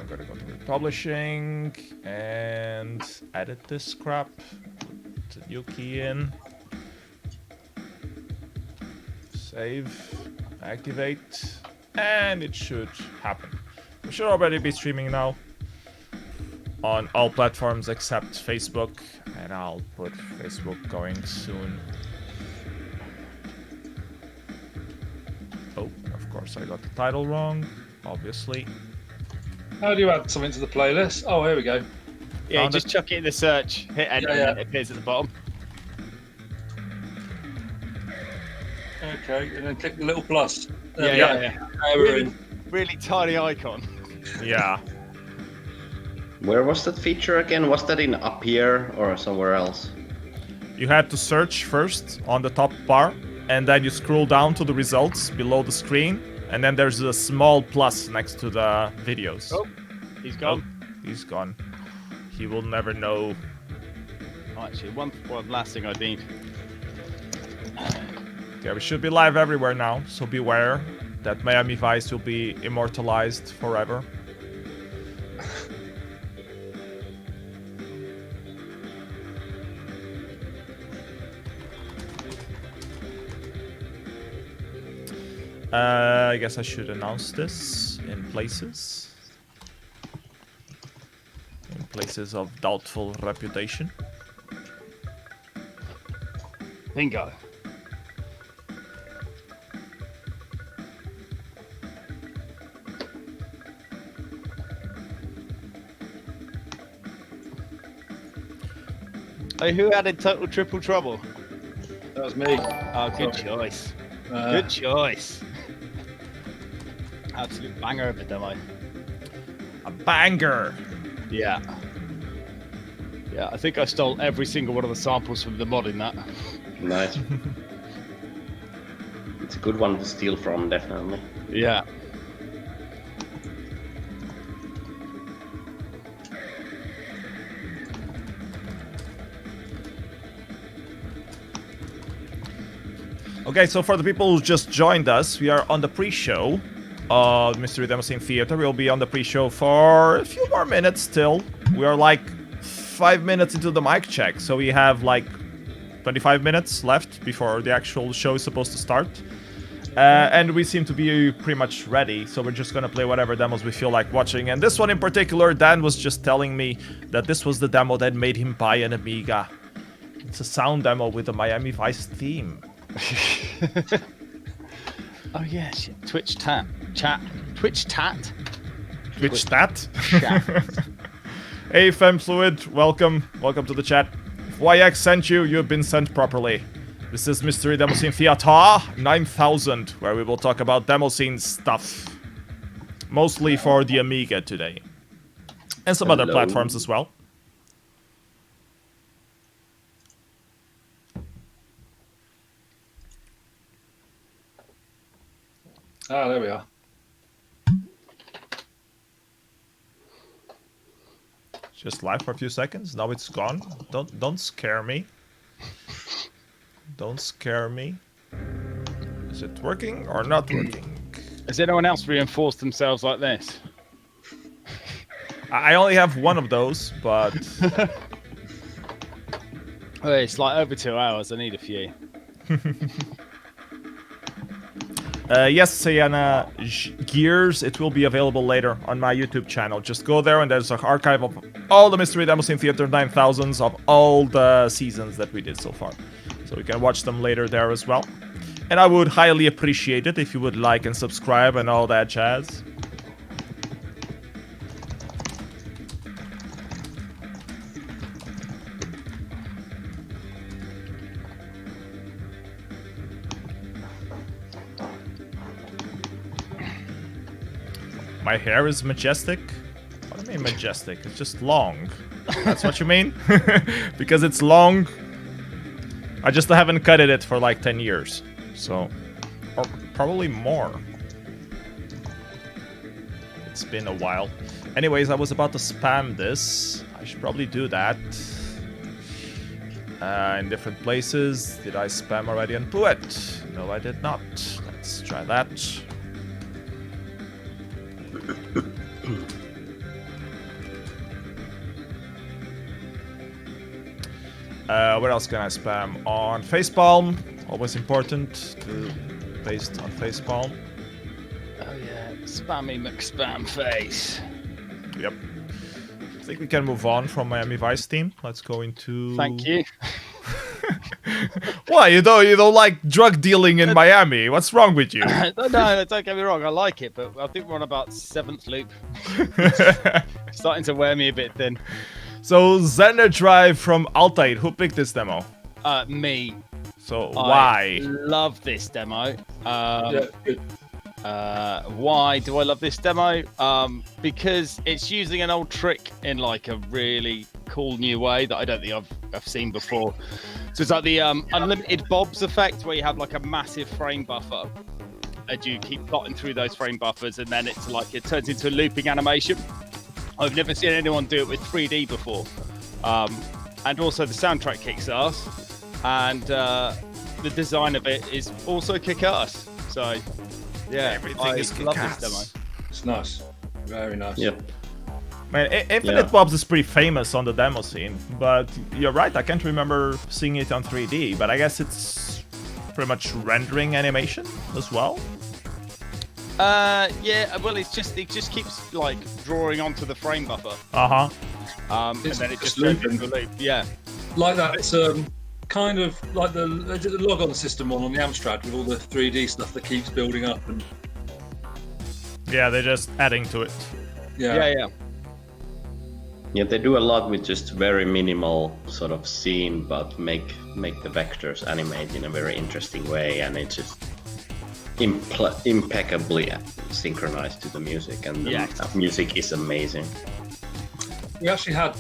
I'm gonna go to republishing and edit this crap. Put a new key in. Save. Activate. And it should happen. We should already be streaming now. On all platforms except Facebook. And I'll put Facebook going soon. Oh, of course I got the title wrong. Obviously. How do you add something to the playlist? Oh, here we go. Yeah, Found just chuck it in the search, hit enter, and it appears at the bottom. Okay, and then click the little plus. Yeah. Now we're in. Really tiny icon. Yeah. Where was that feature again? Was that in up here or somewhere else? You had to search first on the top bar, and then you scroll down to the results below the screen, and then there's a small plus next to the videos. Oh, he's gone. Oh, he's gone. He will never know. Oh, actually, one last thing I need. Yeah, we should be live everywhere now, so beware that Miami Vice will be immortalized forever. I guess I should announce this in places. In places of doubtful reputation. Bingo. Hey, who added Total Triple Trouble? That was me. Oh, good choice. Good choice. Absolute banger of a demo. A banger! Yeah. Yeah, I think I stole every single one of the samples from the mod in that. Nice. It's a good one to steal from, definitely. Yeah. Okay, so for the people who just joined us, we are on the pre-show of Mystery Demoscene Theater. We'll be on the pre-show for a few more minutes still. We are like 5 minutes into the mic check, so we have like 25 minutes left before the actual show is supposed to start. And we seem to be pretty much ready, so we're just gonna play whatever demos we feel like watching. And this one in particular, Dan was just telling me that this was the demo that made him buy an Amiga. It's a sound demo with a Miami Vice theme. Oh yeah, shit. Twitch tat. Twitch tat. Twitch stat. Chat. Hey FemFluid, welcome to the chat. If YX sent you, you've been sent properly. This is Mystery Demoscene Theater 9000, where we will talk about Demoscene stuff. Mostly for the Amiga today. And some other platforms as well. Ah, there we are. Just live for a few seconds. Now it's gone. Don't scare me. Don't scare me. Is it working or not working? Has anyone else reinforced themselves like this? I only have one of those, but Oh, it's like over 2 hours. I need a few. yes, Sayana Gears, it will be available later on my YouTube channel. Just go there and there's an archive of all the Mystery Demoscene Theater 9000s of all the seasons that we did so far. So you can watch them later there as well. And I would highly appreciate it if you would like and subscribe and all that jazz. My hair is majestic? What do you mean majestic? It's just long. That's what you mean? Because it's long. I just haven't cut it for like 10 years. So, or probably more. It's been a while. Anyways, I was about to spam this. I should probably do that. In different places. Did I spam already on Poet? No, I did not. Let's try that. Where else can I spam? On FacePalm. Always important to paste on FacePalm. Oh yeah, spammy McSpam face. Yep. I think we can move on from Miami Vice team. Let's go into... Thank you. Why? You don't like drug dealing in Miami? What's wrong with you? No, don't get me wrong, I like it, but I think we're on about 7th loop. Starting to wear me a bit thin. So, Xander Drive from Altair. Who picked this demo? Me. So, why? I love this demo. Yeah, good. Why do I love this demo? Because it's using an old trick in like a really cool new way that I don't think I've seen before. So it's like the unlimited bobs effect, where you have like a massive frame buffer and you keep plotting through those frame buffers, and then it's like it turns into a looping animation. I've never seen anyone do it with 3D before. And also the soundtrack kicks ass, and the design of it is also kick ass. So yeah, Everything is love kick-ass. this demo. It's nice. Very nice. Yep. Man, Infinite Bobs is pretty famous on the demo scene, but you're right, I can't remember seeing it on 3D, but I guess it's pretty much rendering animation as well. Yeah, well, it just keeps like drawing onto the frame buffer, Uh-huh. and It's then it just just turns looping. into a loop. Yeah, Like that, it's kind of like the log-on system one on the Amstrad with all the 3D stuff that keeps building up. And Yeah, they're just adding to it. yeah. Yeah, they do a lot with just very minimal sort of scene, but make the vectors animate in a very interesting way, and it's just impeccably synchronized to the music, and the music is amazing. we actually had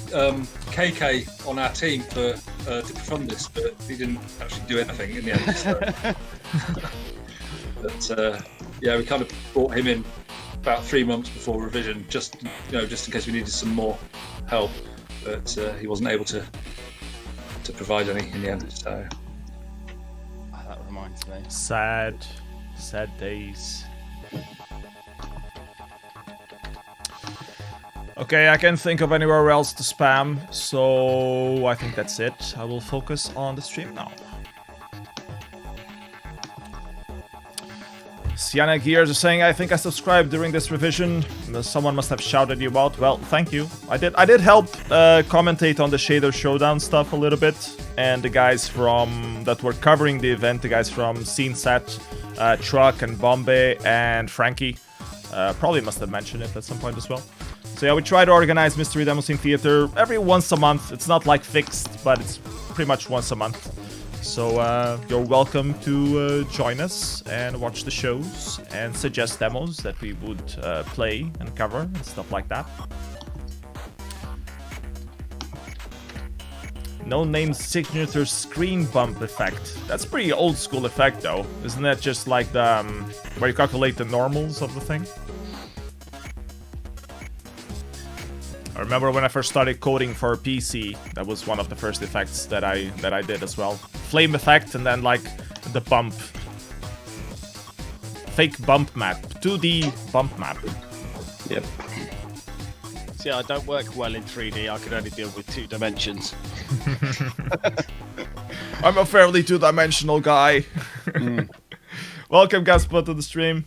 KK on our team to perform this, but he didn't actually do anything in the end. So. But yeah, we kind of brought him in about 3 months before revision, just in case we needed some more help. But he wasn't able to provide any in the end. So That reminds me. Sad days. Okay, I can't think of anywhere else to spam, so I think that's it. I will focus on the stream now. Sienna Gears is saying, I think I subscribed during this revision. Someone must have shouted you out. Well, thank you. I did help commentate on the Shader Showdown stuff a little bit, and the guys that were covering the event, the guys from Scene Set, Truck and Bombay and Frankie, probably must have mentioned it at some point as well. So yeah, we try to organize Mystery Demoscene Theater every once a month. It's not like fixed, but it's pretty much once a month. So you're welcome to join us and watch the shows and suggest demos that we would play and cover and stuff like that. No name signature screen bump effect. That's pretty old school effect though. Isn't that just like the where you calculate the normals of the thing? I remember when I first started coding for PC, that was one of the first effects that I did as well. Flame effect and then like the bump. Fake bump map. 2D bump map. Yep. See, I don't work well in 3D. I could only deal with 2 dimensions. I'm a fairly two-dimensional guy. Welcome, Gaspa, to the stream.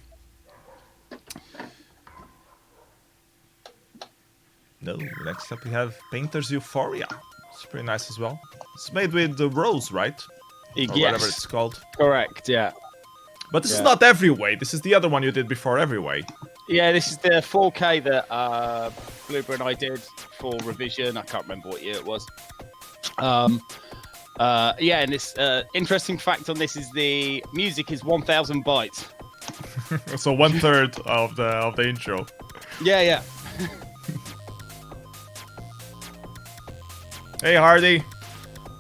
No, next up we have Painter's Euphoria. It's pretty nice as well. It's made with the rose, right? Or whatever it's called. Correct, yeah. But this is not Every Way. This is the other one you did before Every Way. Yeah, this is the 4K that Blueber and I did for revision. I can't remember what year it was. Yeah, and this interesting fact on this is the music is 1,000 bytes. So 1/3 of the intro. Yeah. Hey Hardy,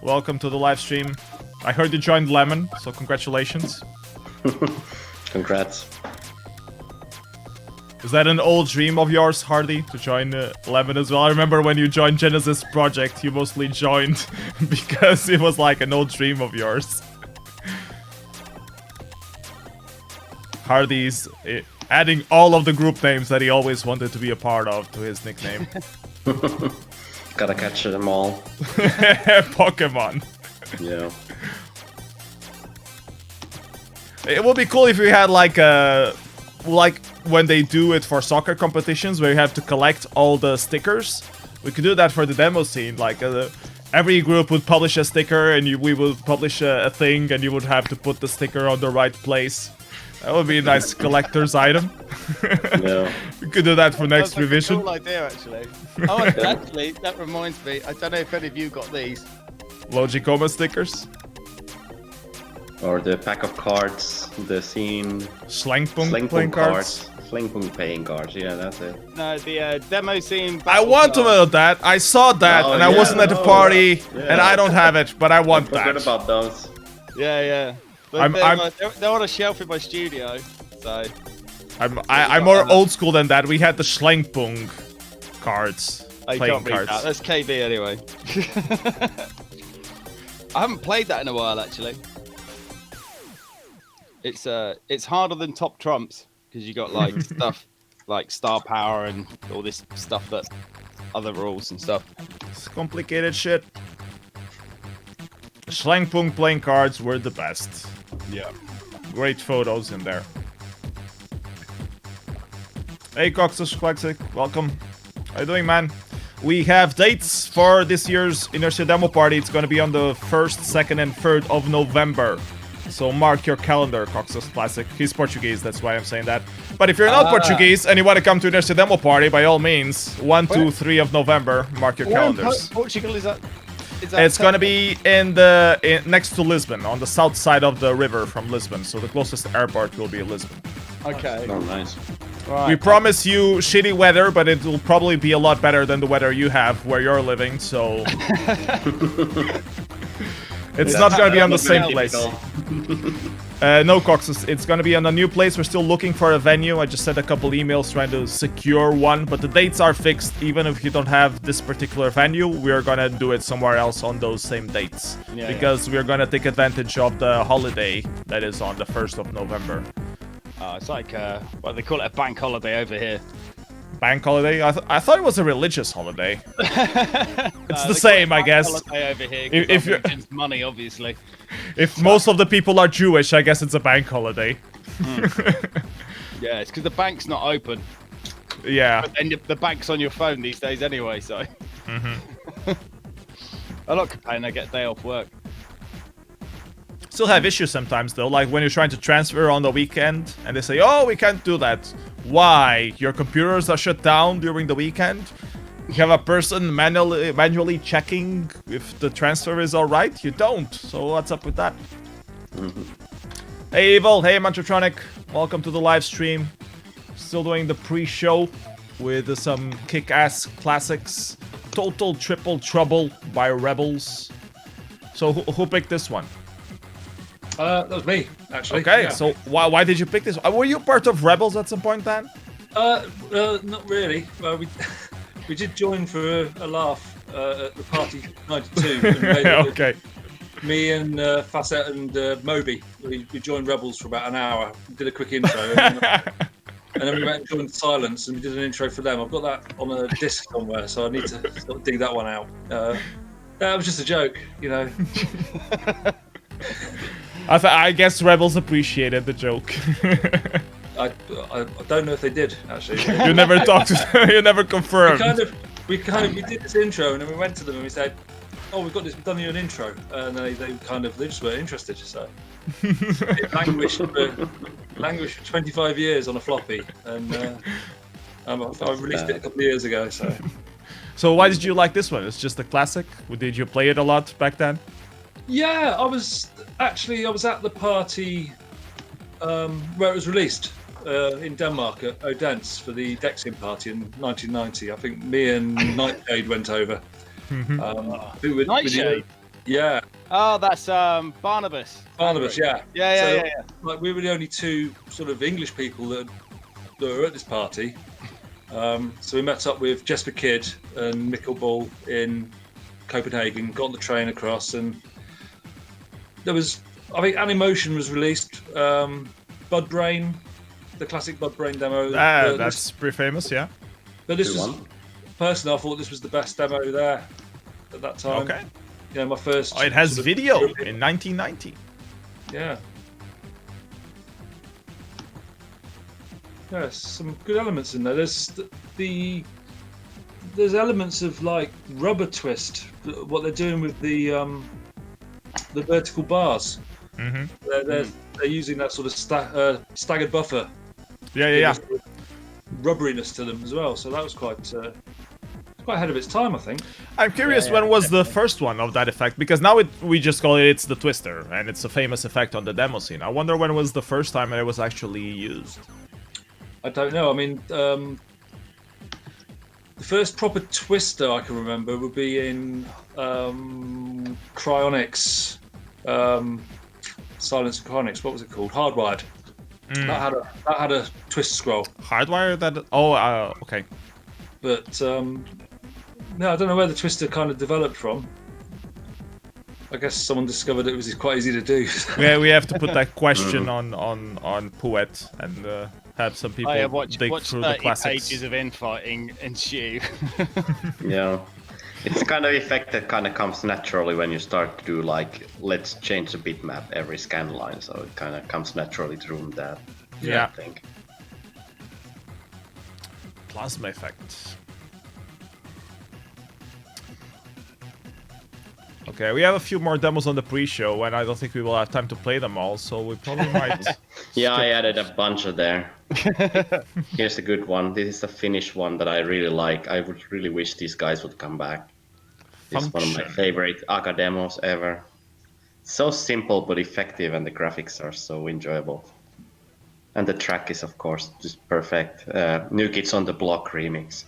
welcome to the live stream. I heard you joined Lemon, so congratulations. Congrats. Is that an old dream of yours, Hardy, to join Lemon as well? I remember when you joined Genesis Project, you mostly joined because it was like an old dream of yours. Hardy's adding all of the group names that he always wanted to be a part of to his nickname. Gotta catch them all. Pokemon. Yeah. It would be cool if we had like when they do it for soccer competitions where you have to collect all the stickers. We could do that for the demo scene. Like every group would publish a sticker, and we would publish a thing, and you would have to put the sticker on the right place. That would be a nice collector's item. Yeah. We could do that for next Sounds like revision. a cool idea, actually. Oh, actually, that reminds me. I don't know if any of you got these. Logicoma stickers. Or the pack of cards, the scene. Slangpung playing cards. Slangpung playing cards, yeah, that's it. No, the demo scene. I want to know that. I saw that, Oh, and I yeah, wasn't at the no, party, yeah. and I don't have it, but I want Forget that. about those. Yeah. But they're on a shelf in my studio, so. I'm more old school than that. We had the Slangpung cards. I Playing can't read cards. that. That's KB anyway. I haven't played that in a while, actually. It's harder than Top Trumps because you got like stuff like star power and all this stuff that other rules and stuff. It's complicated shit. Slangpung playing cards were the best. Yeah. Great photos in there. Hey Coxus Claxic, welcome. How you doing, man? We have dates for this year's Inertia Demo Party. It's gonna be on the 1st, 2nd, and 3rd of November. So mark your calendar, Coxus Classic. He's Portuguese, that's why I'm saying that. But if you're not Portuguese and you want to come to Inertia Demo Party, by all means, 1, 2, 3 of November, mark your calendars. Portugal is that? It's gonna be next to Lisbon, on the south side of the river from Lisbon. So the closest airport will be Lisbon. Okay. Oh, nice. Right. We promise you shitty weather, but it will probably be a lot better than the weather you have where you're living, so... It's not gonna be on the same place. No, Coxus, it's gonna be on a new place. We're still looking for a venue. I just sent a couple emails trying to secure one, but the dates are fixed. Even if you don't have this particular venue, we are gonna do it somewhere else on those same dates. Because we are gonna take advantage of the holiday that is on the 1st of November. It's like, well, they call it a bank holiday over here. Bank holiday? I thought it was a religious holiday. It's the They same, call it I guess. bank holiday over here. If you're money, obviously. If most of the people are Jewish, I guess it's a bank holiday. Yeah, it's because the bank's not open. Yeah. But then the bank's on your phone these days anyway, so. I'm not complaining. I get a day off work. Still have issues sometimes though, like when you're trying to transfer on the weekend and they say, oh, we can't do that. Why? Your computers are shut down during the weekend? You have a person manually checking if the transfer is alright? You don't. So what's up with that? Hey Evil, hey Mantrotronic, welcome to the live stream. Still doing the pre-show with some kick-ass classics. Total Triple Trouble by Rebels. So who picked this one? That was me, actually. Okay, yeah. so why did you pick this? Were you part of Rebels at some point, Dan? Not really. Well, we did join for a laugh at the party 92. And Okay. Me and Facet and Moby, we joined Rebels for about an hour. We did a quick intro, and then we went and joined Silence, and we did an intro for them. I've got that on a disc somewhere, so I need to sort of dig that one out. That was just a joke, you know. I guess Rebels appreciated the joke. I don't know if they did actually. You never talked to them. You never confirmed. We did this intro and then we went to them and we said, "Oh, we've done you an intro," and they just weren't interested. So it languished for 25 years on a floppy, and I released it a couple of years ago. So why did you like this one? It's just a classic. Did you play it a lot back then? Yeah, I was at the party where it was released in Denmark at Odense for the Demoscene party in 1990. I think me and Nightshade went over. Nightshade? Yeah. Oh, that's Barnabas. Barnabas, yeah. Yeah. Like, we were the only two sort of English people that were at this party. So we met up with Jesper Kidd and Mikkel Bull in Copenhagen, got on the train across, and there was, I think, Animotion was released, Bud Brain, the classic Bud Brain demo. That's pretty famous, yeah. But this was, personally, I thought this was the best demo there at that time. Okay. my first. Oh, it has sort of video European- in 1990. Yeah. Yeah, some good elements in there. There's elements of like rubber twist. What they're doing with the vertical bars. Mm-hmm. They're using that sort of staggered buffer. Yeah. Rubberiness to them as well. So that was quite ahead of its time, I think. I'm curious when was the first one of that effect, because now we just call it's the twister, and it's a famous effect on the demo scene. I wonder when was the first time it was actually used. I don't know. I mean, the first proper twister I can remember would be in Cryonics, Silence of Cryonics. What was it called? Hardwired. That had a twist scroll. Hardwire? That? Oh, okay. But no, I don't know where the twister kind of developed from. I guess someone discovered it was quite easy to do. Yeah, we have to put that question on Poet and have some people dig through the classics. Pages of infighting ensue. Yeah. It's the kind of effect that kind of comes naturally when you start to do like, let's change the bitmap every scan line, so it kind of comes naturally through that. Yeah. I think. Plasma effect. Okay, we have a few more demos on the pre-show, and I don't think we will have time to play them all, so we probably might... Yeah, I added a bunch of there. Here's a good one. This is the Finnish one that I really like. I would really wish these guys would come back. It's one of my favorite Aka demos ever. So simple but effective, and the graphics are so enjoyable. And the track is, of course, just perfect. New Kids on the Block remix.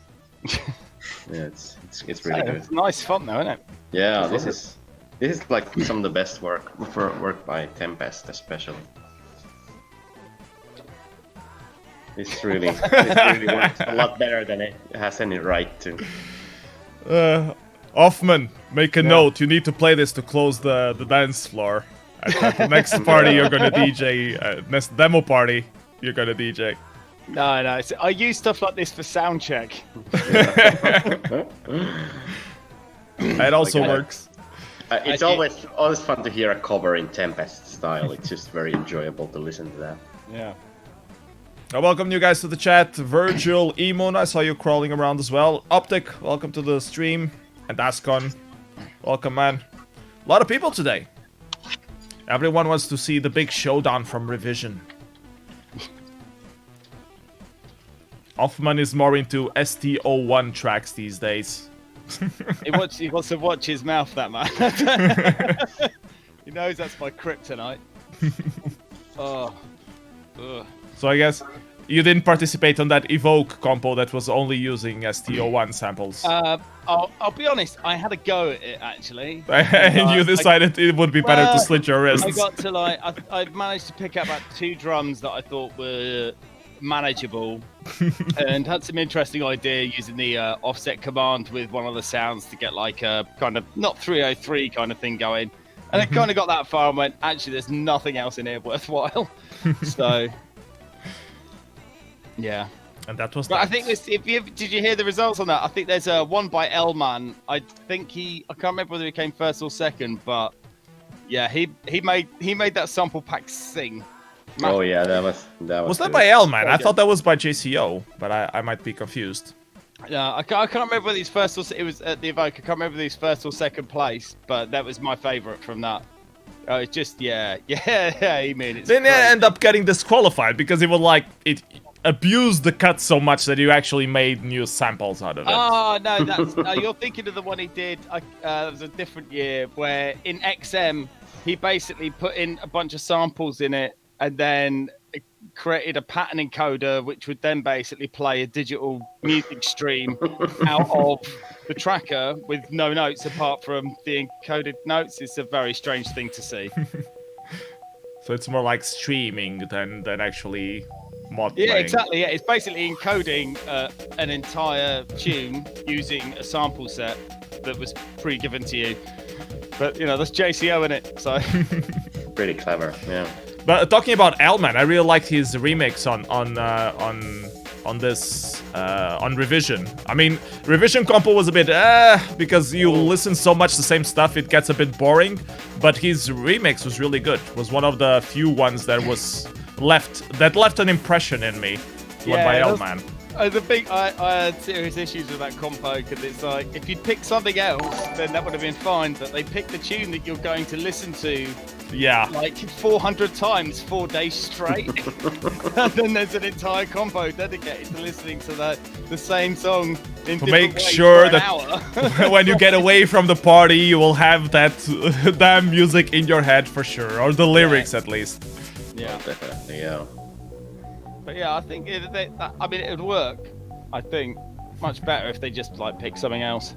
Yeah, it's really good. It's nice fun though, isn't it? Yeah, this is like some of the best work by Tempest, especially. This really works a lot better than it has any right to. Hoffman, make a note. You need to play this to close the dance floor. At the next party you're gonna DJ, next demo party you're gonna DJ. No. I use stuff like this for sound check. It also works. It's always fun to hear a cover in Tempest style. It's just very enjoyable to listen to that. Yeah. I welcome you guys to the chat. Virgil, Emon, I saw you crawling around as well. Optic, welcome to the stream. And Ascon, welcome, man. A lot of people today. Everyone wants to see the big showdown from Revision. Hoffman is more into ST01 tracks these days. He wants to watch his mouth, that man. He knows that's my kryptonite. Oh. Ugh. So I guess you didn't participate on that Evoke compo that was only using ST01 samples. I'll be honest, I had a go at it actually. And you decided it would be better to slit your wrists. I got to I managed to pick up about 2 drums that I thought were manageable and had some interesting idea using the offset command with one of the sounds to get like a kind of not 303 kind of thing going. And I kind of got that far and went, actually, there's nothing else in here worthwhile. So, yeah. And that was. But I think this. Did you hear the results on that? I think there's one by L-Man. I think I can't remember whether he came first or second, but yeah, he made that sample pack sing. Oh yeah, that was Was that by L-Man? I thought that was by JCO, but I might be confused. Yeah, I can't remember whether he's first or it was at the Evoke. I can't remember whether he's first or second place, but that was my favourite from that. Oh, it's just yeah. I mean, it's. Then they end up getting disqualified because he would it abused the cut so much that you actually made new samples out of it. Oh no, that's you're thinking of the one he did. It was a different year where in XM he basically put in a bunch of samples in it and then created a pattern encoder which would then basically play a digital music stream out of the tracker with no notes apart from the encoded notes. It's a very strange thing to see. So it's more like streaming than actually mod Yeah, playing. exactly. Yeah, it's basically encoding an entire tune using a sample set that was pre-given to you. But you know, that's JCO in it, so pretty clever. Yeah. But talking about L-Man, I really liked his remix on on this on Revision. I mean, Revision compo was a bit because you listen so much the same stuff, it gets a bit boring. But his remix was really good. Was one of the few ones that left an impression in me. One by L-Man. I had serious issues with that compo because it's like if you'd picked something else, then that would have been fine. But they picked the tune that you're going to listen to, like 400 times 4 days straight, and then there's an entire compo dedicated to listening to the same song in different Make ways sure for an that hour. when you get away from the party, you will have that damn music in your head for sure, or the lyrics at least. Yeah. Definitely, yeah. But yeah, I think it would work. I think much better if they just like pick something else.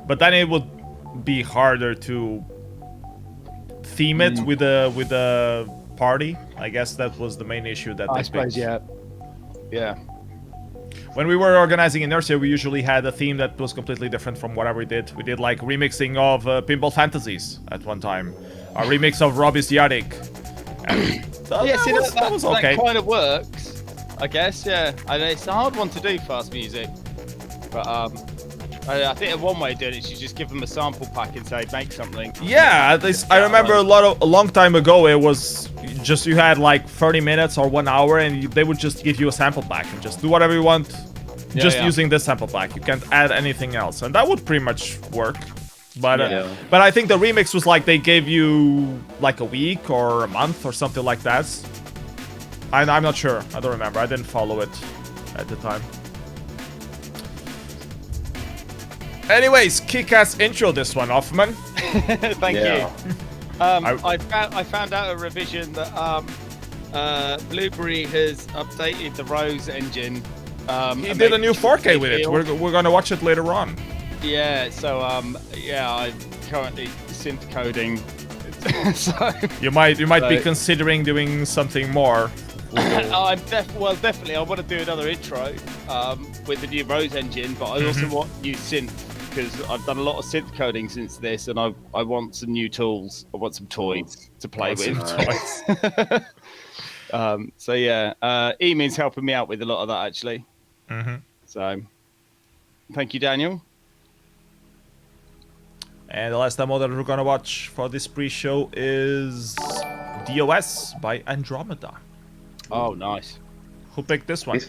But then it would be harder to theme it with a party. I guess that was the main issue that they picked. Yeah. When we were organizing Inertia, we usually had a theme that was completely different from whatever we did. We did like remixing of Pinball Fantasies at one time, a remix of Robbie's the Attic. That was okay. That kind of works, I guess. Yeah, and it's a hard one to do, fast music. But I think one way of doing it is you just give them a sample pack and say make something. Yeah, at least I remember a long time ago it was just you had like 30 minutes or 1 hour and they would just give you a sample pack and just do whatever you want, using this sample pack. You can't add anything else, and that would pretty much work. But but I think the remix was like they gave you like a week or a month or something like that. I'm not sure. I don't remember. I didn't follow it at the time. Anyways, kick-ass intro this one, Hoffman. Thank you. I found out at Revision that Blueberry has updated the Rose engine. He did a new 4K with it. We're gonna watch it later on. Yeah, so I'm currently synth coding. So you might be considering doing something more. Definitely I want to do another intro with the new Rose engine, but I also want new synth because I've done a lot of synth coding since this, and I want some new tools. I want some toys to play with. So yeah, Emin's helping me out with a lot of that actually. So thank you, Daniel. And the last demo that we're gonna watch for this pre-show is DOS by Andromeda. Oh, nice. Who picked this one?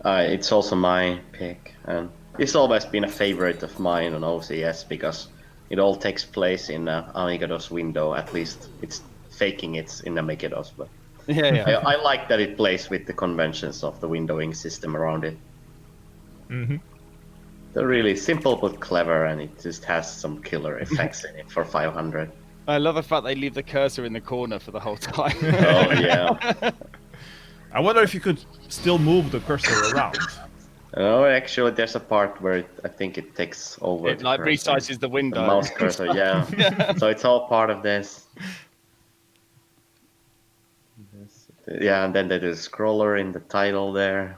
It's also my pick, and it's always been a favorite of mine on OCS because it all takes place in Amiga-DOS window. At least it's faking it's in Amiga-DOS, but I like that it plays with the conventions of the windowing system around it. They're really simple but clever, and it just has some killer effects in it for 500. I love the fact they leave the cursor in the corner for the whole time. Oh yeah. I wonder if you could still move the cursor around. Oh, actually, there's a part where I think it takes over. It like resizes the window. The mouse cursor, yeah. So it's all part of this. Yeah, and then there's a scroller in the title there.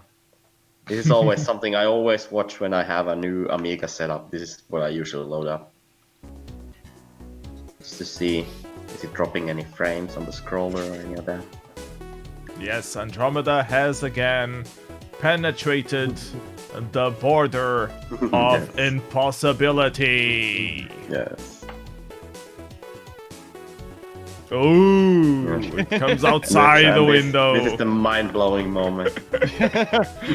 This is always something I always watch when I have a new Amiga setup. This is what I usually load up. Just to see, is it dropping any frames on the scroller or any of that? Yes, Andromeda has again penetrated the border of impossibility. Yes. Ooh, it comes outside the window. This is the mind-blowing moment.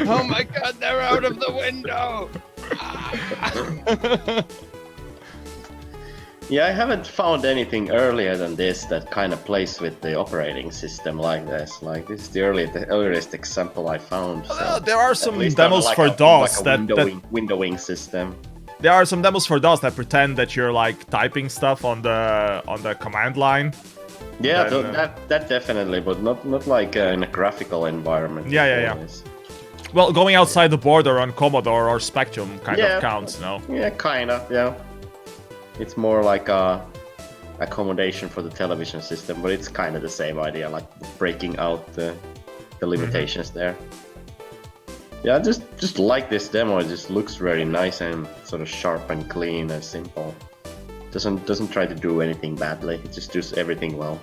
Oh my god, they're out of the window! Yeah, I haven't found anything earlier than this that kind of plays with the operating system like this. Like, this is the earliest example I found. So there are some demos for DOS windowing system. There are some demos for DOS that pretend that you're like typing stuff on the command line. Yeah, that definitely, but not like in a graphical environment. Yeah. Well, going outside the border on Commodore or Spectrum kind of counts, no? Yeah, kind of, yeah. It's more like a accommodation for the television system, but it's kind of the same idea, like breaking out the limitations there. Yeah, just like this demo, it just looks very nice and sort of sharp and clean and simple. Doesn't try to do anything badly. It just does everything well.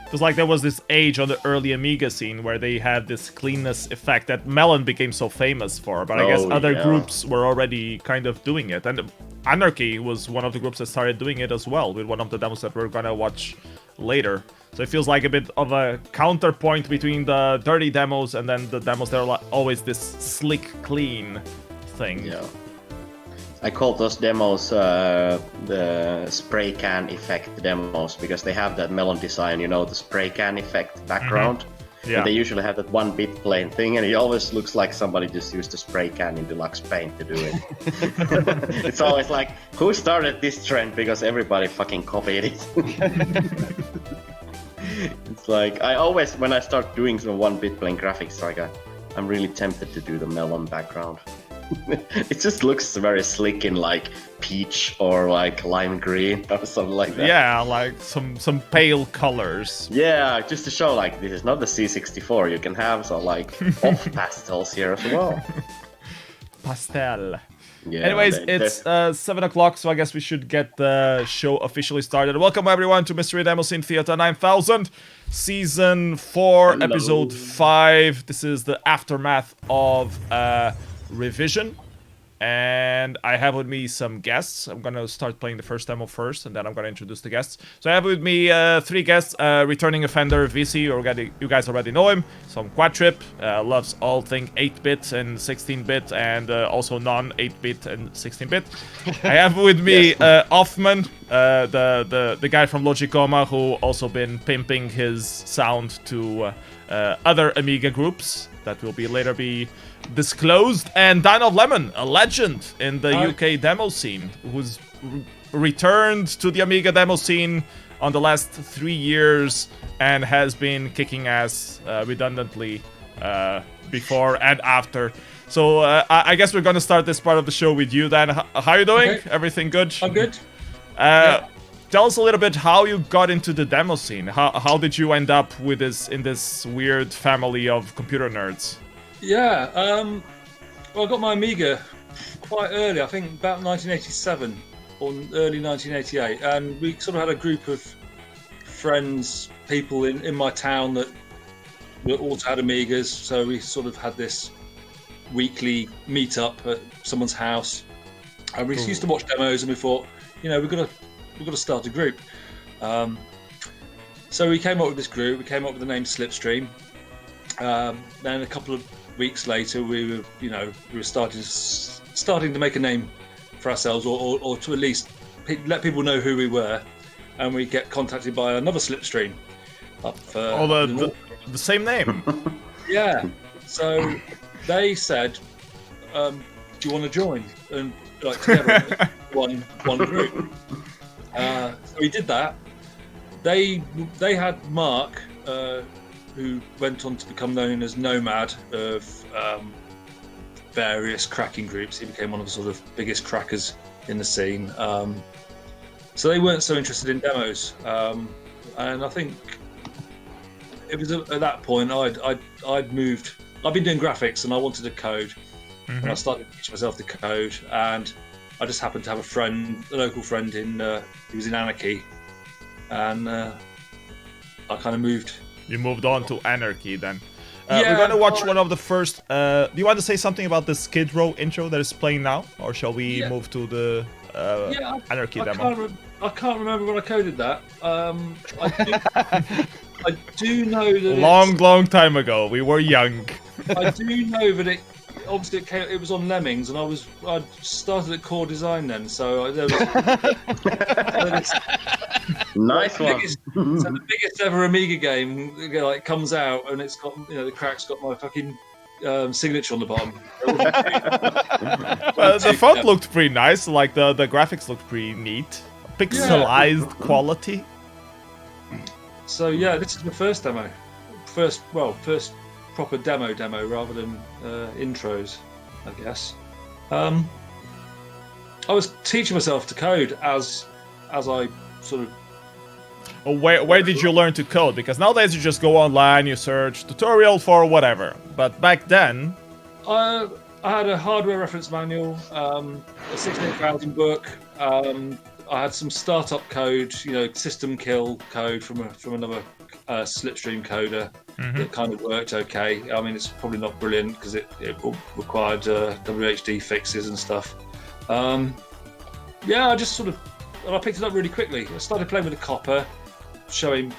Because like there was this age on the early Amiga scene where they had this cleanness effect that Melon became so famous for, but I guess other groups were already kind of doing it. And Anarchy was one of the groups that started doing it as well, with one of the demos that we're gonna watch later. So it feels like a bit of a counterpoint between the dirty demos and then the demos that are like always this slick, clean thing. Yeah. I call those demos the spray can effect demos because they have that Melon design, you know, the spray can effect background. Yeah. And they usually have that one bit plane thing, and it always looks like somebody just used a spray can in Deluxe Paint to do it. It's always like, who started this trend? Because everybody fucking copied it. It's like, I always, when I start doing some one bit plane graphics, like I'm really tempted to do the Melon background. It just looks very slick in like peach or like lime green or something like that. Yeah, like some pale colors. Yeah, just to show like this is not the C64. You can have some like off pastels here as well. Pastel. Yeah, Anyways, it's 7 o'clock, so I guess we should get the show officially started. Welcome everyone to Mystery Demoscene Theater 9000, Season 4, Hello. Episode 5. This is the aftermath of Revision, and I have with me some guests. I'm gonna start playing the first demo first, and then I'm gonna introduce the guests. So I have with me 3 guests. Returning offender Visy, you guys already know him. Some Quadtrip, loves all thing 8-bit and 16-bit, and also non-8-bit and 16-bit. I have with me Offman, the guy from Logicoma, who also been pimping his sound to other Amiga groups that will later be disclosed, and DanLemon, a legend in the UK demo scene, who's returned to the Amiga demo scene on the last 3 years and has been kicking ass redundantly before and after. So I guess we're gonna start this part of the show with you, Dan. How are you doing? Okay. Everything good? I'm good. Tell us a little bit how you got into the demo scene. How did you end up with in this weird family of computer nerds? Yeah, well, I got my Amiga quite early, I think about 1987 or early 1988, and we sort of had a group of friends, people in my town that also had Amigas, so we sort of had this weekly meet-up at someone's house, and we used to watch demos, and we thought, you know, we've got to start a group. So we came up with this group, we came up with the name Slipstream. Then a couple of weeks later, we were starting to make a name for ourselves, or to at least let people know who we were, and we get contacted by another Slipstream up the same name. Yeah, so they said, do you want to join, and like together one group. So we did that. They had Mark, who went on to become known as Nomad of various cracking groups. He became one of the sort of biggest crackers in the scene. So they weren't so interested in demos, and I think it was at that point I'd moved. I'd been doing graphics and I wanted to code, and I started to teach myself to code. And I just happened to have a local friend he was in Anarchy, and I kind of moved. You moved on to Anarchy then. Yeah, we're gonna watch one of the first. Do you want to say something about the Skid Row intro that is playing now, or shall we move to the Anarchy demo? I can't remember when I coded that. I do know that long time ago. We were young. I do know that it obviously it was on Lemmings, and I started at Core Design then, so there was. Nice one. So the biggest ever Amiga game like comes out, and it's got the crack's got my fucking signature on the bottom. Well, the font looked pretty nice. Like the graphics looked pretty neat, pixelized quality. So yeah, this is the first demo, first proper demo rather than intros, I guess. I was teaching myself to code as I sort of. Where did you learn to code? Because nowadays you just go online, you search tutorial for whatever. But back then, I had a hardware reference manual, a 68,000 book. I had some startup code, system kill code from another Slipstream coder that kind of worked okay. I mean, it's probably not brilliant because it required WHD fixes and stuff. I just sort of, I picked it up really quickly. I started playing with the copper, showing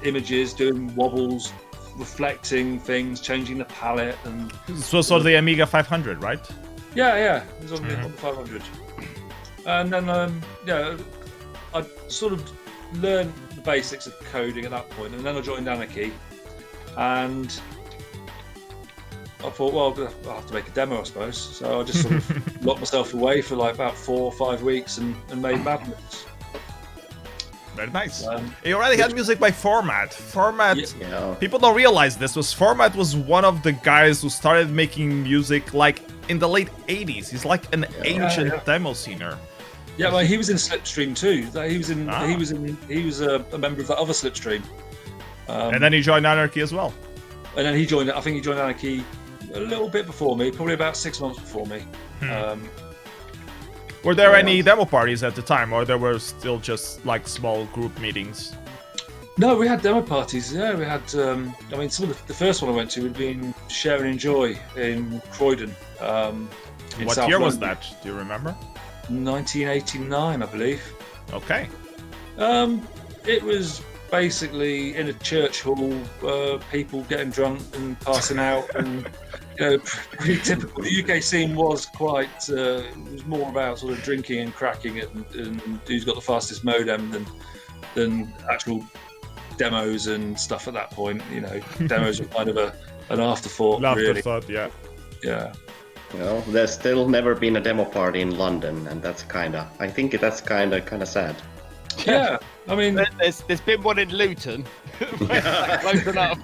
images, doing wobbles, reflecting things, changing the palette, and So sort of the Amiga 500, right? yeah, it was on the 500. And then I sort of learned the basics of coding at that point, and then I joined Anarchy, and I thought, well, I'll have to make a demo, I suppose. So I just sort of locked myself away for like about 4 or 5 weeks and made Madness. Very nice. You already had music by Format. Format, Yeah. people don't realize this, Format was one of the guys who started making music like in the late 80s. He's like an ancient demo scener. Yeah, well, he was in Slipstream too. He was a member of that other Slipstream. And then he joined Anarchy as well. And then he joined Anarchy a little bit before me, probably about 6 months before me. Were there any demo parties at the time, or there were still just like small group meetings? No, we had demo parties. Yeah, we had. I mean, the first one I went to would be in Share and Enjoy in Croydon. What South year was London. that? Do you remember? 1989, I believe. Okay. It was basically in a church hall, people getting drunk and passing out, and pretty typical. The UK scene was quite. It was more about sort of drinking and cracking and who's got the fastest modem than actual demos and stuff at that point. Demos were kind of an afterthought. Really. Afterthought, yeah. Yeah. Well, there's still never been a demo party in London, and that's I think that's kind of sad. Yeah. I mean, There's been one in Luton. Close enough.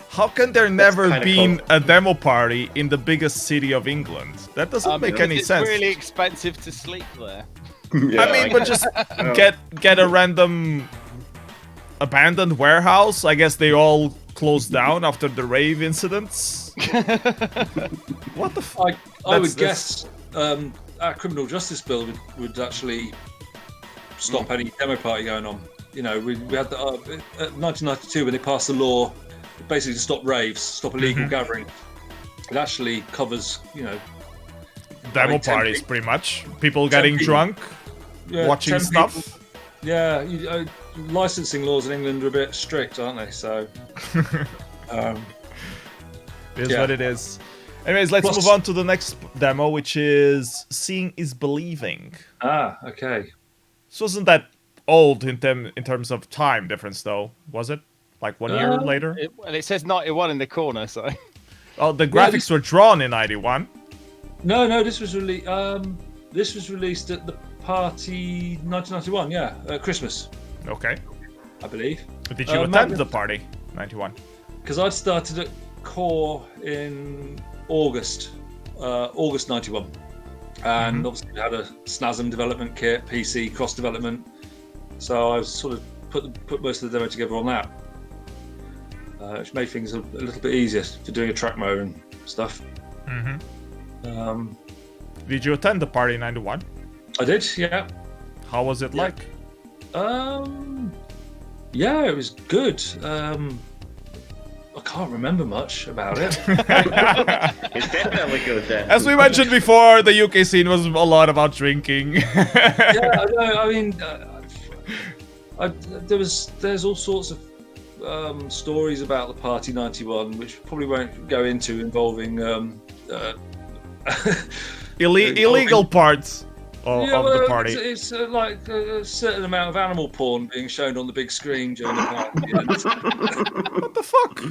How can there never kinda been cool. a demo party in the biggest city of England? That doesn't make any it's sense. It's really expensive to sleep there. Yeah, I mean, but just get a random abandoned warehouse. I guess they all closed down after the rave incidents. What the fuck? I would guess our criminal justice bill would actually stop any demo party going on. We had the 1992 when they passed the law, basically to stop raves, stop illegal gathering. It actually covers, Demo 10 parties, people. pretty much. People getting people. drunk, watching 10 stuff. people. Yeah, licensing laws in England are a bit strict, aren't they? So, It is Yeah. what it is. Anyways, let's Plus- move on to the next demo, which is Seeing is Believing. okay. This wasn't that old in terms of time difference, though, was it? Like 1 year later? It says 91 in the corner, so. Oh, the graphics were drawn in 91. No, this was released. This was released at the party 1991. Yeah, Christmas, Okay. I believe. Did you attend Madness. the party? 91. Because I'd started at Core in August 91, and obviously we had a SNASM development kit, PC cross development. So I was sort of put most of the demo together on that, which made things a little bit easier for doing a track mode and stuff. Did you attend the party in 91? I did, yeah. How was it like? Yeah, it was good. I can't remember much about it. It's definitely good then. As we mentioned before, the UK scene was a lot about drinking. Yeah, I mean, there's all sorts of stories about the Party 91, which probably won't go into, involving Illegal parts of the party. It's like a certain amount of animal porn being shown on the big screen during the party. What the fuck?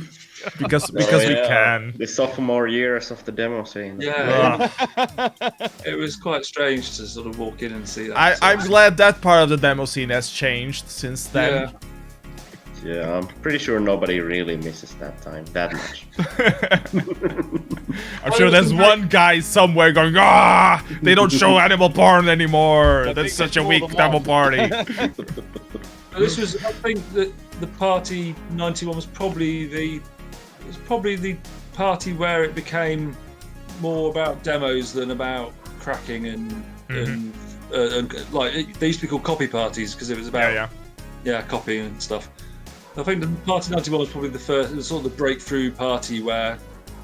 Because we can. The sophomore years of the demo scene. Yeah, it was quite strange to sort of walk in and see that. I'm glad that part of the demo scene has changed since then. Yeah. Yeah, I'm pretty sure nobody really misses that time that much. I'm sure there's one guy somewhere going, they don't show animal porn anymore. That's such a weak demo party. This was, I think that the Party 91 was probably the party where it became more about demos than about cracking and like they used to be called copy parties because it was about copying and stuff. I think the Party 91 was probably the first, it was sort of the breakthrough party where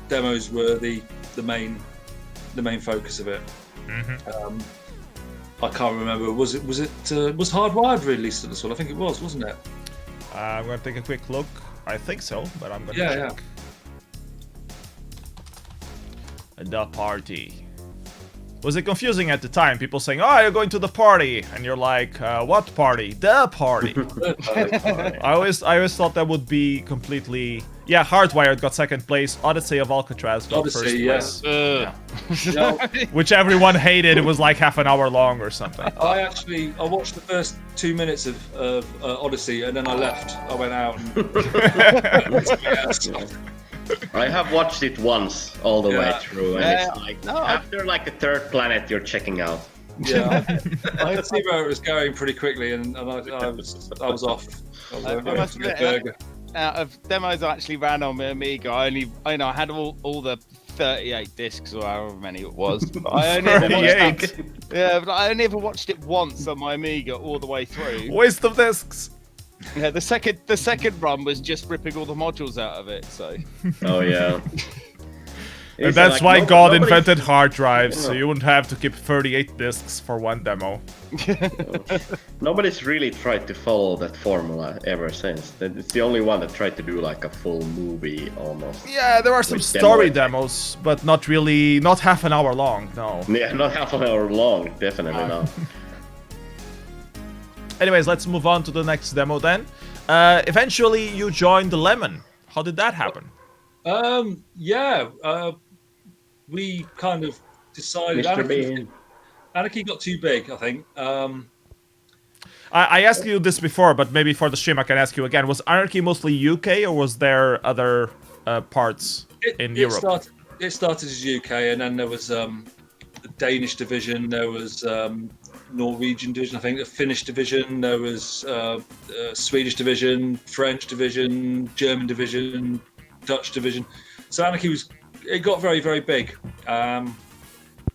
demos were the main focus of it. I can't remember. Was Hardwired released at this one? I think it was, wasn't it? I'm gonna take a quick look. I think so, but I'm gonna check. The party. Was it confusing at the time? People saying, "Oh, you're going to the party," and you're like, "What party? The party." I always thought that would be completely. Yeah, Hardwired got second place. Odyssey of Alcatraz got first place. Yeah. Which everyone hated. It was like half an hour long or something. I watched the first 2 minutes of Odyssey, and then I left. I went out and. I have watched it once all the way through, and it's like after like the third planet you're checking out. Yeah, I could see where it was going pretty quickly, and I was off. I must admit, burger. Out of demos I actually ran on my Amiga, I had all the 38 discs or however many it was. But I only ever watched it once on my Amiga all the way through. Waste of discs. Yeah, the second run was just ripping all the modules out of it. So. Oh yeah. And that's why God invented hard drives, so you wouldn't have to keep 38 discs for one demo. Nobody's really tried to follow that formula ever since. It's the only one that tried to do like a full movie almost. Yeah, there are some story demos, but not half an hour long, no. Yeah, not half an hour long, definitely not. Anyways, let's move on to the next demo then. Eventually, you joined DanLemon. How did that happen? We kind of decided Anarchy got too big, I think. I asked you this before, but maybe for the stream I can ask you again. Was Anarchy mostly UK, or was there other parts in Europe? It started as UK, and then there was the Danish division, there was Norwegian division, I think, the Finnish division, there was Swedish division, French division, German division, Dutch division. So Anarchy got very, very big. And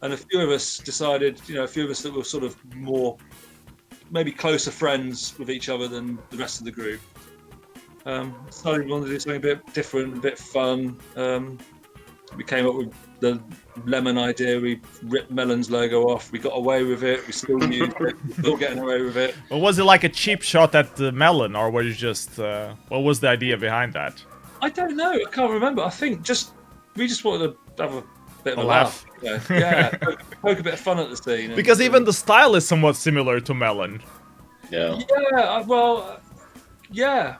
a few of us decided, a few of us that were sort of more, maybe closer friends with each other than the rest of the group. Decided we wanted to do something a bit different, a bit fun. We came up with the Lemon idea. We ripped Melon's logo off. We got away with it. We still used it. We're still getting away with it. Well, was it like a cheap shot at the Melon, or was it just what was the idea behind that? I don't know. I can't remember. I think we just wanted to have a bit of a laugh. Yeah, poke a bit of fun at the scene. Because even the style is somewhat similar to Melon. Yeah. Yeah. Well. Yeah.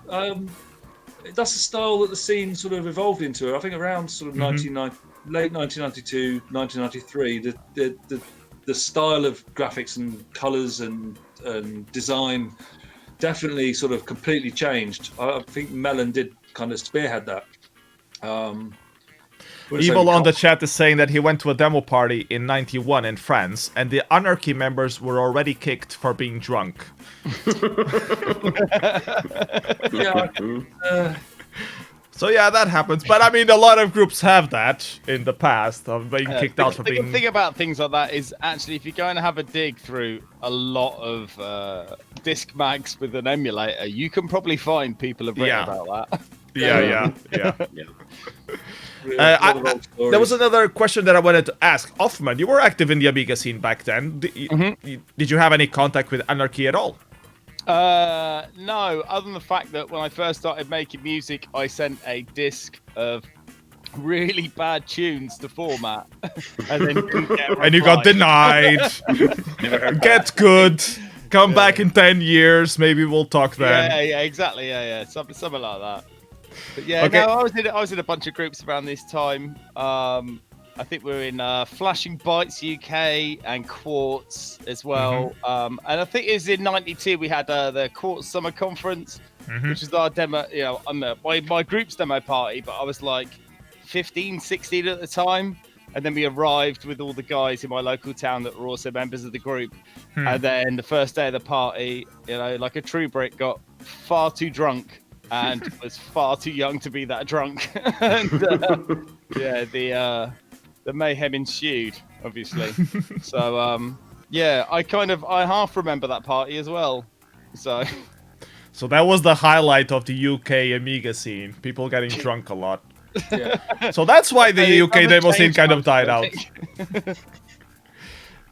That's the style that the scene sort of evolved into. I think around sort of late 1992, 1993, the style of graphics and colours and design definitely sort of completely changed. I think Melon did kind of spearhead that. Evil on the chat is saying that he went to a demo party in '91 in France, and the Anarchy members were already kicked for being drunk. So yeah, that happens. But I mean, a lot of groups have that in the past of being kicked out for being. The thing about things like that is actually, if you go and have a dig through a lot of disc mags with an emulator, you can probably find people have written about that. Yeah. There was another question that I wanted to ask. Hoffman, you were active in the Amiga scene back then. Did you have any contact with Anarchy at all? No, other than the fact that when I first started making music, I sent a disc of really bad tunes to format, and then and you got denied. Get good. Come back in 10 years. Maybe we'll talk then. Yeah, exactly. Yeah, something like that. But yeah, okay. No, I was in a bunch of groups around this time. I think we were in Flashing Bytes UK and Quartz as well. And I think it was in '92 we had the Quartz Summer Conference, which was our demo. My group's demo party, but I was like 15, 16 at the time. And then we arrived with all the guys in my local town that were also members of the group. And then the first day of the party, like a true Brit, got far too drunk and was far too young to be that drunk. And the mayhem ensued, obviously. So I half remember that party as well. So So that was the highlight of the UK Amiga scene. People getting drunk a lot. Yeah. So that's why the UK demo scene changed kind of much, died I out.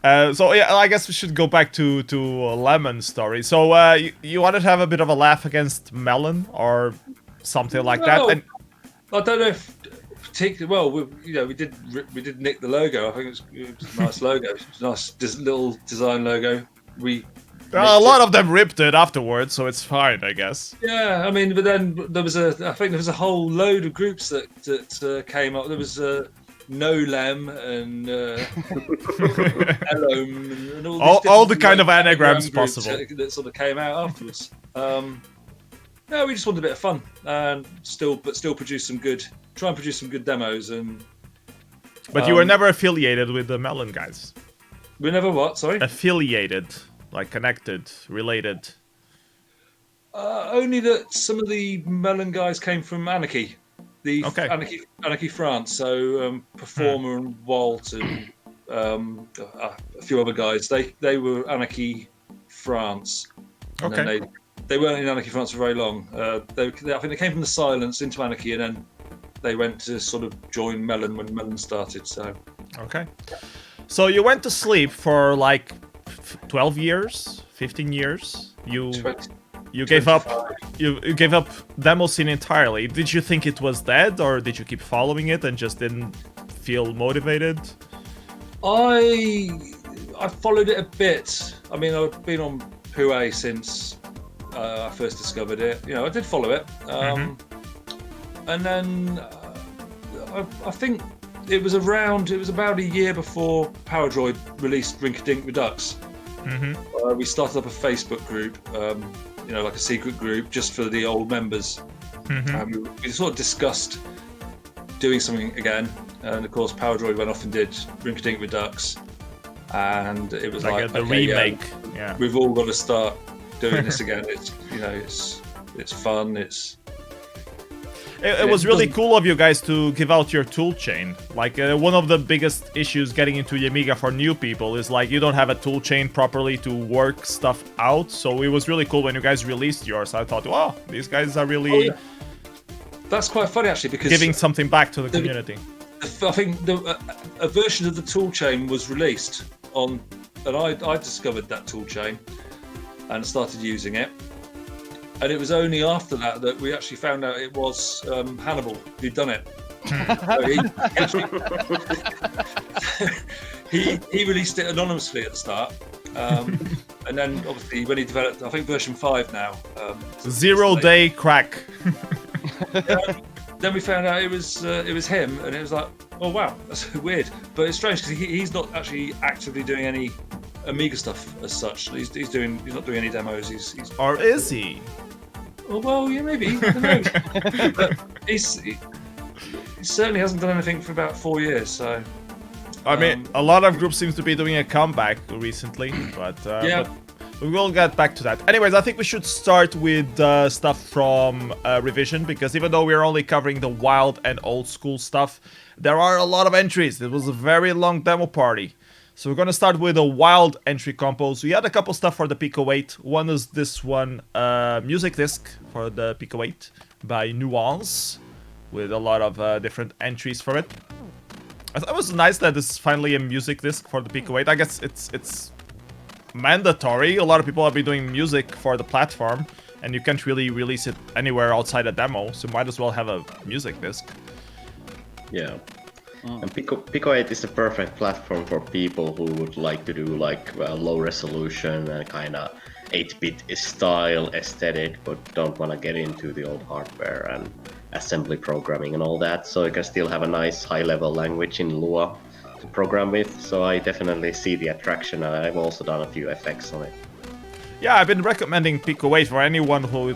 think. So yeah, I guess we should go back to Lemon's story. So you wanted to have a bit of a laugh against Melon or something like that. Well, And I don't know if particularly well. We did nick the logo. I think it was a nice logo. It was a nice little design logo. a lot of them ripped it afterwards, so it's fine, I guess. Yeah, I mean, but then I think there was a whole load of groups that came up. There was NoLem and Elom and all the kind of anagrams anagram groups possible. that sort of came out afterwards. No, we just wanted a bit of fun and still produce some good demos. And But you were never affiliated with the Melon guys. we never what? Sorry. Affiliated, like connected, related. Only that some of the Melon guys came from Anarchy, Okay. Anarchy France. So Performer and Walt and a few other guys. They were Anarchy France. And Okay. then they weren't in Anarchy France for very long. I think they came from the Silence into Anarchy, and then they went to sort of join Melon when Melon started. So Okay. So you went to sleep for like 12 years, 15 years. You gave up. 25. You gave up Demoscene entirely. Did you think it was dead, or did you keep following it and just didn't feel motivated? I followed it a bit. I mean, I've been on Pue since I first discovered it. I did follow it, and then I think it was about a year before PowerDroid released Rinkadink Redux. We started up a Facebook group, like a secret group just for the old members. We sort of discussed doing something again, and of course PowerDroid went off and did Rinkadink Redux, and it was like the okay, remake. Yeah. we've all got to start doing this again. It's fun. It was really cool of you guys to give out your toolchain. Like, one of the biggest issues getting into Amiga for new people is, like, you don't have a toolchain properly to work stuff out. So it was really cool when you guys released yours. I thought, wow, these guys are really That's quite funny, actually, because giving something back to the community. I think a version of the toolchain was released and I discovered that toolchain and started using it. And it was only after that we actually found out it was Hannibal who'd done it. So he released it anonymously at the start, and then obviously when he developed, I think version 5 now. 0-day crack. Then we found out it was him, and it was like, oh wow, that's weird. But it's strange because he's not actually actively doing any Amiga stuff as such. He's not doing any demos. He's Or is he? Oh, well, yeah, maybe. I don't know. But he certainly hasn't done anything for about 4 years. So I mean, a lot of groups seems to be doing a comeback recently, but yeah. but we will get back to that. Anyways, I think we should start with stuff from Revision, because even though we're only covering the wild and old school stuff, there are a lot of entries. It was a very long demo party. So we're going to start with a wild entry compose. We had a couple stuff for the Pico 8. One is this one, music disc for the Pico 8 by Nuance, with a lot of different entries for it. I thought it was nice that this is finally a music disc for the Pico 8. I guess it's mandatory. A lot of people have been doing music for the platform, and you can't really release it anywhere outside a demo, so might as well have a music disc. Yeah. And Pico 8 is the perfect platform for people who would like to do like low resolution and kind of 8-bit style aesthetic, but don't want to get into the old hardware and assembly programming and all that. So you can still have a nice high-level language in Lua to program with. So I definitely see the attraction, and I've also done a few effects on it. Yeah, I've been recommending Pico 8 for anyone who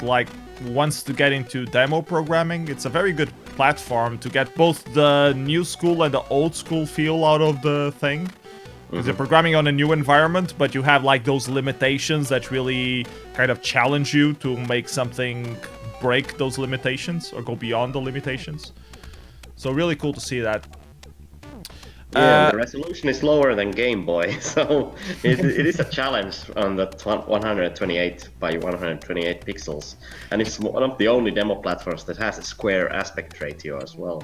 wants to get into demo programming. It's a very good platform to get both the new school and the old school feel out of the thing. Because you're programming on a new environment, but you have like those limitations that really kind of challenge you to make something break those limitations or go beyond the limitations. So really cool to see that. Yeah, the resolution is lower than Game Boy, so it is a challenge on the 128 by 128 pixels, and it's one of the only demo platforms that has a square aspect ratio as well.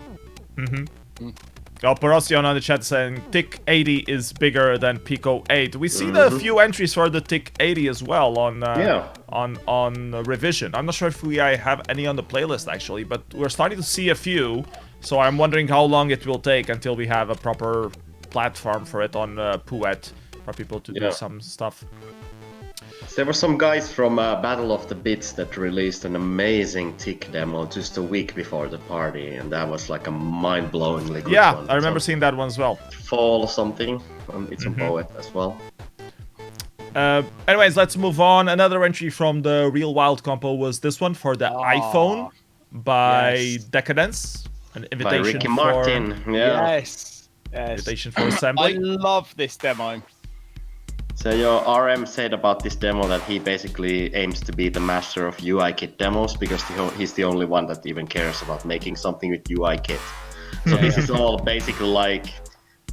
Oh, Porossion on the chat saying TIC 80 is bigger than Pico 8. We see the few entries for the TIC 80 as well on on Revision. I'm not sure if I have any on the playlist actually, but we're starting to see a few. So I'm wondering how long it will take until we have a proper platform for it on Puet for people to do some stuff. There were some guys from Battle of the Bits that released an amazing TIC demo just a week before the party, and that was like a mind-blowingly good one. I remember seeing that one as well. Fall or something. It's a Poet as well. Anyways, let's move on. Another entry from the Real Wild compo was this one for the iPhone by Decadence. An invitation by Ricky for Martin. Yes. Invitation for assembly. I love this demo. So your RM said about this demo that he basically aims to be the master of UI kit demos because he's the only one that even cares about making something with UI kit. So this is all basically like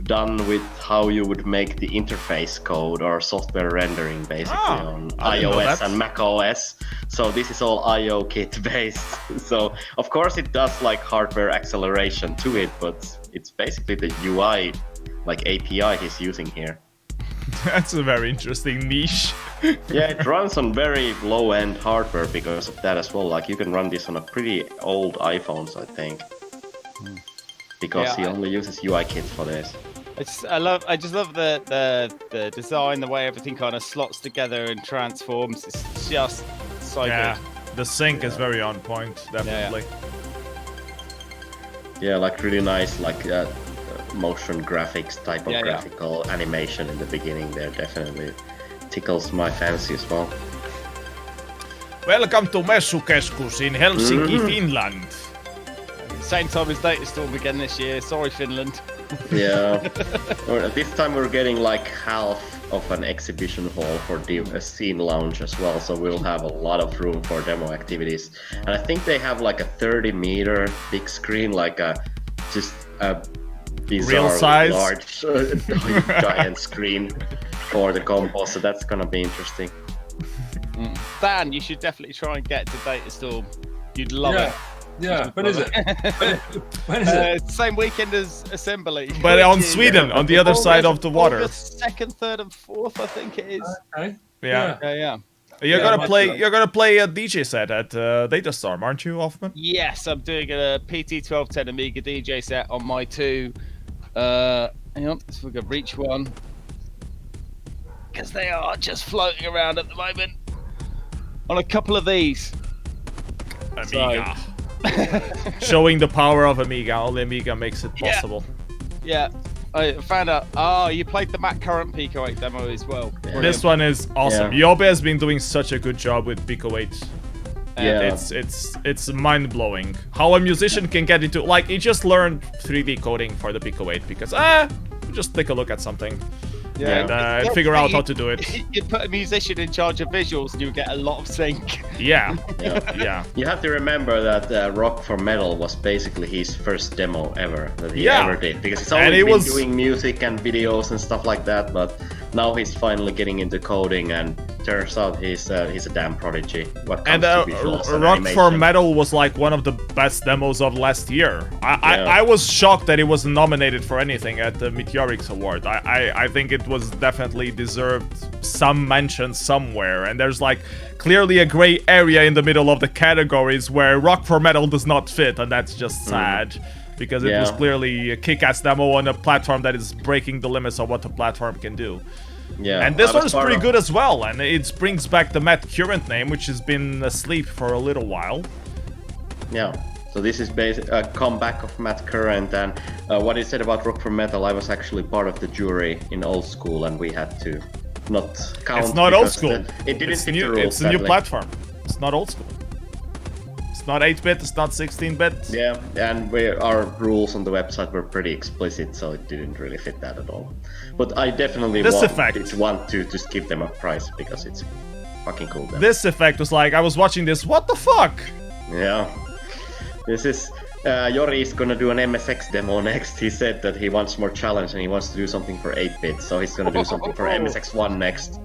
done with how you would make the interface code or software rendering basically on iOS and Mac OS. So this is all IO kit based. So of course it does like hardware acceleration to it, but it's basically the UI like API he's using here. That's a very interesting niche. Yeah, it runs on very low-end hardware because of that as well. Like you can run this on a pretty old iPhones, I think, because he only uses UI kit for this. I just love the design, the way everything kind of slots together and transforms. It's just so good. The sync is very on point, definitely. Yeah, like really nice, like motion graphics type of graphical animation in the beginning there definitely tickles my fancy as well. Welcome to Messukeskus in Helsinki, Finland. Same time as Datastorm again this year. Sorry, Finland. Yeah. This time we're getting like half of an exhibition hall for the scene lounge as well, so we'll have a lot of room for demo activities. And I think they have like a 30-meter big screen, like just a real size large giant screen for the compo, so that's gonna be interesting. Dan, you should definitely try and get to Datastorm. You'd love it. Yeah, when is it? When is it? Same weekend as Assembly. But on Sweden, on the other side of the water. August 2nd, 3rd, and 4th, I think it is. Okay. Yeah. You're gonna play a DJ set at Datastorm, aren't you, Hoffman? Yes, I'm doing a PT1210 Amiga DJ set on my two. Hang on, let's look at Reach one. Because they are just floating around at the moment. On a couple of these. Amiga. Showing the power of Amiga. Only Amiga makes it possible. Yeah. I found out. Oh, you played the Mac Current Pico 8 demo as well. Yeah. This one is awesome. Yobe has been doing such a good job with Pico 8. Yeah, it's mind blowing how a musician can get into, like, he just learned 3D coding for the Pico 8 because just take a look at something. And figure out how to do it. You put a musician in charge of visuals and you get a lot of sync. Yeah. You have to remember that Rock for Metal was basically his first demo ever that he ever did, because he's always been doing music and videos and stuff like that, but now he's finally getting into coding, and turns out he's a damn prodigy. And Rock for Metal was like one of the best demos of last year. I was shocked that it was nominated for anything at the Meteorix Award. I think it was definitely deserved some mention somewhere, and there's like clearly a gray area in the middle of the categories where Rock for Metal does not fit, and that's just sad. Because it was clearly a kick-ass demo on a platform that is breaking the limits of what the platform can do. Yeah, and this one is pretty good as well, and it brings back the Matt Current name, which has been asleep for a little while. Yeah, so this is basically a comeback of Matt Current, and what he said about Rock for Metal, I was actually part of the jury in Old School, and we had to not count. It's not Old School. It didn't fit the rules. It's a new platform. It's not Old School. It's not 8-bit, it's not 16-bit. Yeah, and our rules on the website were pretty explicit, so it didn't really fit that at all. But I definitely want to just give them a prize, because it's fucking cool. This effect was like, I was watching this, what the fuck? Yeah. This is Jori is gonna do an MSX demo next. He said that he wants more challenge and he wants to do something for 8-bit, so he's gonna do something for MSX1 next.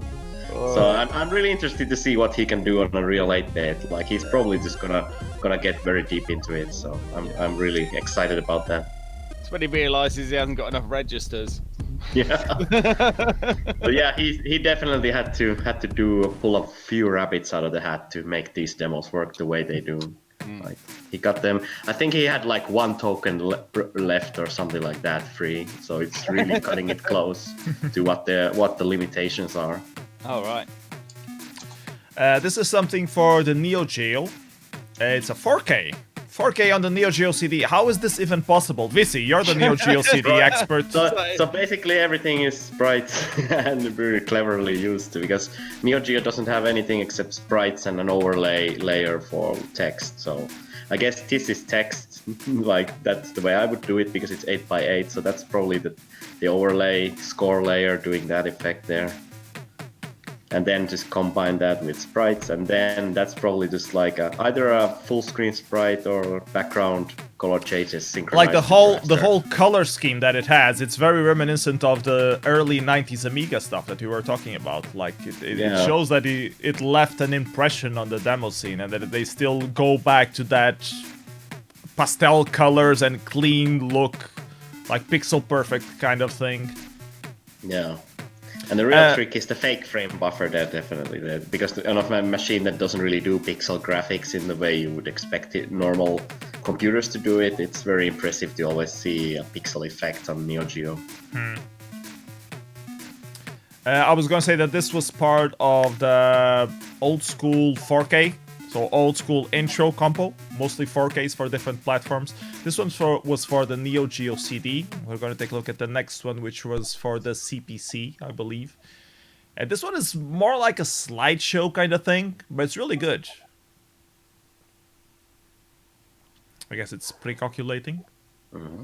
So I'm really interested to see what he can do on a real 8-bit. Like he's probably just gonna get very deep into it. So I'm really excited about that. It's when he realizes he hasn't got enough registers. Yeah. But yeah, he definitely had to pull a few rabbits out of the hat to make these demos work the way they do. Like he got them. I think he had like 1 token left or something like that free. So it's really cutting it close to what the limitations are. All right. This is something for the Neo Geo. It's a 4K. 4K on the Neo Geo CD. How is this even possible? Visy, you're the Neo Geo CD expert. So basically everything is sprites and very cleverly used because Neo Geo doesn't have anything except sprites and an overlay layer for text. So I guess this is text. Like that's the way I would do it because it's 8x8. So that's probably the overlay score layer doing that effect there. And then just combine that with sprites, and then that's probably just like either a full screen sprite or background color changes synchronized. Like the whole color scheme that it has, it's very reminiscent of the early 90s Amiga stuff that you were talking about. Like it shows that it left an impression on the demo scene, and that they still go back to that pastel colors and clean look, like pixel perfect kind of thing. Yeah. And the real trick is the fake frame buffer there, definitely. Because on a machine that doesn't really do pixel graphics in the way you would expect normal computers to do it, it's very impressive to always see a pixel effect on Neo Geo. I was going to say that this was part of the old school 4K, so old school intro compo, mostly 4Ks for different platforms. This one was for the Neo Geo CD. We're going to take a look at the next one, which was for the CPC, I believe. And this one is more like a slideshow kind of thing, but it's really good. I guess it's pre-calculating. Mm-hmm.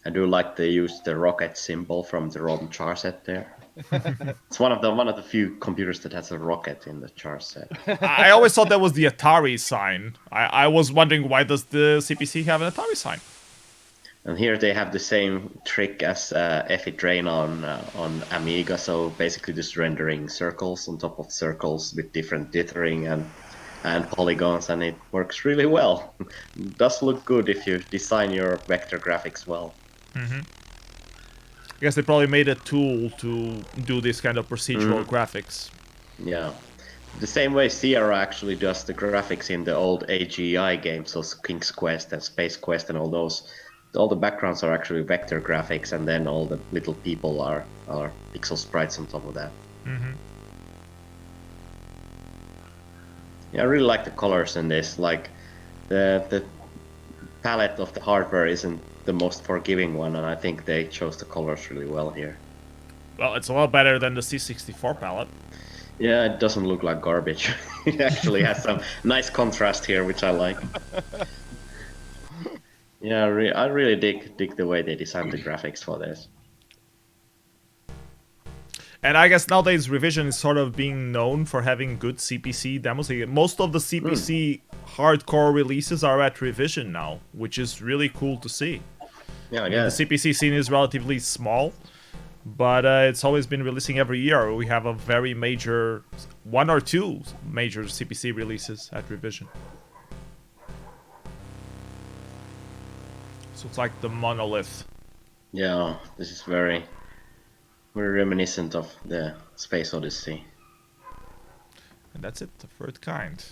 I do like they use the rocket symbol from the ROM char set there. It's one of the few computers that has a rocket in the char set. I always thought that was the Atari sign. I was wondering, why does the CPC have an Atari sign? And here they have the same trick as FE Drain on Amiga, so basically just rendering circles on top of circles with different dithering and polygons, and it works really well. It does look good if you design your vector graphics well. Mm-hmm. I guess they probably made a tool to do this kind of procedural graphics. Yeah. The same way Sierra actually does the graphics in the old AGI games, so King's Quest and Space Quest and all those. All the backgrounds are actually vector graphics, and then all the little people are pixel sprites on top of that. Mm-hmm. Yeah, I really like the colors in this. Like, the palette of the hardware isn't the most forgiving one, and I think they chose the colors really well here. Well, it's a lot better than the C64 palette. Yeah, it doesn't look like garbage. It actually has some nice contrast here, which I like. Yeah, I really dig the way they designed the graphics for this. And I guess nowadays Revision is sort of being known for having good CPC demos. Most of the CPC hardcore releases are at Revision now, which is really cool to see. Yeah, I guess. The CPC scene is relatively small, but it's always been releasing every year. We have a very major, 1 or 2 major CPC releases at Revision. So it's like the monolith. Yeah, this is very reminiscent of the Space Odyssey. And that's it, the third kind.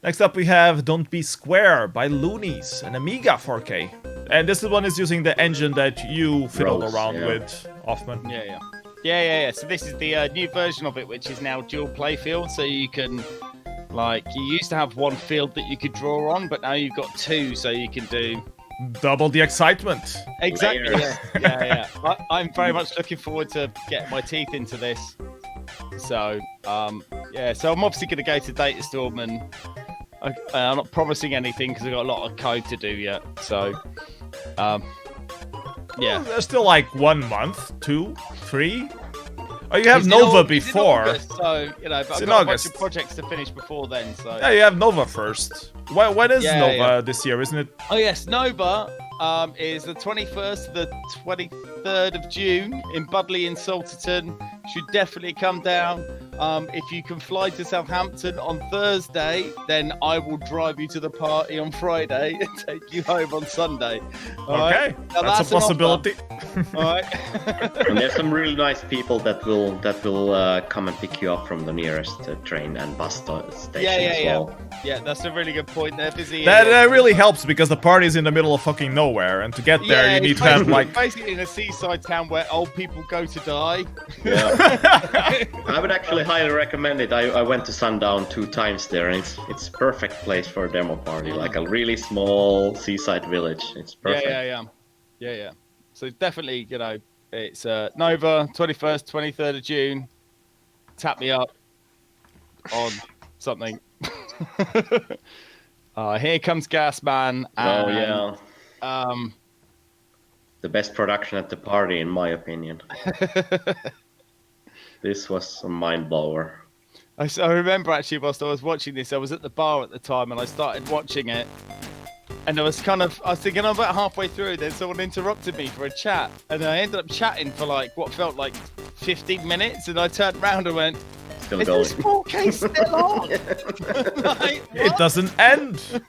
Next up we have Don't Be Square by Loonies, an Amiga 4K. And this one is using the engine that you fiddled around with, Hoffman. Yeah. So this is the new version of it, which is now dual play field. So you can, like, you used to have one field that you could draw on, but now you've got 2, so you can do... Double the excitement. Exactly, yeah. I'm very much looking forward to getting my teeth into this. So, so I'm obviously going to go to Datastorm, and I'm not promising anything because I've got a lot of code to do yet. So, Well, there's still like 1 month, 2, 3. Oh, you have Nova before. August, so, but I've got a bunch of projects to finish before then. So yeah, you have Nova first. When is Yeah, Nova yeah. this year? Isn't it? Oh yes, Nova is the 21st to the 23rd of June in Budley in Salterton. Should definitely come down. If you can fly to Southampton on Thursday, then I will drive you to the party on Friday and take you home on Sunday. All Okay, right? Now, that's a an offer. possibility. All right. And there's some really nice people that will come and pick you up from the nearest train and bus station as well. Yeah, that's a really good point there, Visy. That really helps because the party is in the middle of fucking nowhere, and to get there you need to have like. Basically in a seaside town where old people go to die. Yeah. I would actually highly recommend it. I went to Sundown 2 times there, and it's perfect place for a demo party, like a really small seaside village. It's perfect. Yeah. So definitely, it's Nova 21st, 23rd of June. Tap me up on something. Here comes Gasman. And, the best production at the party, in my opinion. This was a mind blower. I remember actually, whilst I was watching this, I was at the bar at the time and I started watching it. And I was thinking I'm about halfway through, then someone interrupted me for a chat. And I ended up chatting for like what felt like 15 minutes. And I turned around and went, Still is going. this 4K still on? Like, It doesn't end.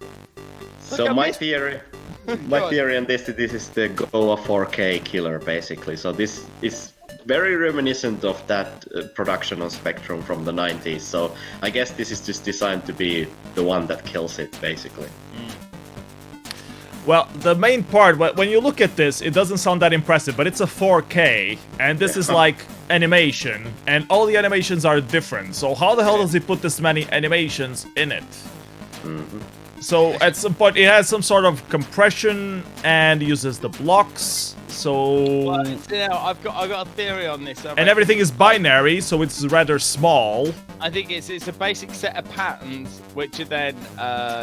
So my theory on this is the Goa 4K killer, basically. So this is very reminiscent of that production on Spectrum from the 90s. So I guess this is just designed to be the one that kills it, basically. Well, the main part, when you look at this, it doesn't sound that impressive, but it's a 4K, and this is like animation, and all the animations are different. So how the hell does he put this many animations in it? So at some point, it has some sort of compression and uses the blocks. So I've got a theory on this. and everything is binary, so it's rather small. I think it's a basic set of patterns which are then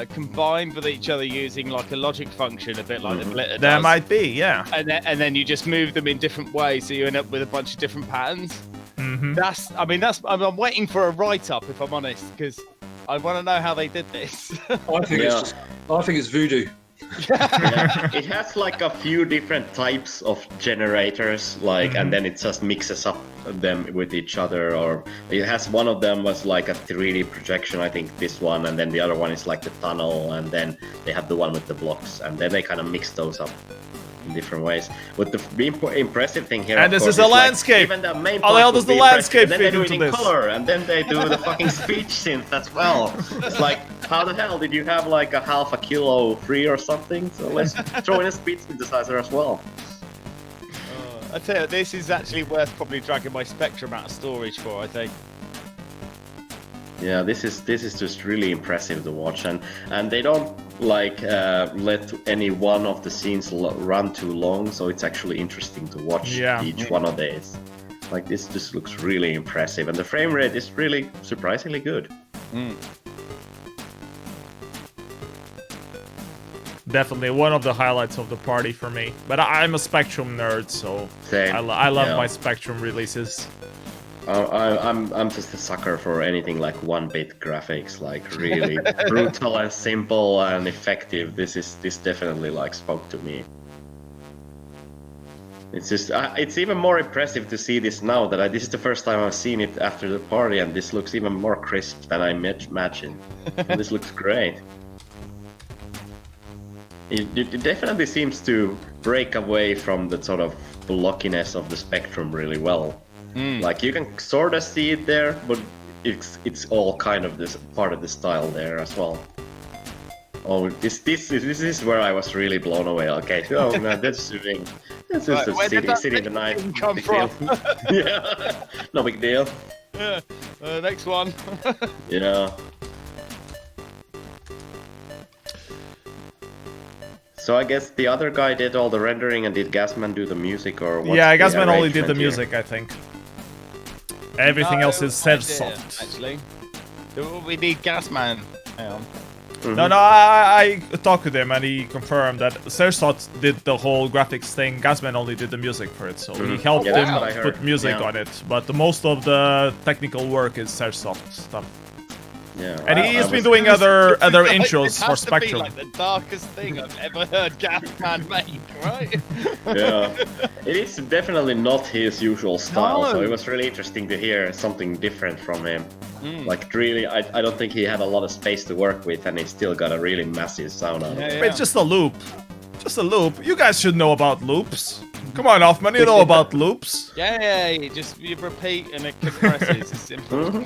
combined with each other using like a logic function, a bit like the Blitter does. There might be, yeah. And then you just move them in different ways, so you end up with a bunch of different patterns. I'm waiting for a write-up, if I'm honest, because I want to know how they did this. I think it's voodoo. Yeah. It has like a few different types of generators, like, and then it just mixes up them with each other. Or it has one of them was like a 3D projection, I think this one, and then the other one is like the tunnel, and then they have the one with the blocks, and then they kind of mix those up in different ways. But the impressive thing here, and this is a landscape. Even the main how the hell does the landscape fit into this? Color, and then they do the fucking speech synth as well. It's like, how the hell did you have like a half a kilo free or something? So let's throw in a speech synthesizer as well. I tell you, this is actually worth probably dragging my Spectrum out of storage for, I think. Yeah, this is just really impressive to watch, and they don't like let any one of the scenes run too long, so it's actually interesting to watch each one of these. Like, this just looks really impressive, and the frame rate is really surprisingly good. Definitely one of the highlights of the party for me. But I'm a Spectrum nerd, so Same. I love my Spectrum releases. I'm just a sucker for anything like 1-bit graphics, like really brutal and simple and effective. This definitely like spoke to me. It's just it's even more impressive to see this now that this is the first time I've seen it after the party, and this looks even more crisp than I imagined. This looks great. It definitely seems to break away from the sort of blockiness of the Spectrum really well. Like, you can sort of see it there, but it's all kind of this part of the style there as well. Oh, this is where I was really blown away. Okay, oh man, that's just a city in the night. Come from? Yeah, no big deal. Yeah, next one. Yeah. So I guess the other guy did all the rendering, and did Gasman do the music, or what? Yeah, Gasman only did the music, I think. Everything else is Sersoft. Actually, we need Gasman. Hang on. No, I talked to him and he confirmed that Sersoft did the whole graphics thing. Gasman only did the music for it, so he helped him put music on it. But most of the technical work is Sersoft stuff. Yeah, And I he's was- been doing other intros It for has to be Spectrum. like the darkest thing I've ever heard Gasman make, right? Yeah, it is definitely not his usual style, so No. it was really interesting to hear something different from him. Mm. Like, really, I don't think he had a lot of space to work with, and he still got a really massive sound out of it. Yeah. It's just a loop. Just a loop. You guys should know about loops. Come on, Hoffman, you know about loops. Yeah, you repeat and it compresses. It's simple.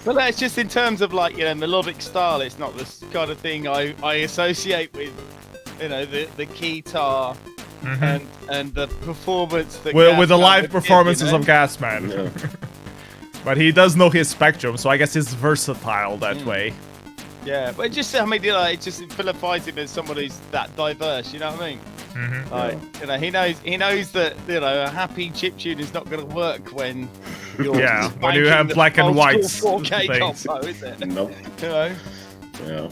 But no, it's just in terms of like, melodic style, it's not the kind of thing I associate with, the guitar and the performance that With the Gasman live did, performances of Gasman. Yeah. But he does know his Spectrum, so I guess he's versatile that way. Yeah, but it just, it just vilifies him as someone who's that diverse, you know what I mean? Like, he knows that, a happy chiptune is not going to work when you're Yeah, when you spanking have the black and old white school 4K things. combo, is it? Nope. You know? Yeah.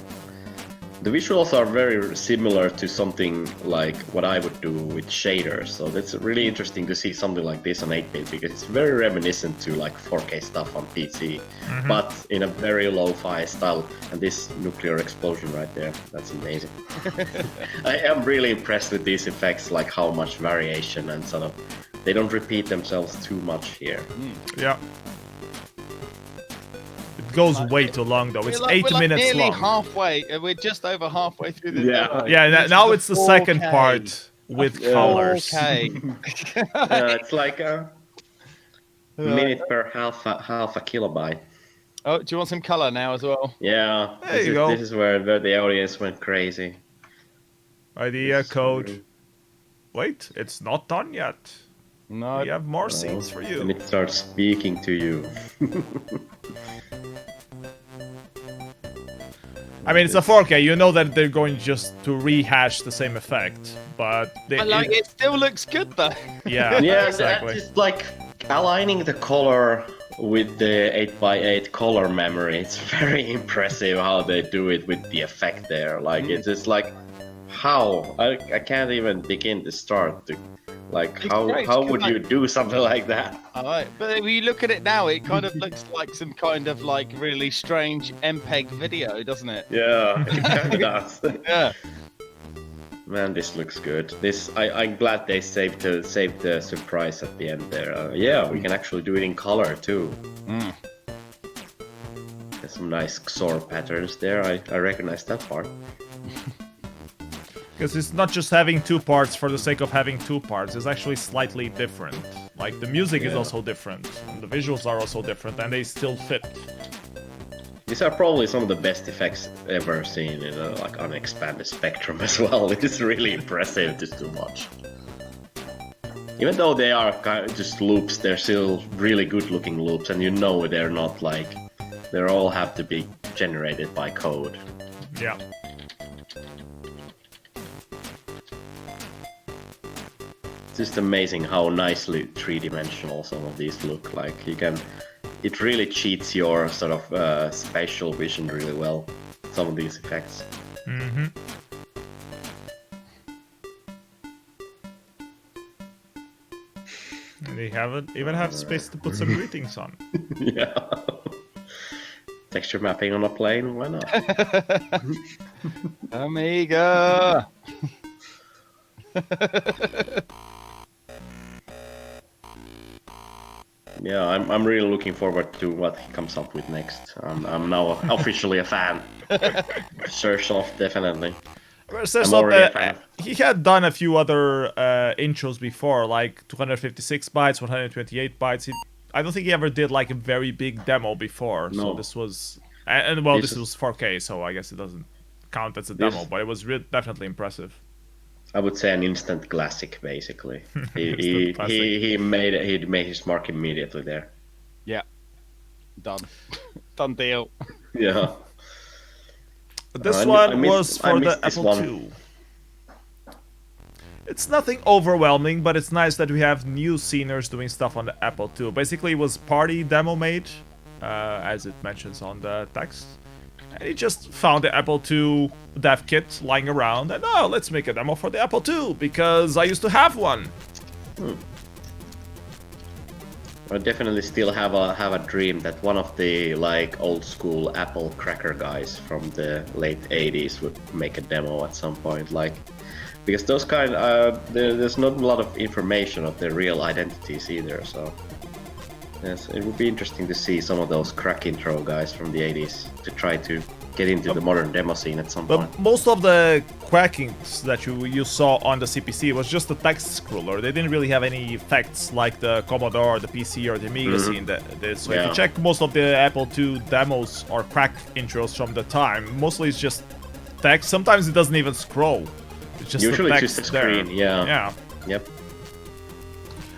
The visuals are very similar to something like what I would do with shaders, so that's really interesting to see something like this on 8-bit because it's very reminiscent to like 4K stuff on PC, but in a very lo-fi style. And this nuclear explosion right there, that's amazing. I am really impressed with these effects, like how much variation and sort of they don't repeat themselves too much here. Yeah. It goes way too long though. It's 8 we're minutes nearly long. halfway. We're just over halfway through the Yeah. demo. Yeah, This now is it's the second 4K. part with colors. Okay. It's like a minute per half a kilobyte. Oh, do you want some color now as well? Yeah, There you go. this is where the audience went crazy. Idea code. Wait, it's not done yet. No. We have more scenes for And you. it starts speaking to you. I mean, it's a 4K. You know that they're going just to rehash the same effect, but they, But like, it still looks good though. yeah, Yeah, exactly. that's just like aligning the color with the 8x8 color memory. It's very impressive how they do it with the effect there. Like, it's just like, how? I can't even begin to start to, like, It's how great, how it's would good, you do something like that? Alright, but when you look at it now, it kind of looks like some kind of like really strange MPEG video, doesn't it? Yeah, it kind of does. Yeah. Man, this looks good. I'm glad they saved the surprise at the end there. Yeah, we can actually do it in color too. There's some nice XOR patterns there. I recognize that part. Because it's not just having two parts for the sake of having two parts. It's actually slightly different. Like, the music is also different. And the visuals are also different, and they still fit. These are probably some of the best effects ever seen in like on expanded spectrum as well. It is really impressive just to watch. Even though they are kind of just loops, they're still really good looking loops, and you know they're not like they all have to be generated by code. Yeah. It's just amazing how nicely three-dimensional some of these look. Like it really cheats your sort of spatial vision really well. Some of these effects. Mm-hmm. And they haven't even have space to put some greetings on. Yeah. Texture mapping on a plane, why not? Amiga. Yeah, I'm really looking forward to what he comes up with next. I'm now officially a fan. Sursoft, definitely. I'm already a fan. He had done a few other intros before, like 256 bytes, 128 bytes. I don't think he ever did like a very big demo before. No. So this was, and well, This this is- was 4K, so I guess it doesn't count as a This- demo, but it was definitely impressive. I would say an instant classic, basically. Instant classic. He made his mark immediately there. Yeah. Done. Done deal. Yeah. This I one missed- was I for the missed this Apple one. II. It's nothing overwhelming, but it's nice that we have new sceners doing stuff on the Apple II. Basically, it was party demo made, as it mentions on the text. And he just found the Apple II dev kit lying around, and oh, let's make a demo for the Apple II, because I used to have one. I definitely still have a dream that one of the like old school Apple cracker guys from the late 80s would make a demo at some point, like because those there's not a lot of information of their real identities either. So yes, it would be interesting to see some of those crack intro guys from the 80s to try to get into the modern demo scene at some point. But most of the crackings that you saw on the CPC was just a text scroller. They didn't really have any effects like the Commodore, the PC, or the Amiga scene that did. So if you check most of the Apple II demos or crack intros from the time, mostly it's just text. Sometimes it doesn't even scroll. It's just usually the text just a screen. there. Yeah. Yep.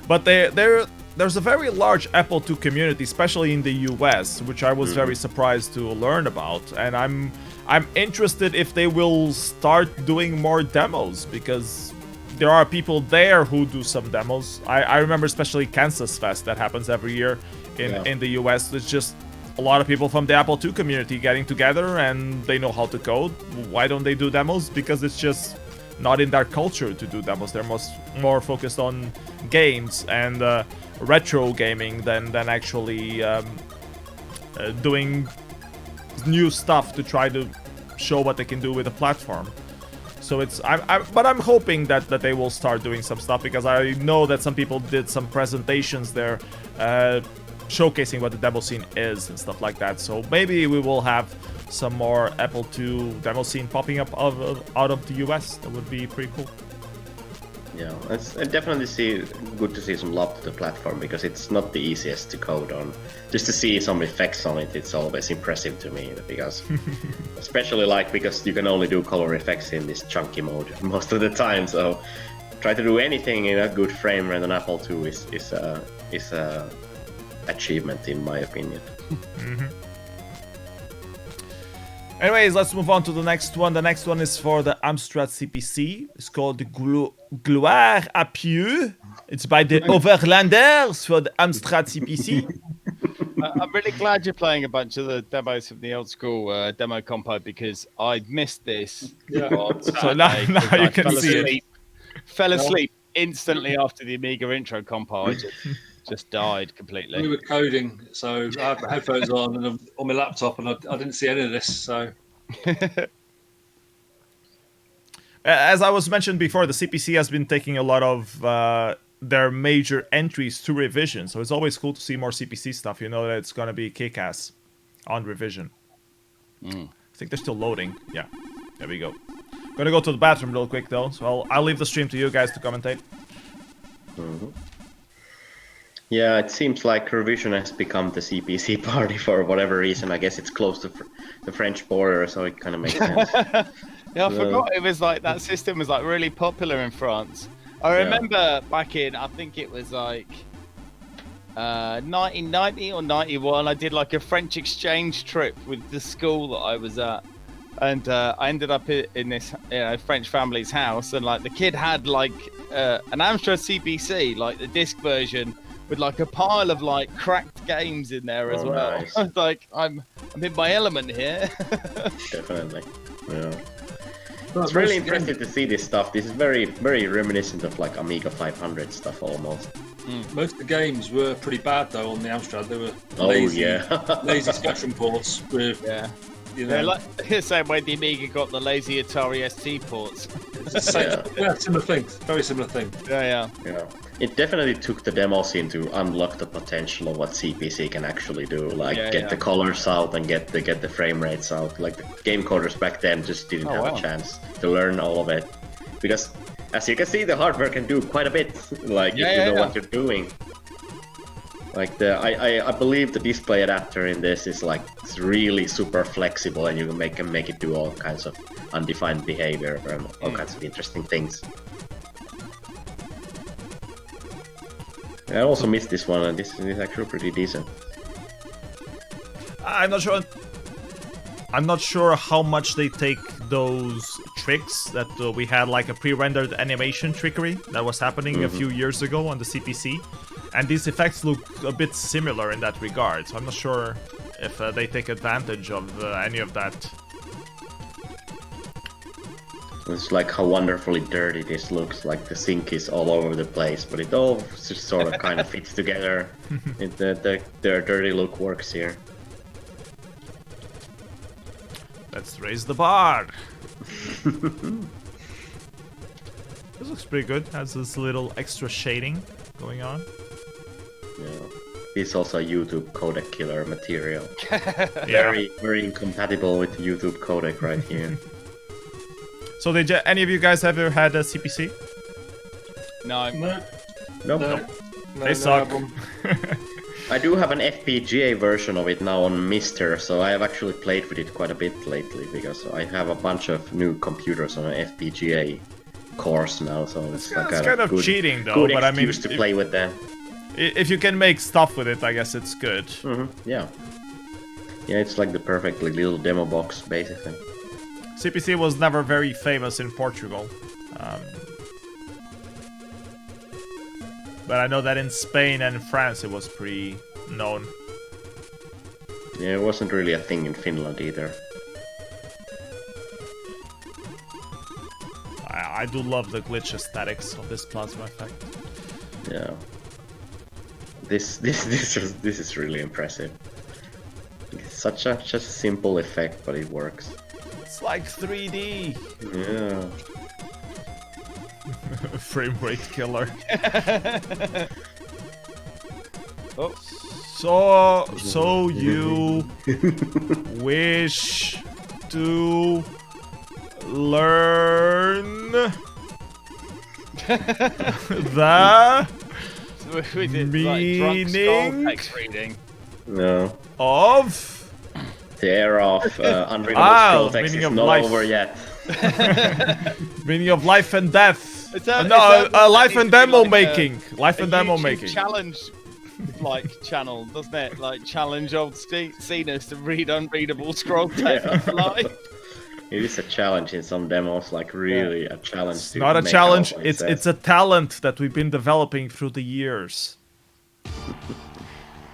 But there's a very large Apple II community, especially in the US, which I was very surprised to learn about. And I'm interested if they will start doing more demos, because there are people there who do some demos. I remember especially Kansas Fest that happens every year in the US. It's just a lot of people from the Apple II community getting together, and they know how to code. Why don't they do demos? Because it's just not in their culture to do demos. They're more focused on games and retro gaming than actually doing new stuff to try to show what they can do with a platform. So but I'm hoping that they will start doing some stuff, because I know that some people did some presentations there showcasing what the demo scene is and stuff like that. So maybe we will have some more Apple II demo scene popping up out of the US. That would be pretty cool. Yeah, it's definitely good to see some love to the platform, because it's not the easiest to code on. Just to see some effects on it, it's always impressive to me, because especially because you can only do color effects in this chunky mode most of the time. So try to do anything in a good frame rate on Apple II is a achievement in my opinion. Anyways, let's move on to the next one. The next one is for the Amstrad CPC. It's called Gloire à Pieux. It's by the Overlanders for the Amstrad CPC. I'm really glad you're playing a bunch of the demos from the old school demo compo, because I missed this. On So now you can see it. Fell asleep instantly after the Amiga intro compo. I just died completely. We were coding, so I had my headphones on and on my laptop, and I didn't see any of this. So, as I was mentioned before, the CPC has been taking a lot of their major entries to revision, so it's always cool to see more CPC stuff. You know that it's gonna be kick-ass on revision. I think they're still loading. Yeah, there we go. Gonna go to the bathroom real quick though, so I'll leave the stream to you guys to commentate. Yeah, it seems like revision has become the CPC party for whatever reason. I guess it's close to the French border, so it kind of makes sense. Yeah, I forgot it was like that system was like really popular in France. I remember back in, I think it was like 1990 or 91, I did like a French exchange trip with the school that I was at. And I ended up in this French family's house, and like the kid had like an Amstrad CPC, like the disc version, with like a pile of like cracked games in there as well. Nice. I was like, I'm in my element here. Definitely. Yeah. It's really impressive to see this stuff. This is very, very reminiscent of like Amiga 500 stuff almost. most of the games were pretty bad though on the Amstrad. They were lazy Spectrum ports with you know, like the same way the Amiga got the lazy Atari ST ports. Similar thing, very similar thing. Yeah. It definitely took the demo scene to unlock the potential of what CPC can actually do, like get the colors out and get the frame rates out. Like the game coders back then just didn't have a chance to learn all of it, because as you can see, the hardware can do quite a bit. Like if you know what you're doing. Like I believe the display adapter in this is like it's really super flexible, and you can make it do all kinds of undefined behavior and all kinds of interesting things. I also missed this one, and this is actually pretty decent. I'm not sure how much they take those tricks that we had, like a pre-rendered animation trickery that was happening a few years ago on the CPC, and these effects look a bit similar in that regard. So I'm not sure if they take advantage of any of that. It's like how wonderfully dirty this looks. Like the sink is all over the place, but it all just sort of kind of fits together. The dirty look works here. Let's raise the bar. This looks pretty good. Has this little extra shading going on. Yeah. It's also YouTube codec killer material. Yeah. Very incompatible with the YouTube codec right here. So did any of you guys ever had a CPC? No. Nope. They suck. I do have an FPGA version of it now on Mister, so I have actually played with it quite a bit lately because I have a bunch of new computers on an FPGA course now, so it's like It's a kind of good, cheating though, good but I mean, excuse to play with them. if you can make stuff with it, I guess it's good. Yeah. Yeah, it's like the perfectly little demo box, basically. CPC was never very famous in Portugal. But I know that in Spain and France it was pretty known. Yeah, it wasn't really a thing in Finland either. I do love the glitch aesthetics of this plasma effect. Yeah. This is really impressive. It's such a simple effect, but it works. It's like 3D. Yeah. Frame rate killer. Oh. So you wish to learn the We did like drunk skull text reading. No. of The era of unreadable scroll text meaning is of not life. over yet. meaning of life and death. No, Life and demo making. Life and demo YouTube making. challenge like channel, doesn't it? Like challenge old Cenas to read unreadable scroll text. Like It is a challenge in some demos, like really a challenge. It's not a challenge. It's a talent that we've been developing through the years.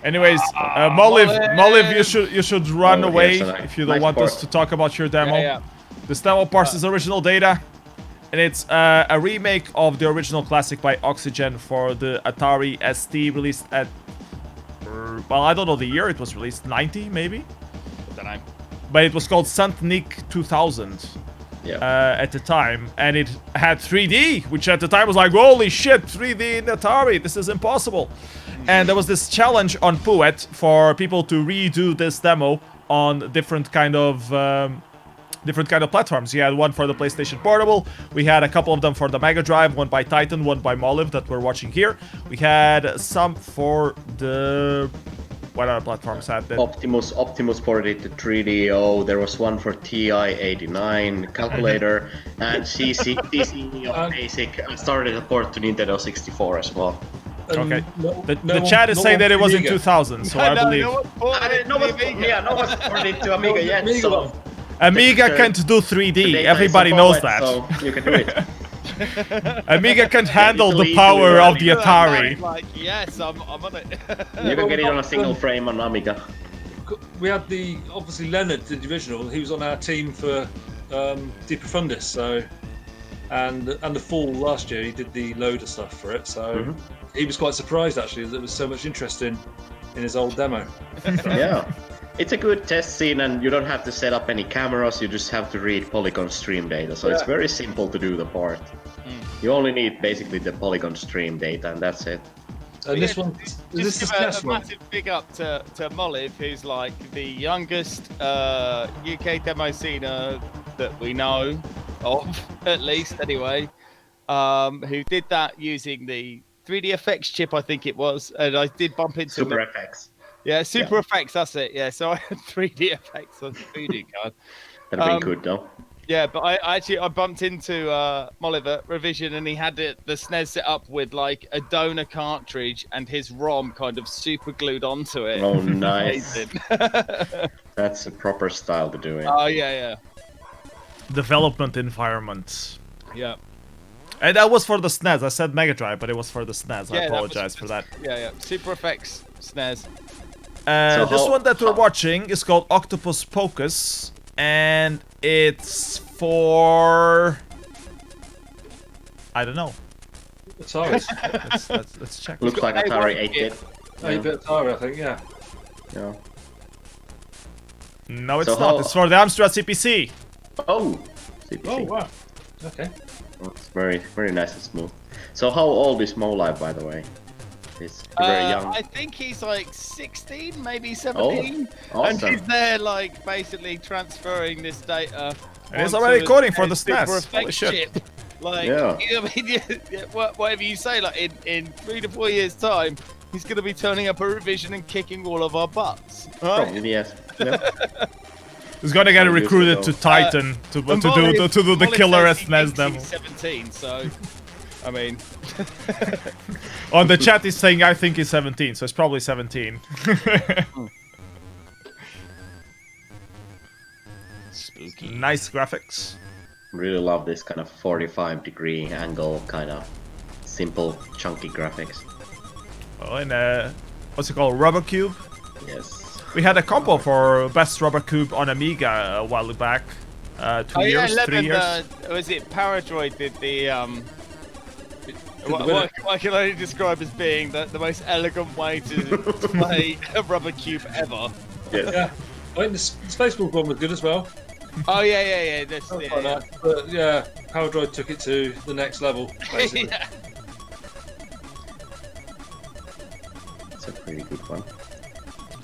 Anyways, Moliv, you should run away if you don't want us to talk about your demo. yeah. This demo parses original data, and it's a remake of the original classic by Oxygen for the Atari ST, released at well, I don't know the year it was released, 90 maybe. I don't know. But it was called Santnik 2000 at the time, and it had 3D, which at the time was like, holy shit, 3D in Atari, this is impossible. And there was this challenge on Puet for people to redo this demo on different kind of platforms. You had one for the PlayStation Portable, we had a couple of them for the Mega Drive, one by Titan, one by Moliv that we're watching here. We had some for the... What other platforms had that? Optimus ported to 3DO. There was one for TI-89 calculator, and CC of Basic started a port to Nintendo 64 as well. Okay. The chat is saying that it was in 2000, so I believe. No one's ported to Amiga yet, so... Amiga can't do 3D, everybody knows that. So you can do it. Amiga can't handle the power of the Atari. Like, yes, I'm on it. You can get it on a single frame on Amiga. We had obviously Leonard did the original. He was on our team for De Profundis, so and the fall last year he did the loader stuff for it. So he was quite surprised actually that there was so much interest in his old demo. Yeah. It's a good test scene, and you don't have to set up any cameras, you just have to read polygon stream data, so it's very simple to do the part. You only need basically the polygon stream data, and that's it. And this one, Just give a massive big up to Moliv, who's like the youngest UK demo scener that we know of, at least anyway, who did that using the 3D effects chip, I think it was, and I did bump into Super FX. Yeah, Super Effects, that's it. Yeah, so I had 3D effects on the 3D card. That'd be good, though. Yeah, but I bumped into Moliv at Revision, and he had the SNES set up with like a donor cartridge and his ROM kind of super glued onto it. Oh, nice. That's a proper style to do it. Oh, yeah. Development environment. Yeah. And that was for the SNES. I said Mega Drive, but it was for the SNES. Yeah, I apologize for that. Yeah. Super Effects SNES. This one that we're watching is called Octopus Pocus, and it's for I don't know. Atari. Let's check. Looks like Atari 8-bit. 8-bit Atari, I think. Yeah. Yeah. No, it's So not. how- It's for the Amstrad CPC. Oh, CPC. Oh wow. Okay. It's very, very nice and smooth. So how old is Molai, by the way? He's very young. I think he's like 16, maybe 17. Oh, And awesome. he's there, like, basically transferring this data. And he's onto already a- coding for the a super SNES. Holy effect shit. chip. Like, Yeah. I mean, whatever you say, like, in 3 to 4 years' time, he's going to be turning up a revision and kicking all of our butts. Right? Probably, yes. Yeah. He's gonna get How used to recruited go. to Titan to And do Molly- the Molly killer says he SNES thinks demo. he's 17, so, I mean, On the chat, he's saying I think he's 17, so it's probably 17. spooky. Nice graphics. Really love this kind of 45-degree angle, kind of simple, chunky graphics. Oh, and what's it called? Rubber Cube. Yes. We had a combo for best rubber cube on Amiga a while back. 2 years, 3 Lemon, years. was it Paradroid did the what I can only describe as being the most elegant way to play a rubber cube ever. Yes. Yeah. I think the Spaceball one was good as well. Oh yeah. That's, Quite yeah. nice. But yeah, Power Droid took it to the next level, basically. Yeah. It's a pretty good one.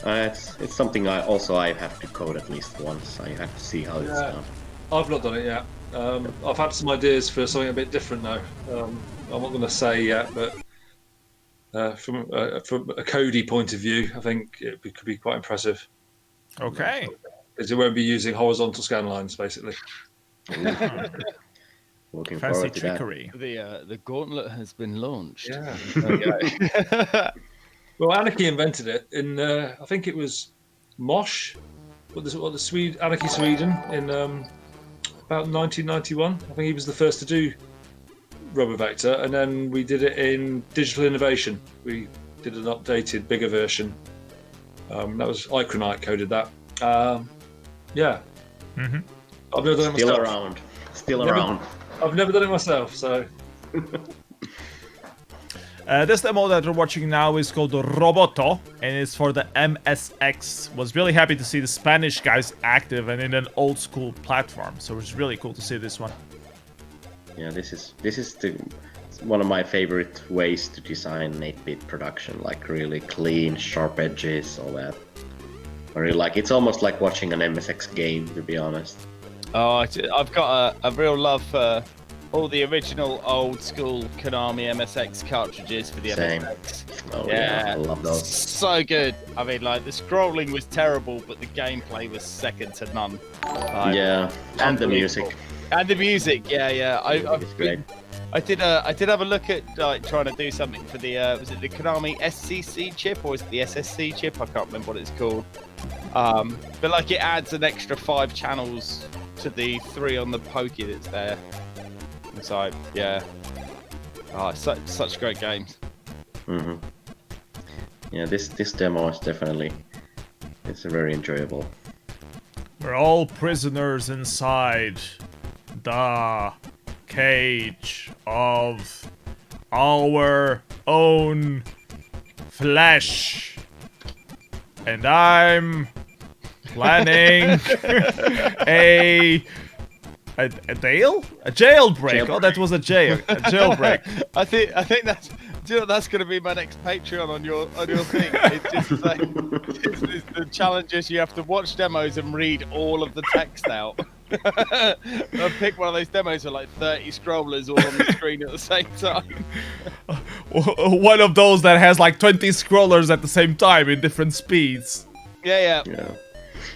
It's something I have to code at least once. I have to see how it's Yeah. done. I've not done it yet. I've had some ideas for something a bit different now. I'm not going to say yet, but from a Cody point of view, I think it could be quite impressive. Okay. Because it won't be using horizontal scan lines, basically. Looking Fancy forward to that. trickery. The gauntlet has been launched. Yeah. Okay. Well, Anarchy invented it in, I think it was Mosh, the Swede, Anarchy Sweden, in about 1991. I think he was the first to do Rubber Vector, and then we did it in Digital Innovation. We did an updated, bigger version. That was Ichronite coded that. Yeah. Mhm. I've never done it Still myself. around. Still Never- around. I've never done it myself, so This demo that we're watching now is called Roboto, and it's for the MSX. Was really happy to see the Spanish guys active and in an old school platform, so it was really cool to see this one. Yeah, this is one of my favorite ways to design an 8-bit production, like really clean, sharp edges, all that. I really like. It's almost like watching an MSX game, to be honest. Oh, I've got a real love for all the original old school Konami MSX cartridges for the Same. MSX. Oh yeah, I love those. So good. I mean, like, the scrolling was terrible, but the gameplay was second to none. Like, Yeah, and the unbelievable. music. And the music, yeah. It's great. I did have a look at like trying to do something for the was it the Konami SCC chip or is it the SSC chip? I can't remember what it's called. But like it adds an extra 5 channels to the 3 on the Pokey that's there. It's like, yeah. Oh, such great games. Hmm. Yeah, this demo is definitely it's very enjoyable. We're all prisoners inside the cage of our own flesh. And I'm planning a jailbreak. Jailbreak. Oh, that was a jailbreak. I think that's. Do you know, that's going to be my next Patreon on your thing. It's just like it's the challenges you have to watch demos and read all of the text out. I pick one of those demos with like 30 scrollers all on the screen at the same time. One of those that has like 20 scrollers at the same time in different speeds. Yeah. Yeah.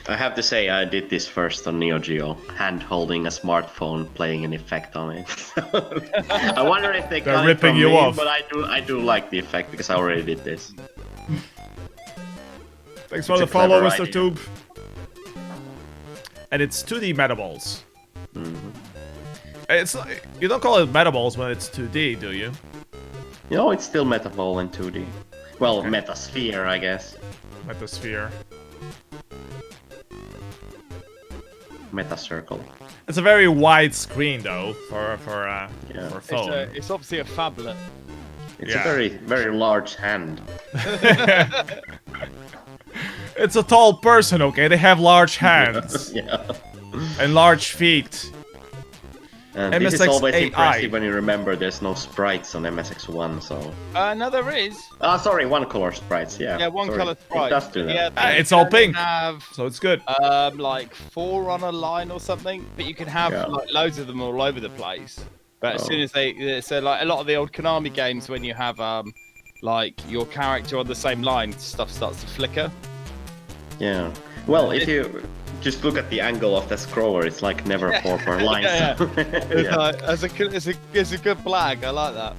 I have to say, I did this first on Neo Geo, hand holding a smartphone, playing an effect on it. I wonder if They're got it ripping from you me, off. but I do like the effect because I already did this. Thanks for It's the a follow, clever Mr. idea. Tube. And it's 2D metaballs. It's you don't call it metaballs when it's 2D, do you? You know, it's still Metaball in 2D. Well, Metasphere, I guess. Metasphere. Metacircle. It's a very wide screen though for phone. It's obviously a phablet. It's a very, very large hand. It's a tall person, okay? They have large hands Yeah. and large feet. And this is MSX always AI. impressive when you remember there's no sprites on MSX1, so... No, there is. Sorry, one color sprites, yeah. Yeah, one Sorry. color It sprite. does do that. Yeah, It's all pink, have so it's good. like 4 on a line or something, but you can have like loads of them all over the place. But as soon as so like a lot of the old Konami games, when you have like your character on the same line, stuff starts to flicker. Yeah. Well, if you just look at the angle of the scroller, it's like never 4 per line. Yeah, so- It's, yeah. it's a good flag. I like that.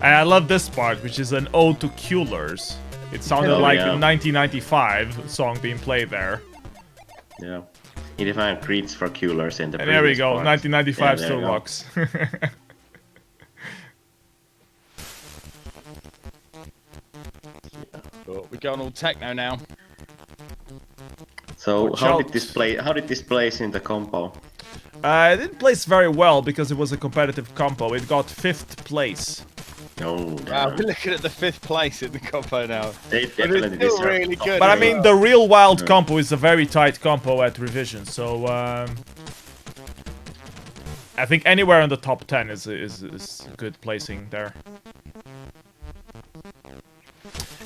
And I love this part, which is an ode to Keulers. It sounded like a 1995 song being played there. Yeah. He defined greets for Keulers in the And there we previous go, part. 1995 Yeah, there still you go. rocks. But we're going all techno now. So Watch how out. did this place in the compo? It didn't place very well because it was a competitive compo. It got 5th place. Oh, Wow, damn. we're looking at the 5th place in the compo now. They But it's definitely still deserve really top good. But I as mean, well. the real wild compo is a very tight compo at revision, so I think anywhere in the top 10 is good placing there.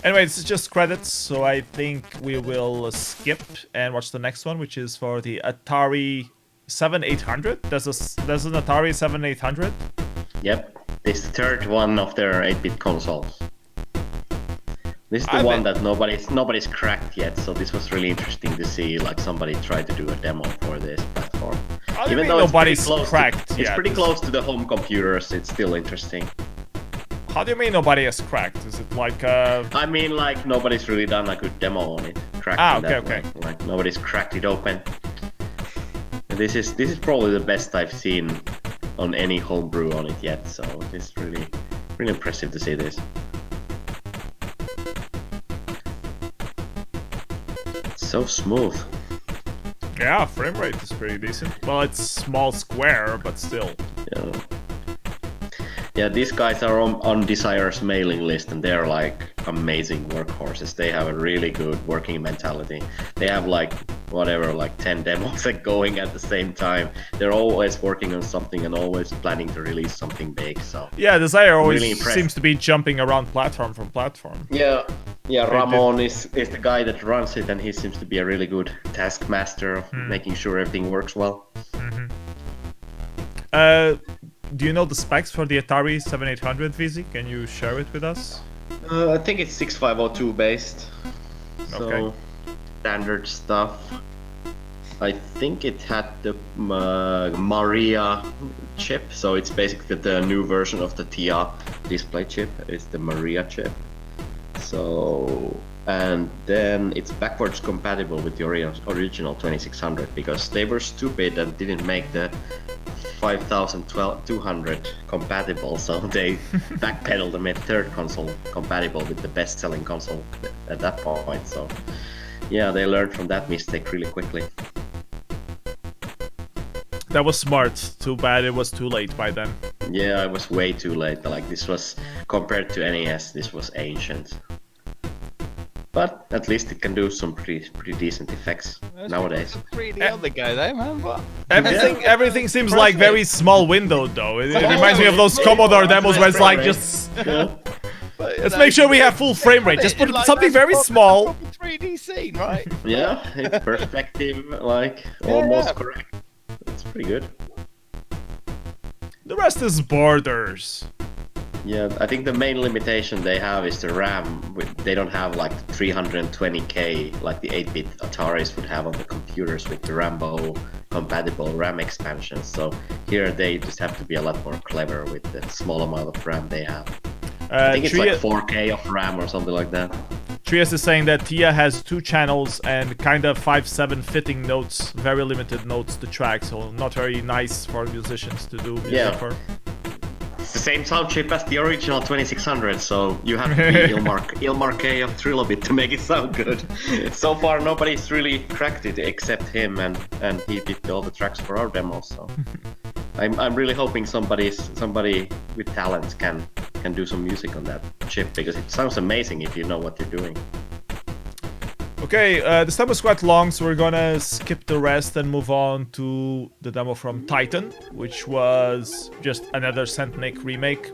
Anyway, this is just credits, so I think we will skip and watch the next one, which is for the Atari 7800. There's an Atari 7800. Yep. This third one of their 8-bit consoles. This is the I one bet- that nobody's cracked yet, so this was really interesting to see like somebody try to do a demo for this platform. How do you Even mean though it's pretty nobody's close cracked it's yet? pretty close to the home computers, it's still interesting. How do you mean nobody has cracked? Is it like I mean, like, nobody's really done a good demo on it. Cracked in that okay. way. Like, nobody's cracked it open. This is probably the best I've seen on any homebrew on it yet, so it's really, really impressive to see this. So smooth. Yeah, frame rate is pretty decent. Well, it's small square, but still. Yeah. Yeah, these guys are on Desire's mailing list, and they're like amazing workhorses. They have a really good working mentality. They have like whatever, like 10 demos going at the same time. They're always working on something and always planning to release something big. So Yeah, Desire always Really impressed. seems to be jumping around platform from platform. yeah, Ramon is the guy that runs it, and he seems to be a really good taskmaster of making sure everything works well. Do you know the specs for the Atari 7800, Visy? Can you share it with us? I think it's 6502 based. So Okay. standard stuff. I think it had the Maria chip, so it's basically the new version of the TIA display chip. It's the Maria chip. So, and then it's backwards compatible with the original 2600 because they were stupid and didn't make the 5200 compatible, so they backpedaled and made third console compatible with the best-selling console at that point. So yeah, they learned from that mistake really quickly. That was smart. Too bad it was too late by then. Yeah, it was way too late. Like, this was, compared to NES, this was ancient. But at least it can do some pretty decent effects nowadays. 3D on the go though, man. What? Everything seems like very small windowed though. It reminds me of those Commodore demos where it's like just let's make sure we have full frame rate. Just put something very small. 3D scene, right? Yeah, it's perspective, like, almost correct. It's pretty good. The rest is borders. Yeah, I think the main limitation they have is the RAM. They don't have like 320K like the 8-bit Ataris would have on the computers with the Rambo compatible RAM expansions. So here they just have to be a lot more clever with the small amount of RAM they have. I think it's like 4K of RAM or something like that. Trias is saying that TIA has 2 channels and kind of 5/7 fitting notes, very limited notes to track, so not very nice for musicians to do music Yeah. for. it's the same sound chip as the original 2600, so you have to be Ilmar K of Trilobit to make it sound good. So far, nobody's really cracked it except him, and he did all the tracks for our demos. So I'm really hoping somebody with talent can do some music on that chip, because it sounds amazing if you know what you're doing. Okay, this demo is quite long, so we're gonna skip the rest and move on to the demo from Titan, which was just another Sentnik remake.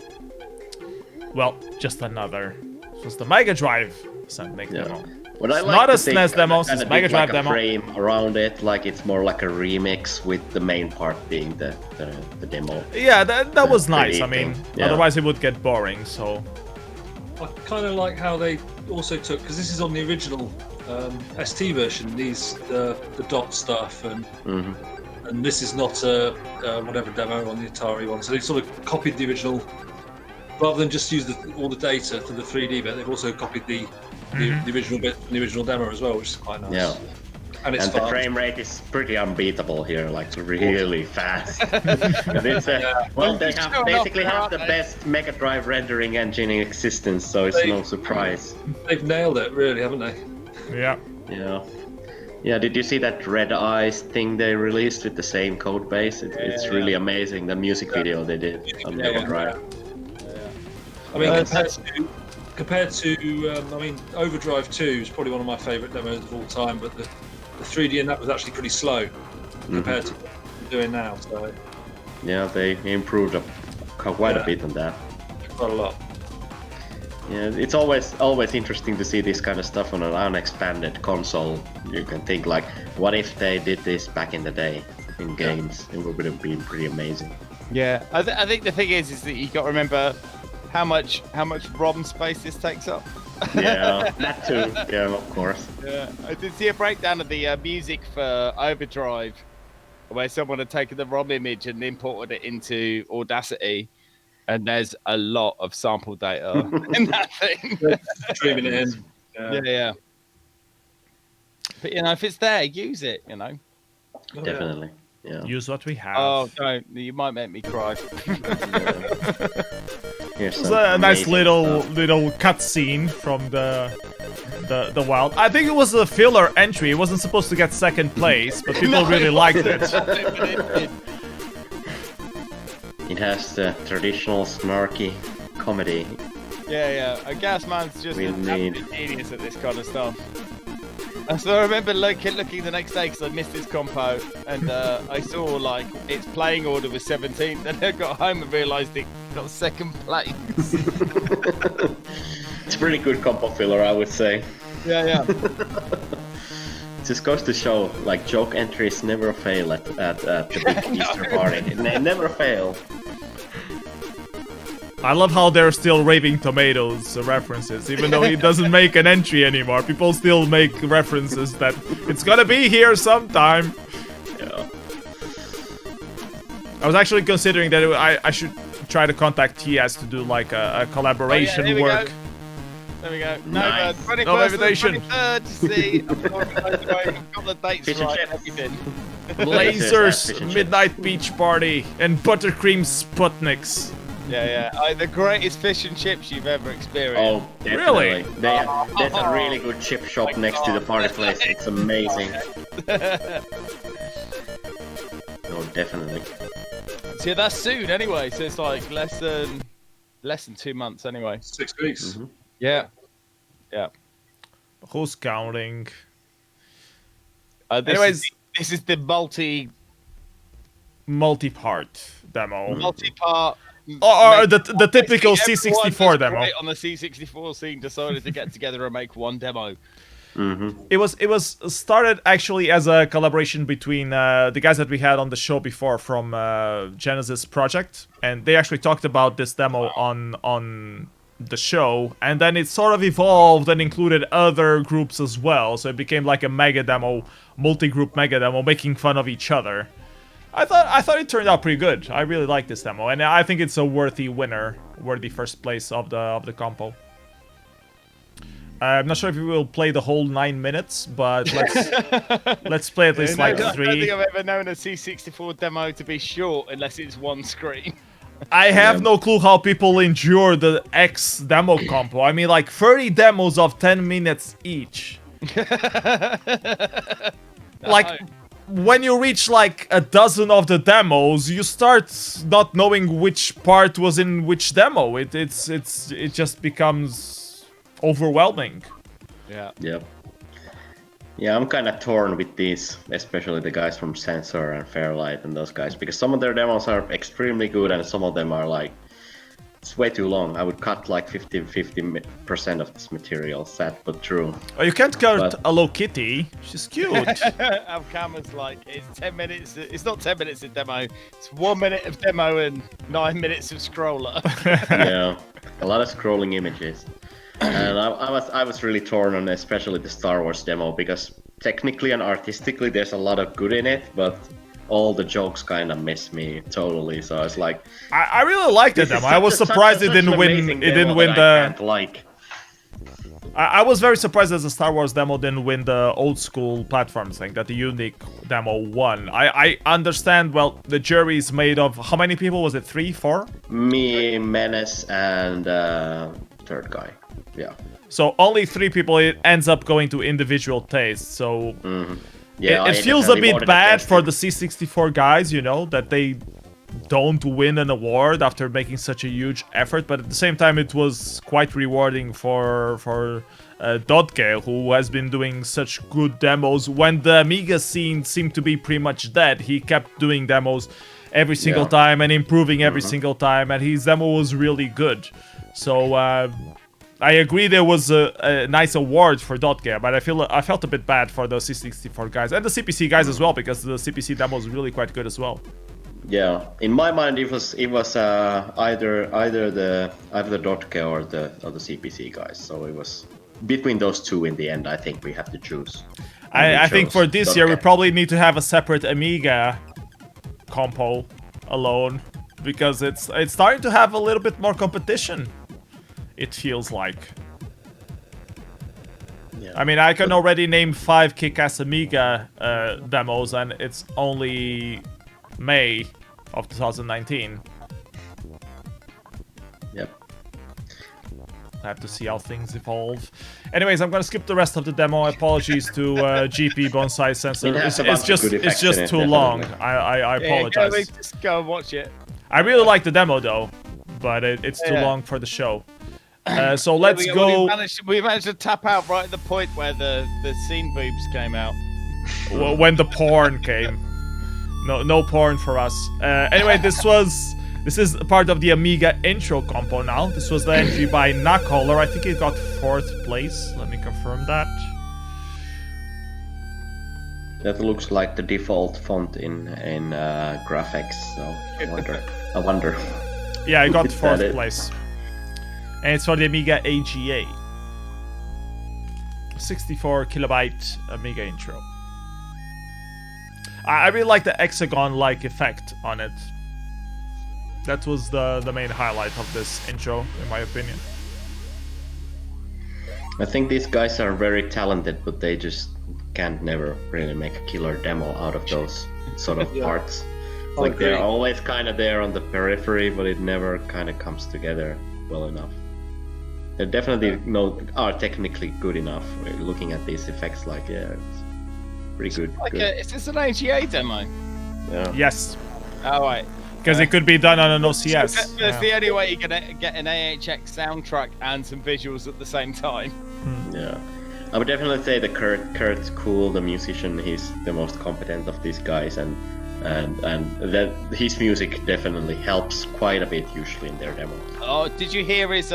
Well, just another. It was the Mega Drive Sentnik demo. What I It's like not a to think SNES demo, it's kinda Mega did Drive like a demo. frame around it, like it's more like a remix with the main part being the demo. Yeah, that was nice. I 3D mean, thing. Yeah. otherwise it would get boring, so... I kind of like how they also took, because this is on the original ST version, the dot stuff, and this is not a whatever demo on the Atari one. So they sort of copied the original, rather than just use all the data for the 3D bit. They've also copied the original bit from the original demo as well, which is quite nice. Yeah. And it's the frame rate is pretty unbeatable here, like really fast. It's well, they basically have the best Mega Drive rendering engine in existence, so it's no surprise. They've nailed it, really, haven't they? Yeah. Yeah, did you see that Red Eyes thing they released with the same code base? It's really amazing, the music video they did on Mega Drive. I mean, compared to I mean, Overdrive 2 is probably one of my favourite demos of all time, but the 3D in that was actually pretty slow compared to what we're doing now. So yeah, they improved quite a bit on that. Quite a lot. Yeah, it's always interesting to see this kind of stuff on an unexpanded console. You can think like, what if they did this back in the day in games? It would have been pretty amazing. Yeah, I think the thing is that you got to remember how much ROM space this takes up. Yeah, that too. Yeah, of course. Yeah, I did see a breakdown of the music for Overdrive, where someone had taken the ROM image and imported it into Audacity, and there's a lot of sample data in that thing. Streaming it in. Yeah. But you know, if it's there, use it. You know. Definitely. Yeah. Use what we have. Oh, don't! You might make me cry. It's a nice little cutscene from the wild. I think it was a filler entry. It wasn't supposed to get second place, but people really liked it. It has the traditional snarky comedy. Yeah. A Gasman's just We an need- absolute genius at this kind of stuff. And so I remember looking the next day because I missed this compo, and I saw like its playing order was 17th. Then I got home and realised it got second place. It's a pretty good compo filler, I would say. Yeah. Just goes to show, like, joke entries never fail at the big Easter party. They never fail. I love how they're still raving tomatoes references, even though he doesn't make an entry anymore. People still make references that it's gonna be here sometime. Yeah. I was actually considering that I should try to contact TS to do like a collaboration there we work. go. There we go. No, Nice. 21st No and invitation. 23rd. See, I've got the dates Fish and right. chips. Everything. Lasers, Fish and midnight beach party, and buttercream Sputniks. Yeah. The greatest fish and chips you've ever experienced. Oh, definitely. Really? There's a really good chip shop next to the party place. It's amazing. Oh, definitely. So yeah, that's soon anyway. So it's like less than 2 months anyway. 6 weeks. Yeah. Who's counting? This is the Multi-part demo. multi-part. Or the typical Basically, C64 everyone demo. that's on the C64 scene decided to get together and make one demo. It was started actually as a collaboration between the guys that we had on the show before from Genesis Project, and they actually talked about this demo on the show, and then it sort of evolved and included other groups as well, so it became like a mega demo, multi-group mega demo, making fun of each other. I thought it turned out pretty good. I really like this demo, and I think it's a worthy first place of the compo. I'm not sure if we will play the whole 9 minutes, but let's play at least like I don't 3. think I've ever known a C64 demo to be short unless it's one screen. I have no clue how people endure the X demo compo. I mean, like 30 demos of 10 minutes each. Like, when you reach like a dozen of the demos, you start not knowing which part was in which demo. It just becomes overwhelming. Yeah. Yep. Yeah, I'm kind of torn with these, especially the guys from Sensor and Fairlight and those guys, because some of their demos are extremely good and some of them are like, it's way too long. I would cut like 50% of this material, sad but true. Oh, you can't cut a Hello Kitty. She's cute. Our camera's like, it's 10 minutes. It's not 10 minutes of demo. It's 1 minute of demo and 9 minutes of scroller. Yeah, a lot of scrolling images. And I was really torn on especially the Star Wars demo, because technically and artistically there's a lot of good in it, but all the jokes kind of miss me totally. So it's like, I really liked the demo. I was surprised it didn't win. It didn't win the. I was very surprised that the Star Wars demo didn't win the old school platform thing, that the unique demo won. I understand. Well, the jury is made of how many people? Was it 3, 4? Me, Menace, and third guy. Yeah. So only 3 people. It ends up going to individual tastes. So yeah, it feels a bit bad for the C64 guys, you know, that they don't win an award after making such a huge effort. But at the same time, it was quite rewarding for Dotke, who has been doing such good demos. When the Amiga scene seemed to be pretty much dead, he kept doing demos every single time and improving every single time, and his demo was really good. So I agree there was a nice award for Dotke, but I felt a bit bad for the C64 guys and the CPC guys as well, because the CPC demo was really quite good as well. Yeah, in my mind it was either the Dotke or the CPC guys. So it was between those two in the end. I think we have to choose. I think for this year we probably need to have a separate Amiga compo alone, because it's starting to have a little bit more competition. It feels like. Yeah. I mean, I can already name 5 kick-ass Amiga demos, and it's only May of 2019. Yep. I have to see how things evolve. Anyways, I'm gonna skip the rest of the demo. Apologies to GP Bonsai Sensor. It's just too long. I apologize. Yeah, just go and watch it. I really like the demo though, but it's too long for the show. So let's go. We managed to tap out right at the point where the scene boobs came out. When the porn came. No porn for us. Anyway, this is part of the Amiga intro compo now. This was the entry by Knackholler. I think it got 4th place. Let me confirm that. That looks like the default font in graphics. So I wonder. Yeah, I got 4th place. And it's for the Amiga AGA. 64 kilobyte Amiga intro. I really like the hexagon-like effect on it. That was the main highlight of this intro, in my opinion. I think these guys are very talented, but they just can't never really make a killer demo out of those sort of parts. Like they're always kind of there on the periphery, but it never kind of comes together well enough. They definitely are technically good enough. Looking at these effects, like it's pretty good. Is this an AGA demo? Yeah. Yes. Oh right. Because it could be done on an OCS. That's the only way you're gonna get an AHX soundtrack and some visuals at the same time. Yeah. I would definitely say that Kurt's cool, the musician. He's the most competent of these guys, and that his music definitely helps quite a bit usually in their demos. Oh, did you hear his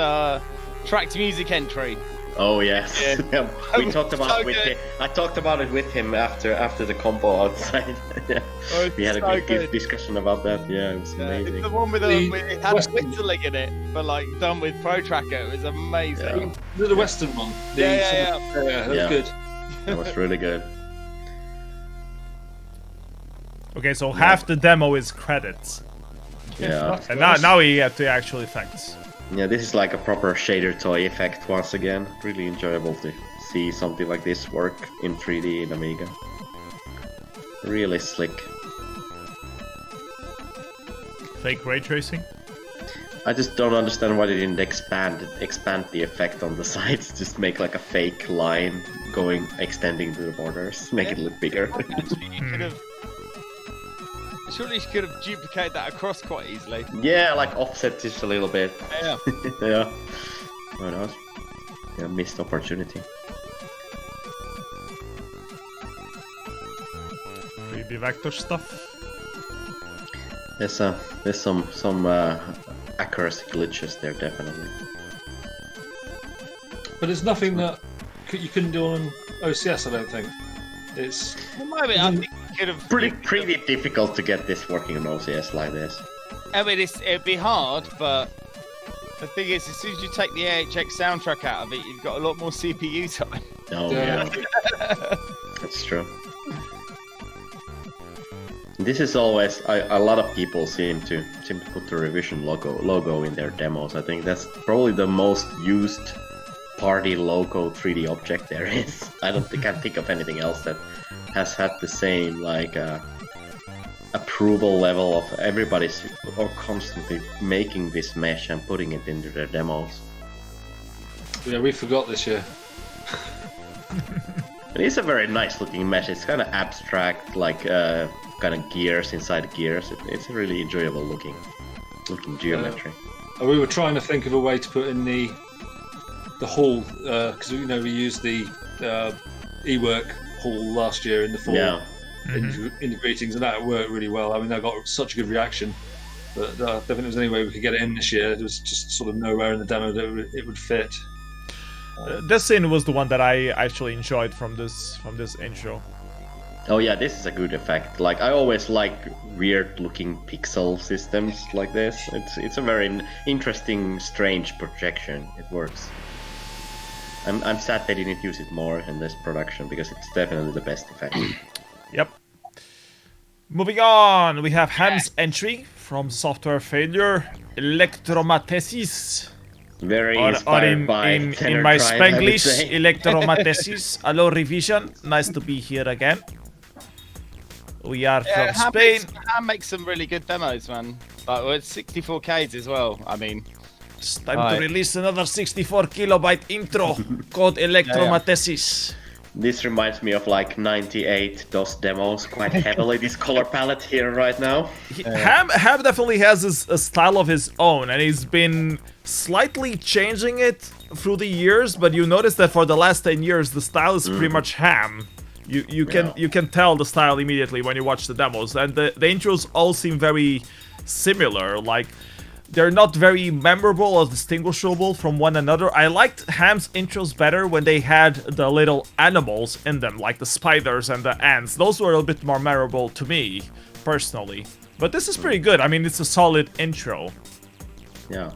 tracked music entry? Oh yes, yeah. We talked about it with him. I talked about it with him after the compo outside. Yeah. We had a good discussion about that. Yeah, it was amazing. The one with it had whistling in it, but like done with Pro Tracker. It was amazing. Yeah. The Western one. Yeah, that was good. That was really good. Okay, so half the demo is credits. Yeah. And now we get the actual effects. Yeah, this is like a proper shader toy effect once again. Really enjoyable to see something like this work in 3D in Amiga. Really slick. Fake ray tracing? I just don't understand why they didn't expand the effect on the sides. Just make like a fake line extending to the borders, make it look bigger. Actually, you could have. Surely you could have duplicated that across quite easily. Yeah, like offset just a little bit. Yeah. Yeah. Who knows? Yeah, missed opportunity. 3D vector stuff. There's some accuracy glitches there, definitely. But it's nothing that you couldn't do on OCS, I don't think. It's Well, maybe I think you could have. Pretty difficult to get this working on OCS like this. I mean, it'd be hard, but the thing is, as soon as you take the AHX soundtrack out of it, you've got a lot more CPU time. Oh Yeah. yeah, that's true. This is always a lot of people seem to put the revision logo in their demos. I think that's probably the most used party logo 3D object there is. I can't think of anything else that has had the same like approval level of everybody's or constantly making this mesh and putting it into their demos. yeah, we forgot this year. It is a very nice looking mesh. It's kind of abstract, like kind of gears inside gears. It's a really enjoyable looking geometry. We were trying to think of a way to put in the hall because we used the eWork hall last year in the fall in the greetings, and that worked really well. I mean, that got such a good reaction. But I don't think there was any way we could get it in this year. There was just sort of nowhere in the demo that it would fit. This scene was the one that I actually enjoyed from this intro. Oh yeah, this is a good effect. Like I always like weird-looking pixel systems like this. It's a very interesting, strange projection. It works. I'm sad they didn't use it more in this production because it's definitely the best effect. Yep. Moving on, we have Ham's entry from Software Failure, Electromagnesis. Very Or inspired by in Tenor my Tribe, I would Spanglish, say. Electromagnesis. Hello, revision. Nice to be here again. We are from Spain. Ham makes some really good demos, man. Like, well, it's 64Ks as well. I mean, It's time to release another 64 kilobyte intro called Electromagnesis. This reminds me of like 98 DOS demos quite heavily. This color palette here right now. Ham definitely has a style of his own, and he's been slightly changing it through the years. But you notice that for the last 10 years, the style is pretty much Ham. You can tell the style immediately when you watch the demos, and the intros all seem very similar. Like they're not very memorable or distinguishable from one another. I liked Ham's intros better when they had the little animals in them, like the spiders and the ants. Those were a bit more memorable to me, personally. But this is pretty good. I mean, it's a solid intro. Yeah.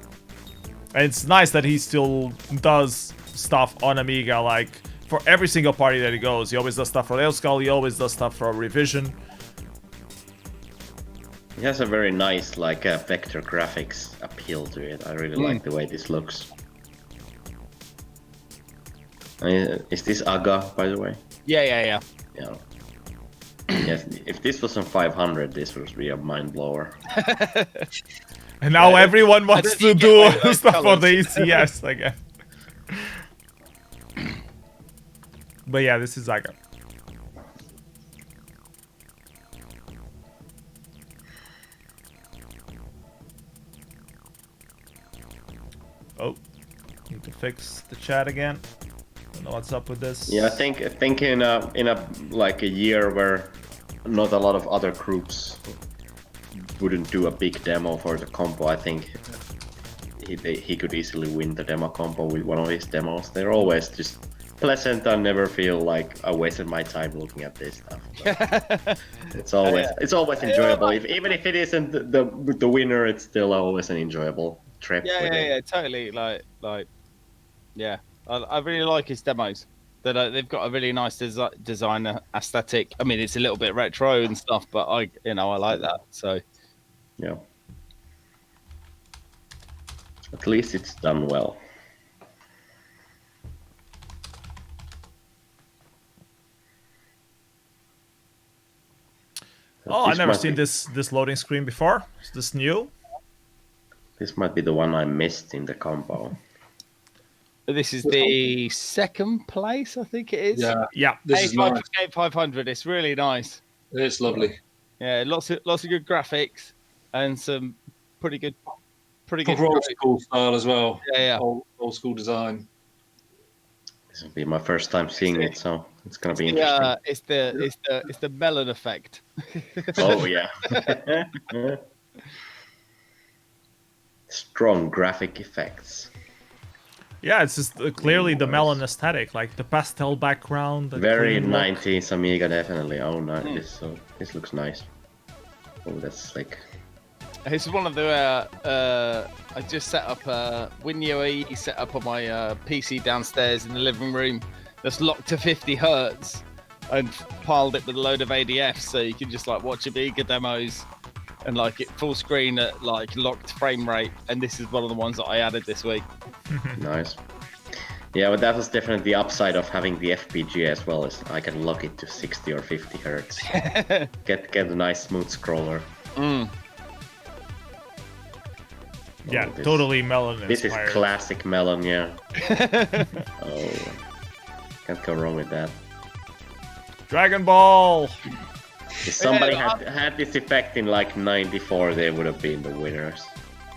And it's nice that he still does stuff on Amiga, like, for every single party that he goes. He always does stuff for Elskull, he always does stuff for Revision. It has a very nice, like, vector graphics appeal to it. I really like the way this looks. Is this Aga, by the way? yeah. Yeah. Yes, if this was on 500, this would be a mind blower. And now everyone wants to do stuff for the colours. ECS again. But yeah, this is Aga. Oh, need to fix the chat again. Don't know what's up with this. Yeah, I think in a like a year where not a lot of other groups wouldn't do a big demo for the compo, I think he could easily win the demo compo with one of his demos. They're always just pleasant. I never feel like I wasted my time looking at this stuff. It's always enjoyable. Even if it isn't the winner, it's still always an enjoyable trip. Yeah, totally. Yeah. I really like his demos. They've got a really nice design aesthetic. I mean, it's a little bit retro and stuff, but I like that. So, yeah. At least it's done well. Oh, I've never seen this loading screen before. Is this new? This might be the one I missed in the combo. This is the second place, I think it is. Yeah, Yeah. this is nice. A500. It's really nice. It's lovely. Yeah, lots of good graphics and some pretty good. Proper old school style as well. Yeah. Old school design. This will be my first time seeing it, so it's gonna be interesting. It's the melon effect. Oh yeah. Strong graphic effects. Yeah, it's just clearly the melon aesthetic, like the pastel background. the Very clean look. 90s Amiga, definitely. Oh, nice. This looks nice. Oh, that's slick. It's one of the. I just set up a WinUAE set up on my PC downstairs in the living room. That's locked to 50 hertz, and piled it with a load of ADFs, so you can just like watch Amiga demos, and like it full screen at like locked frame rate. And this is one of the ones that I added this week. Nice. Yeah, but that was definitely the upside of having the FPGA as well, is I can lock it to 60 or 50 hertz. Get a nice smooth scroller. Yeah, this- totally melon This inspired. is classic melon, yeah. Oh, can't go wrong with that. Dragon Ball. If somebody had this effect in like 94, they would have been the winners.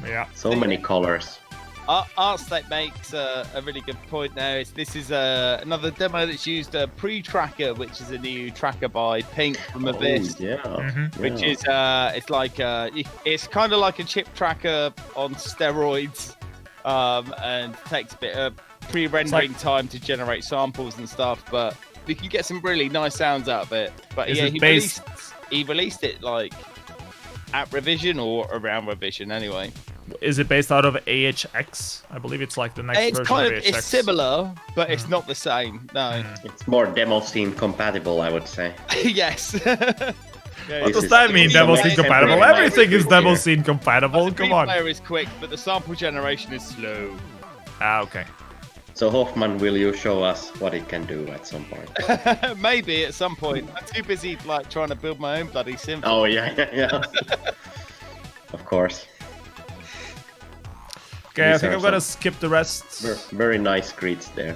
Yeah. So many colors. Artstate makes a really good point there. This is another demo that's used a pre-tracker, which is a new tracker by Pink from Abyss. Oh, yeah. Which Yeah. is it's like it's kind of like a chip tracker on steroids, and takes a bit of pre-rendering time to generate samples and stuff. But you can get some really nice sounds out of it. But Is yeah, it he released it like at revision or around revision anyway. Is it based out of AHX? I believe it's like the next It's version kind of of AHX. it's similar, but it's not the same. No. It's more Demoscene compatible, I would say. Yes. What This does is- that mean, this is Demoscene amazing. compatible? Temporary Everything is microphone here. Demoscene compatible. Come on. Player is quick, but the sample generation is slow. Ah, okay. So Hoffman, will you show us what it can do at some point? Maybe at some point. I'm too busy like trying to build my own bloody sim. Oh yeah. Of course. Okay, I These think are I'm gonna some- skip the rest. Very nice grids there.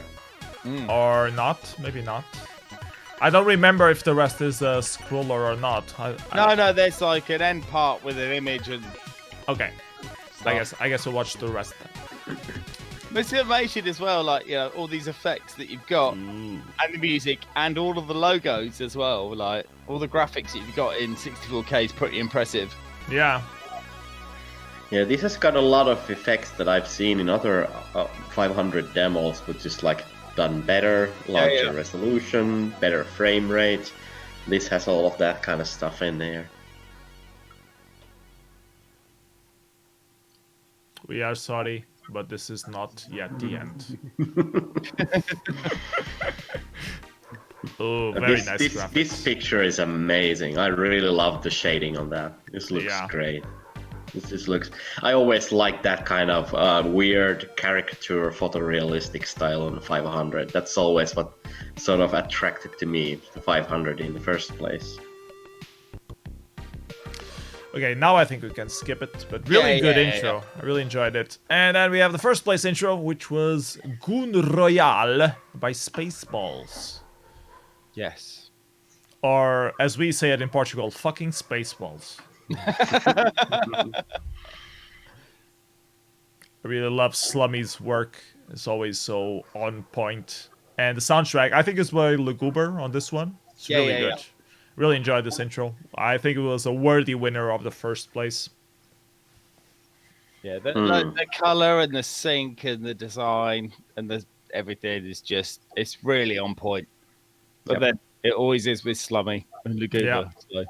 Or not. Maybe not. I don't remember if the rest is a scroller or not. No, there's like an end part with an image and Okay. I guess we'll watch the rest then. but it's amazing as well, like all these effects that you've got and the music and all of the logos as well, like all the graphics that you've got in 64K is pretty impressive. Yeah. Yeah, this has got a lot of effects that I've seen in other 500 demos, which is like done better, larger resolution, better frame rate. This has all of that kind of stuff in there. We are sorry, but this is not yet the end. Oh, very nice graphics. This picture is amazing. I really love the shading on that. This looks Yeah. great. This looks. I always like that kind of weird caricature, photorealistic style on the 500. That's always what sort of attracted to me the 500 in the first place. Okay, now I think we can skip it, but really good intro. I really enjoyed it. And then we have the first place intro, which was Goon Royale by Spaceballs. Yes. Or, as we say it in Portugal, fucking Spaceballs. I really love Slummy's work. It's always so on point. And the soundtrack, I think it's by Luguber on this one. It's really good. Yeah. Really enjoyed this intro. I think it was a worthy winner of the first place. Yeah, the color and the sync and the design and the everything is just, it's really on point. But then it always is with Slummy and Luguber. Yeah. So.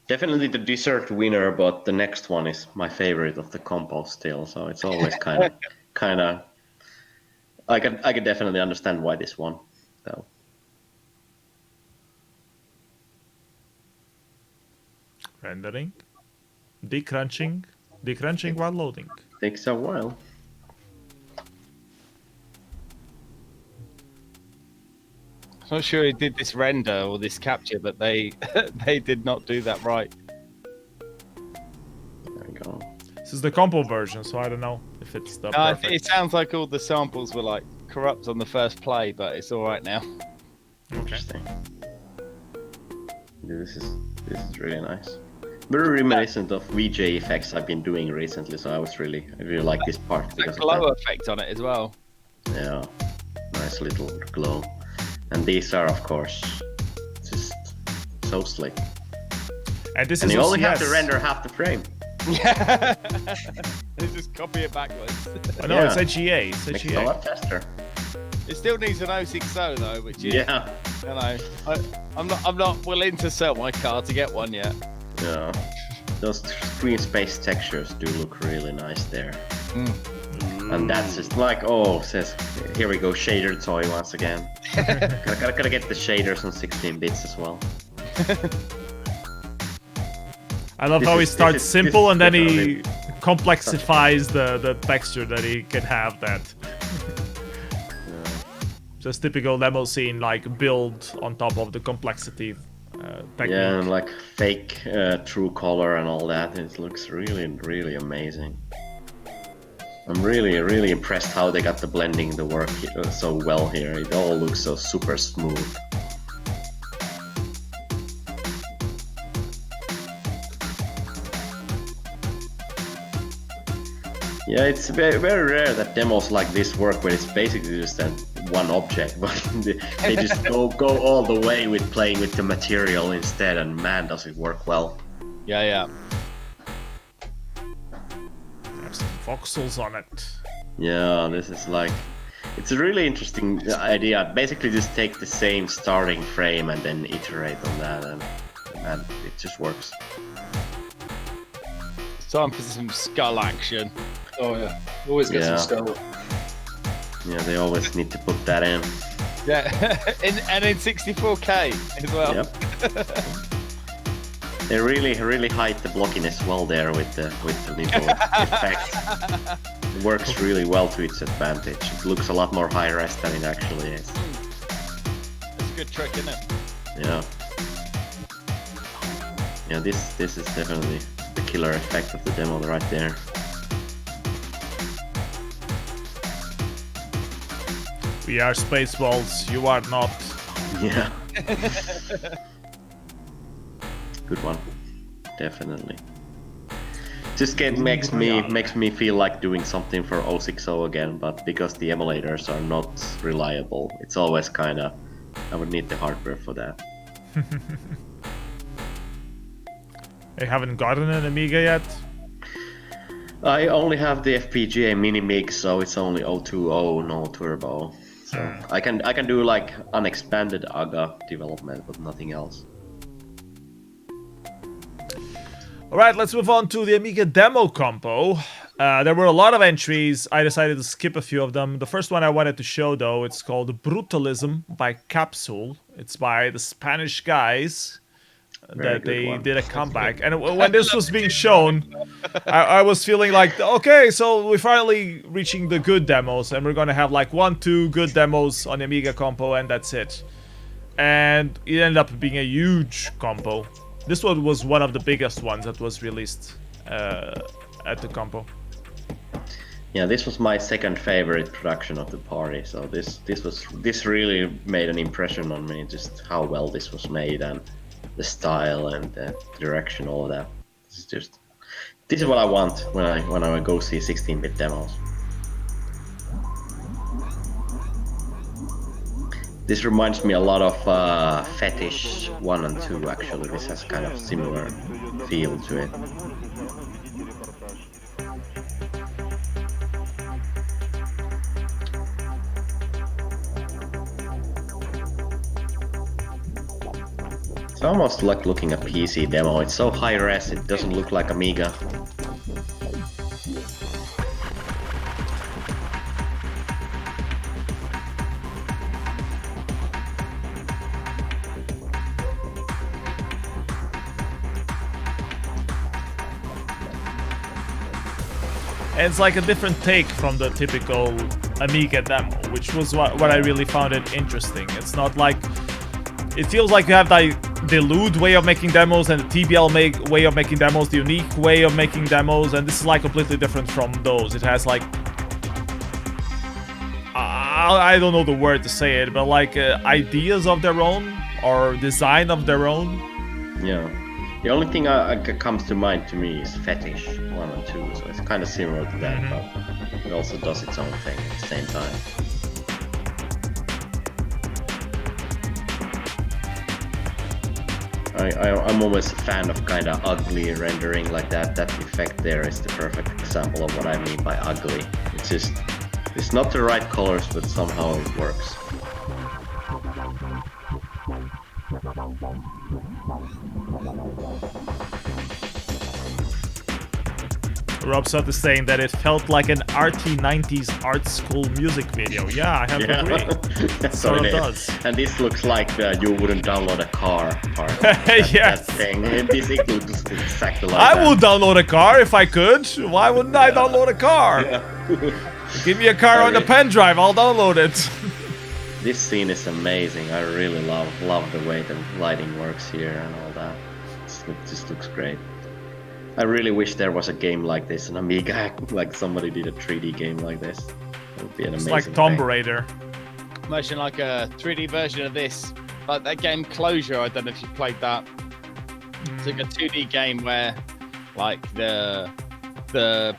Definitely the dessert winner, but the next one is my favorite of the compo still. So it's always kind of. I can definitely understand why this one, though. Rendering. Decrunching. Decrunching while loading. Takes a while. I'm not sure he did this render or this capture, but they they did not do that right. There we go. This is the compo version, so I don't know if it's the perfect. It sounds like all the samples were like corrupt on the first play, but it's all right now. Interesting. This is really nice. Very reminiscent of VJ effects I've been doing recently, so I really like this part because a glow of effect on it as well. that. Yeah, nice little glow. And these are, of course, just so slick. And this And is you only OCS. have to render half the frame. Yeah. They just copy it backwards. Oh, no, it's HEA. It's Makes it a HEA. lot faster. It still needs an 060 though, which is, Yeah. you know, I'm not willing to sell my car to get one yet. Yeah. Those screen space textures do look really nice there. And that's just like, oh, says, here we go, shader toy once again. gotta get the shaders on 16 bits as well. I love This how he is- starts this is- simple this and then is he complexifies the texture that he can have that. Just typical Demoscene like build on top of the complexity technique. Yeah, and like fake true color and all that. It looks really amazing. I'm really impressed how they got the blending to work so well here. It all looks so super smooth. Yeah, it's very rare that demos like this work where it's basically just that one object, but they just go all the way with playing with the material instead, and man, does it work well. Yeah. Have some voxels on it. Yeah, this is like, it's a really interesting idea. Basically, just take the same starting frame and then iterate on that, and it just works. It's time for some skull action. Oh yeah, always get Yeah. some skull. Yeah, they always need to put that in. Yeah, and in 64K as well. Yep. They really hide the blockiness well there with the little effect. It works really well to its advantage. It looks a lot more high res than it actually is. It's a good trick, isn't it? Yeah. Yeah, this is definitely the killer effect of the demo right there. We are Spaceballs, you are not. Yeah. Good one. Definitely. Just makes me feel like doing something for 060 again, but because the emulators are not reliable, it's always kinda, I would need the hardware for that. You haven't gotten an Amiga yet? I only have the FPGA mini MIG, so it's only 020, no turbo. So I can do like unexpanded AGA development, but nothing else. Alright, let's move on to the Amiga demo compo. There were a lot of entries. I decided to skip a few of them. The first one I wanted to show, though, it's called Brutalism by Capsule. It's by the Spanish guys that they did a comeback. And when this was being shown, I was feeling like, okay, so we're finally reaching the good demos, and we're gonna have like 1-2 good demos on the Amiga compo, and that's it. And it ended up being a huge compo. This one was one of the biggest ones that was released at the compo. Yeah, this was my second favorite production of the party. So this really made an impression on me, just how well this was made and the style and the direction, all of that. This is what I want when I go see 16-bit demos. This reminds me a lot of Fetish 1 and 2 actually. This has kind of similar feel to it. It's almost like looking at PC demo. It's so high res, it doesn't look like Amiga. And it's like a different take from the typical Amiga demo, which was what I really found it interesting. It's not like... It feels like you have the lewd way of making demos and the TBL way of making demos, the unique way of making demos, and this is like completely different from those. It has like I don't know the word to say it, but like ideas of their own or design of their own. Yeah. The only thing that comes to mind to me is Fetish 1 and 2, so it's kind of similar to that, but it also does its own thing at the same time. I'm always a fan of kind of ugly rendering like that. That effect there is the perfect example of what I mean by ugly. It's just, it's not the right colors, but somehow it works. Robsot is saying that it felt like an arty 90s art school music video. Yeah, I have to agree. That's Sort what of it does. is. And this looks like you wouldn't download a car part. Yes. That thing. This it looks exactly like I that. would download a car if I could. Why wouldn't I download a car? Give me a car on the pen drive, I'll download it. This scene is amazing. I really love the way the lighting works here and all that. It just looks great. I really wish there was a game like this, an Amiga, like somebody did a 3D game like this. It would be an amazing It's like Tomb thing. Raider. Imagine like a 3D version of this, like that game Closure. I don't know if you played that. It's like a 2D game where, like the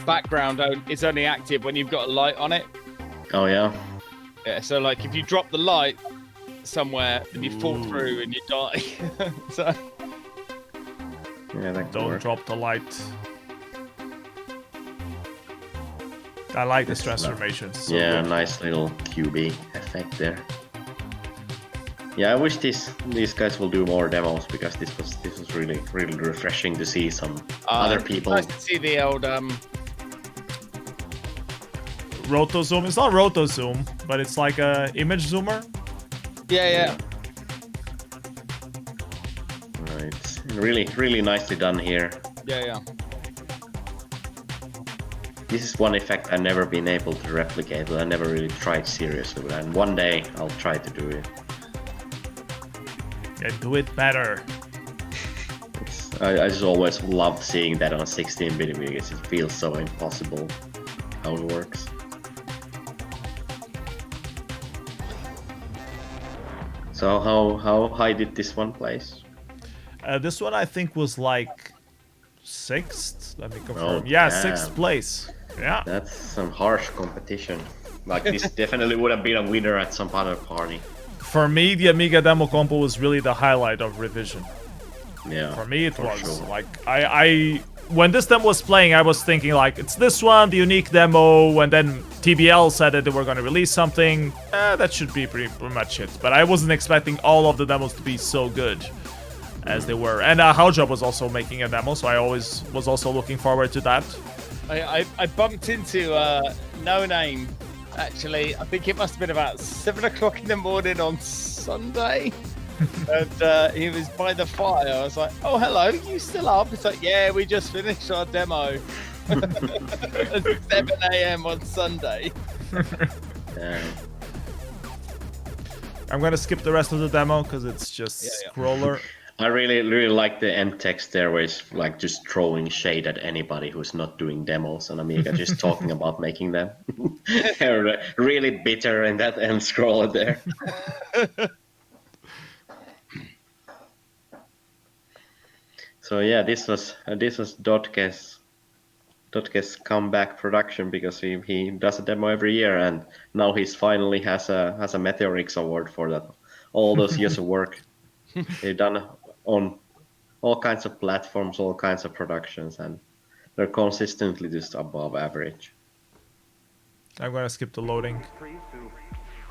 background is only active when you've got a light on it. Oh yeah. Yeah. So like if you drop the light somewhere, then you fall through and you die. So. Yeah, that could Don't work. drop the light. I like this transformation. So Yeah, good. nice little QB effect there. Yeah, I wish these guys will do more demos because this was really refreshing to see some other people. Nice to see the old Roto zoom. It's not roto zoom, but it's like a image zoomer. Yeah. Right, really nicely done here. Yeah. This is one effect I've never been able to replicate, but I never really tried seriously with it. And one day I'll try to do it. Yeah, do it better. I just always loved seeing that on 16-bit because it feels so impossible how it works. So how high did this one place? This one I think was like 6th. Let me confirm. Oh, Yeah, damn. 6th place. Yeah. That's some harsh competition. Like this definitely would have been a winner at some other party. For me, the Amiga demo compo was really the highlight of Revision. Yeah. For me, it was sure. like I when this demo was playing, I was thinking like it's this one, the unique demo, and then TBL said that they were going to release something. That should be pretty much it. But I wasn't expecting all of the demos to be so good as they were. And Howjob was also making a demo, so I always was also looking forward to that. I bumped into No Name. Actually, I think it must have been about 7 o'clock in the morning on Sunday. And he was by the fire. I was like, oh, hello, you still up? It's like, yeah, we just finished our demo. At 7 a.m. on Sunday. Damn. I'm going to skip the rest of the demo because it's just scroller. I really like the end text there where it's like just throwing shade at anybody who's not doing demos on Amiga, just talking about making them. They're really bitter in that end scroller there. So yeah, this was Dotke's comeback production because he does a demo every year and now he's finally has a Meteorix award for that. All those years of work. They've done on all kinds of platforms, all kinds of productions, and they're consistently just above average. I'm going to skip the loading.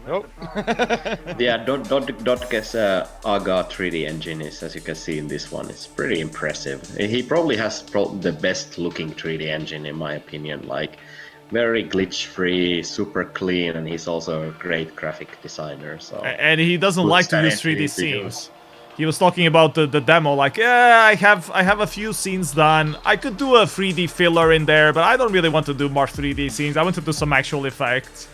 Oh. Yeah, Dotke's AGA 3D engine is, as you can see in this one, it's pretty impressive. He probably has the best looking 3D engine in my opinion, like very glitch-free, super clean, and he's also a great graphic designer. So And he doesn't like to use 3D Videos. scenes. He was talking about the demo, like, yeah, I have a few scenes done. I could do a 3D filler in there, but I don't really want to do more 3D scenes. I want to do some actual effects.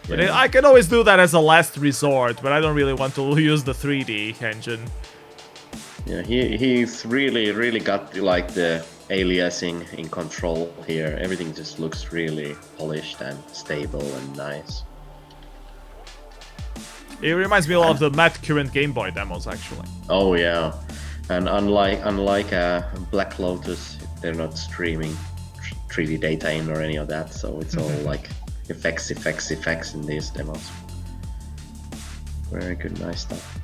But I can always do that as a last resort, but I don't really want to use the 3D engine. Yeah, he's really got like the aliasing in control here. Everything just looks really polished and stable and nice. It reminds me a lot of the Matt current Game Boy demos, actually. Oh yeah, and unlike Black Lotus, they're not streaming 3D data in or any of that, so it's all like effects in these demos. Very good, nice stuff.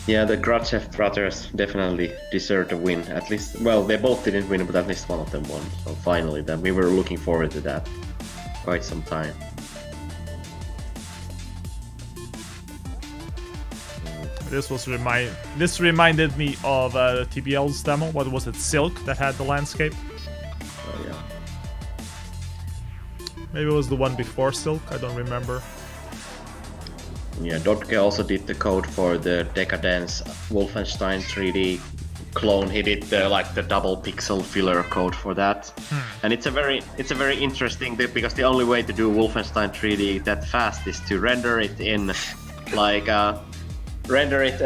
Yeah, the Grudgev brothers definitely deserve a win. At least, well, they both didn't win, but at least one of them won. So finally, then we were looking forward to that quite some time. This reminded me of TBL's demo. What was it, Silk, that had the landscape? Oh yeah. Maybe it was the one before Silk. I don't remember. Yeah, Dotke also did the code for the Decadence Wolfenstein 3D clone. He did the double pixel filler code for that, and it's a very interesting thing because the only way to do Wolfenstein 3D that fast is to render it in render it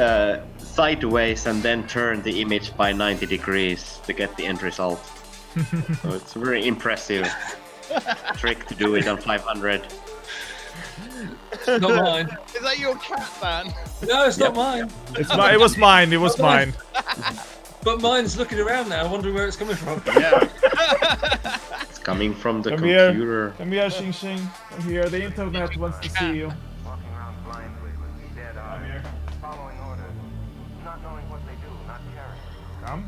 sideways and then turn the image by 90 degrees to get the end result. So it's a very impressive trick to do it on 500. Not mine. Is that your cat, man? No, it's not mine. It was mine. It was mine. But mine's looking around now, wondering where it's coming from. Yeah. It's coming from the computer. Come here, Xing Xing. Come here. The internet wants to see you. Walking around blindly with dead eyes, following orders, not knowing what they do, not caring. Come.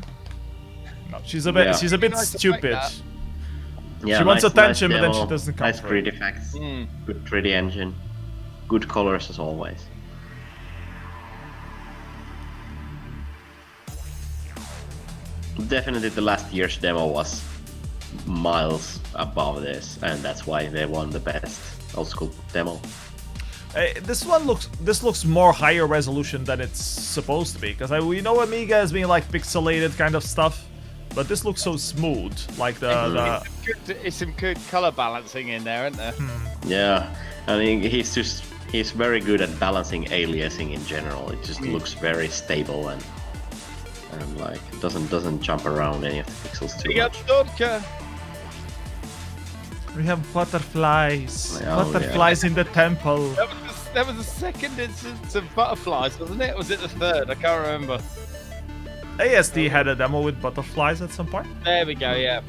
No, she's a bit Nice to stupid. like that. Yeah, She wants nice attention, but then demo, she doesn't come Nice for 3D it. effects. Good 3D engine. Good colors as always. Definitely the last year's demo was miles above this, and that's why they won the best old school demo. This looks more higher resolution than it's supposed to be, because we know Amiga as being like pixelated kind of stuff, but this looks so smooth. Like It's some good color balancing in there, isn't there? Yeah, I think he's very good at balancing aliasing in general. It just looks very stable and like doesn't jump around any of the pixels too much. Dodka. we have butterflies. Oh, Butterflies in the temple. That was the second instance of butterflies, wasn't it? Or was it the third? I can't remember. ASD had a demo with butterflies at some point. There we go, yeah.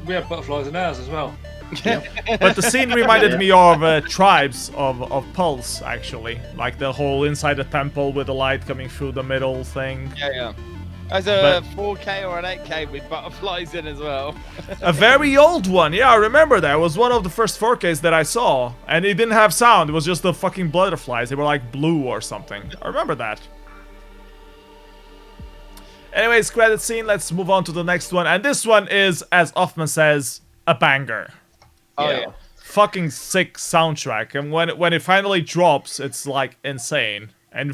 We have butterflies in ours as well. But the scene reminded me of Tribes of Pulse, actually. Like the whole inside the temple with the light coming through the middle thing. Yeah. As a 4K or an 8K with butterflies in as well. A very old one, yeah, I remember that. It was one of the first 4Ks that I saw. And it didn't have sound, it was just the fucking butterflies. They were like blue or something. I remember that. Anyways, credit scene, let's move on to the next one. And this one is, as Hoffman says, a banger. Oh, yeah. Fucking sick soundtrack. And when it finally drops, it's like insane. And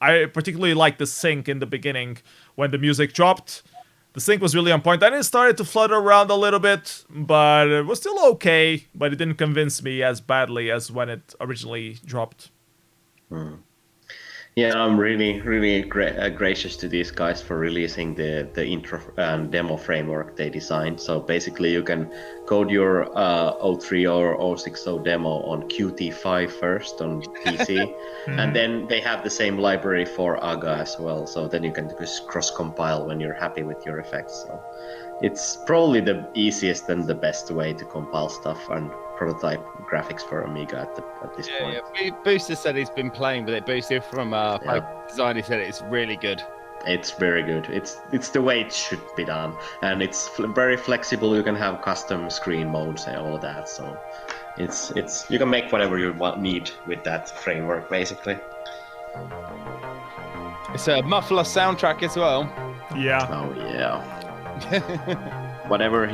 I particularly like the sync in the beginning when the music dropped. The sync was really on point. And it started to flutter around a little bit, but it was still okay. But it didn't convince me as badly as when it originally dropped. Yeah, I'm really gracious to these guys for releasing the intro and demo framework they designed. So basically you can code your 03 or 060 demo on Qt5 first on PC, and then they have the same library for AGA as well. So then you can just cross-compile when you're happy with your effects. So it's probably the easiest and the best way to compile stuff and prototype graphics for Amiga at this point. Yeah. Booster said he's been playing with it. Booster from Design, he said it's really good. It's very good. It's the way it should be done, and it's very flexible. You can have custom screen modes and all of that. So it's you can make whatever you need with that framework, basically. It's a muffler soundtrack as well. Yeah. Oh yeah. Whenever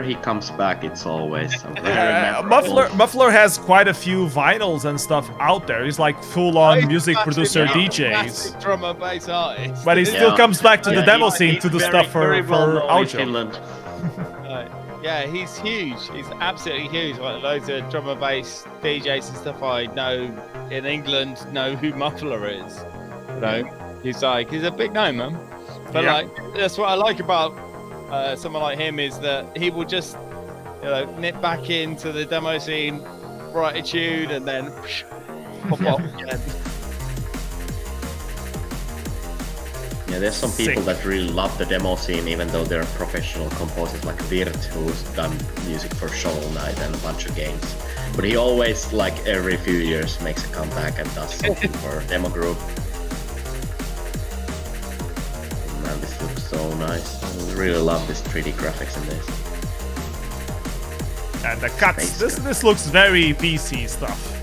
he comes back, it's always very Muffler has quite a few vinyls and stuff out there. He's like full-on music producer DJs. Drum and bass artist. But he still comes back to the demo scene to do stuff for outro. Yeah, he's huge. He's absolutely huge. Like loads of drum and bass DJs and stuff I know in England know who Muffler is. You know? He's a big name, man. But Yeah. like, that's what I like about someone like him is that he will just, nip back into the demo scene, right attitude, and then pop off again. Yeah, there's some people Sick. that really love the demo scene, even though they're professional composers like Virt, who's done music for Shovel Knight and a bunch of games. But he always, like every few years, makes a comeback and does something for a demo group. Man, this looks so nice. I really love this 3D graphics in this. And the cuts. Space This looks very PC stuff.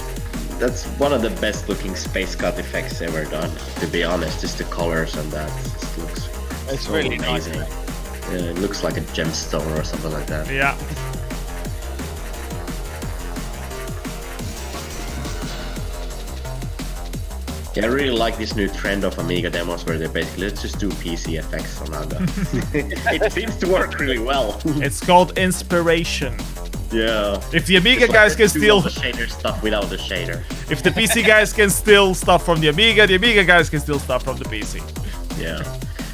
That's one of the best looking space cut effects ever done, to be honest. Just the colors and that just looks It's so really nice. amazing. Yeah, it looks like a gemstone or something like that. Yeah. Yeah, I really like this new trend of Amiga demos where they basically let's just do PC effects on Amiga. It seems to work really well. It's called inspiration. Yeah. If the Amiga It's like, guys can let's do all steal, the shader stuff without the shader. if the PC guys can steal stuff from the Amiga guys can steal stuff from the PC. Yeah.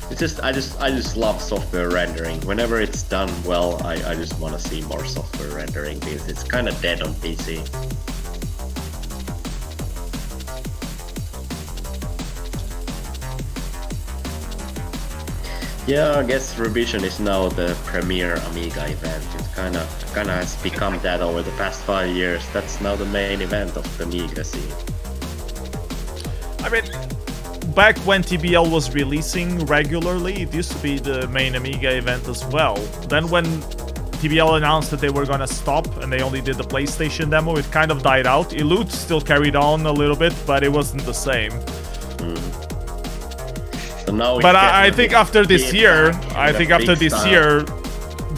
It's just I just love software rendering. Whenever it's done well, I just want to see more software rendering because it's kind of dead on PC. Yeah, I guess Revision is now the premier Amiga event. It kind of has become that over the past 5 years. That's now the main event of the Amiga scene. I mean, back when TBL was releasing regularly, it used to be the main Amiga event as well. Then when TBL announced that they were gonna stop and they only did the PlayStation demo, it kind of died out. Elude still carried on a little bit, but it wasn't the same. So now But it's I think after this year,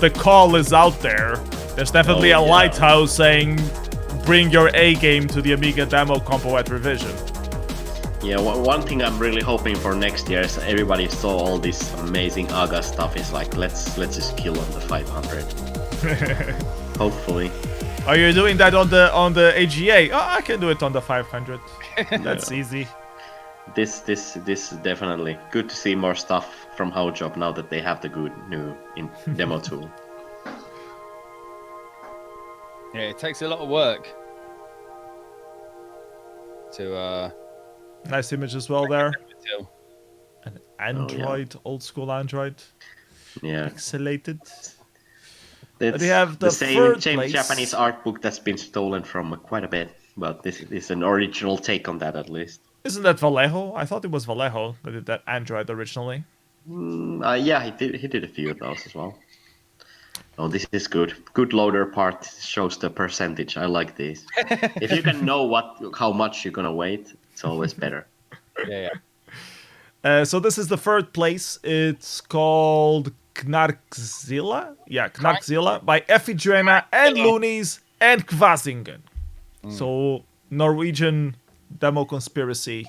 the call is out there. There's definitely Oh, a yeah. lighthouse saying, bring your A game to the Amiga demo compo at Revision. Yeah, one thing I'm really hoping for next year is everybody saw all this amazing AGA stuff. Is like let's just kill on the 500. Hopefully. Are you doing that on the AGA? Oh, I can do it on the 500. That's easy. This definitely good to see more stuff from Howjob now that they have the good new demo tool. Yeah, it takes a lot of work to Nice image as well there. till. An Android, old school Android, Yeah, pixelated. it's They have the same third place. Japanese art book that's been stolen from quite a bit, but this is an original take on that at least. Isn't that Vallejo? I thought it was Vallejo that did that Android originally. Yeah, he did a few of those as well. Oh, this is good. Good loader part shows the percentage. I like these. If you can know how much you're gonna wait, it's always better. Yeah. So this is the third place. It's called Knarkzilla. Yeah, Knarkzilla by Ephidrema and Loonies and Kvasingen. So Norwegian demo conspiracy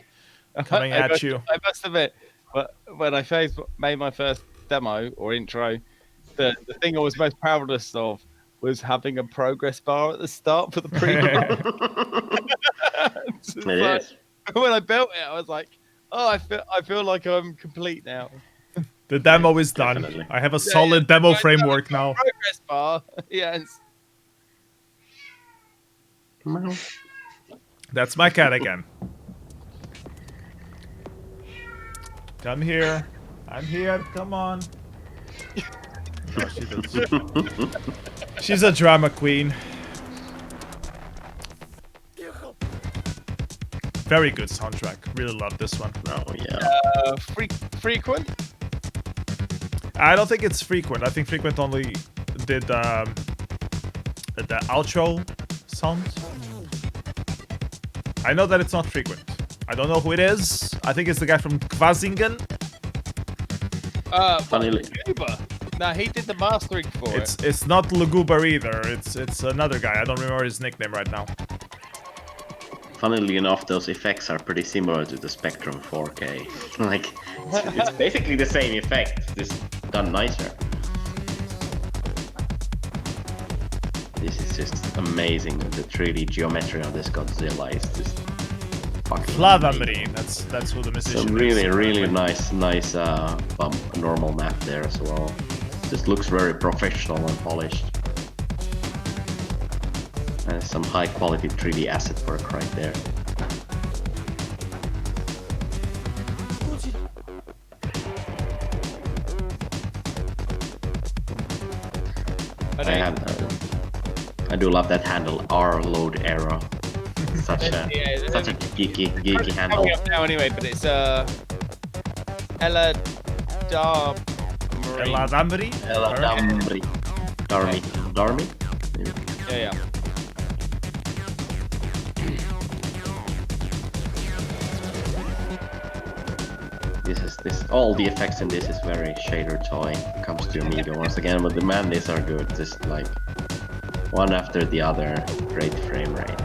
coming at you. I must admit, but when I first made my first demo or intro, the thing I was most proudest of was having a progress bar at the start for the pre-roll. It is. When I built it, I was like, "Oh, I feel like I'm complete now." The demo is done. Definitely. I have a solid demo I framework have a now. Progress bar, yes. That's my cat again. Come here. I'm here. Come on. Oh, she's a drama queen. Very good soundtrack. Really love this one. Oh yeah. Frequent. I don't think it's Frequent. I think Frequent only did the outro sound. I know that it's not Frequent. I don't know who it is. I think it's the guy from Kvasingen. Funnily, No, he did the mastering for it. It's not Luguber either. It's another guy. I don't remember his nickname right now. funnily enough, those effects are pretty similar to the Spectrum 4K. Like, it's basically the same effect, just done nicer. This is just amazing. The 3D geometry on this Godzilla is just fucking Flavamri, that's who the musician so is. really nice normal map there as well. Just looks very professional and polished. And some high quality 3D asset work right there. I do love that handle, R load arrow. Such a geeky handle. Coming up now anyway, but it's Ella Eladamri? Darmi? Maybe. Yeah. This all the effects in this is very shader toy. Comes to Amiga once again, but the these are good. Just like one after the other, great frame rate.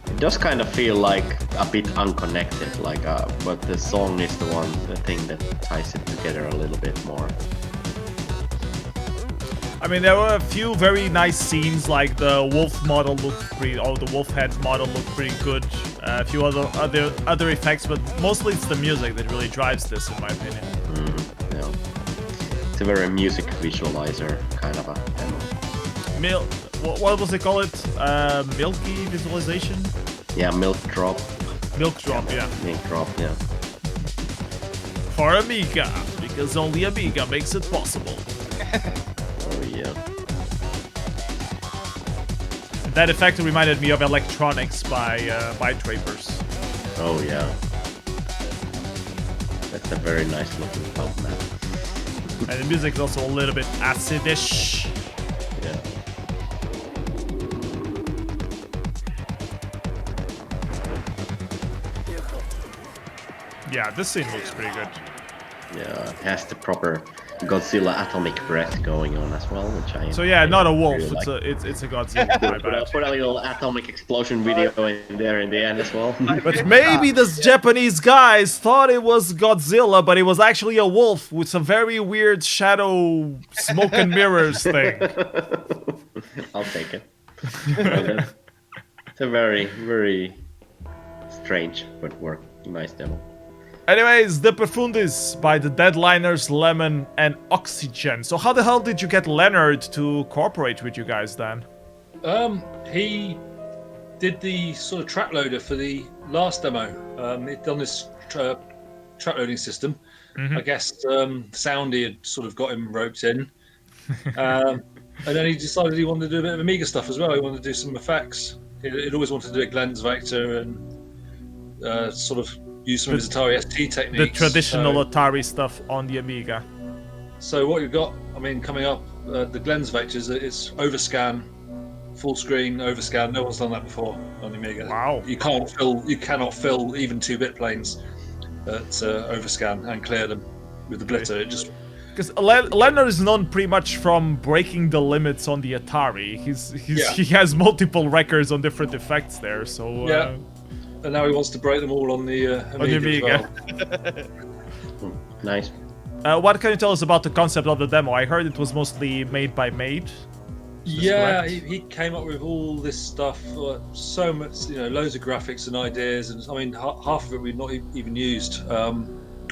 It does kind of feel like a bit unconnected, like but the song is the thing that ties it together a little bit more. I mean, there were a few very nice scenes, like the wolf model looked the wolf head model looked pretty good. A few other effects, but mostly it's the music that really drives this, in my opinion. Yeah. It's a very music visualizer kind of a demo. What was it called? Milky visualization? Yeah, milk drop. Milk drop, yeah. Milk drop, yeah. For Amiga, because only Amiga makes it possible. Oh yeah. That effect reminded me of Electronics by Trapers. Oh yeah. That's a very nice looking pump map. And the music is also a little bit acidish. Yeah. Yeah, this scene looks pretty good. Yeah, it has the proper Godzilla atomic breath going on as well, which I. So yeah, not a wolf. Really it's a Godzilla. My bad. Put a little atomic explosion video in there in the end as well. But maybe this Japanese guys thought it was Godzilla, but it was actually a wolf with some very weird shadow smoke and mirrors thing. I'll take it. It's a very, very strange but nice demo. Anyways, The Profundis by the Deadliners, Lemon, and Oxygen. So how the hell did you get Leonard to cooperate with you guys then? He did the sort of track loader for the last demo. He'd done this track loading system. I guess Soundy had sort of got him roped in. And then he decided he wanted to do a bit of Amiga stuff as well. He wanted to do some effects. He'd always wanted to do a Glenn's Vector and sort of use some of his Atari ST techniques. The traditional Atari stuff on the Amiga. So what you've got, I mean, coming up, the Glenn's Vectors, it's overscan, full screen overscan. No one's done that before on the Amiga. Wow. You cannot fill even 2-bit planes at overscan and clear them with the blitter. It just. Because Leonard is known pretty much from breaking the limits on the Atari. He has multiple records on different effects there. So. Yeah. And now he wants to break them all on the Amiga. As well. Nice. What can you tell us about the concept of the demo? I heard it was mostly made by Made. Yeah, he came up with all this stuff, so much, loads of graphics and ideas, and I mean, half of it we'd not even used.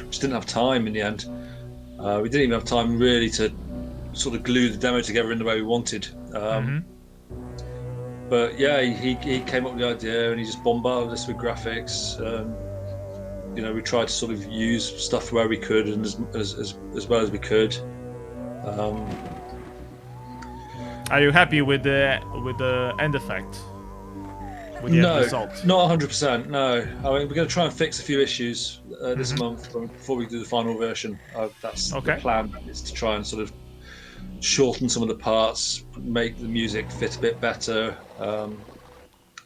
Just didn't have time in the end. We didn't even have time really to sort of glue the demo together in the way we wanted. But yeah, he came up with the idea and he just bombarded us with graphics. We tried to sort of use stuff where we could and as well as we could. Are you happy with the end effect? With the end result? Not 100%. No, I mean we're going to try and fix a few issues this month before we do the final version. That's the plan. Is to try and sort of shorten some of the parts, make the music fit a bit better.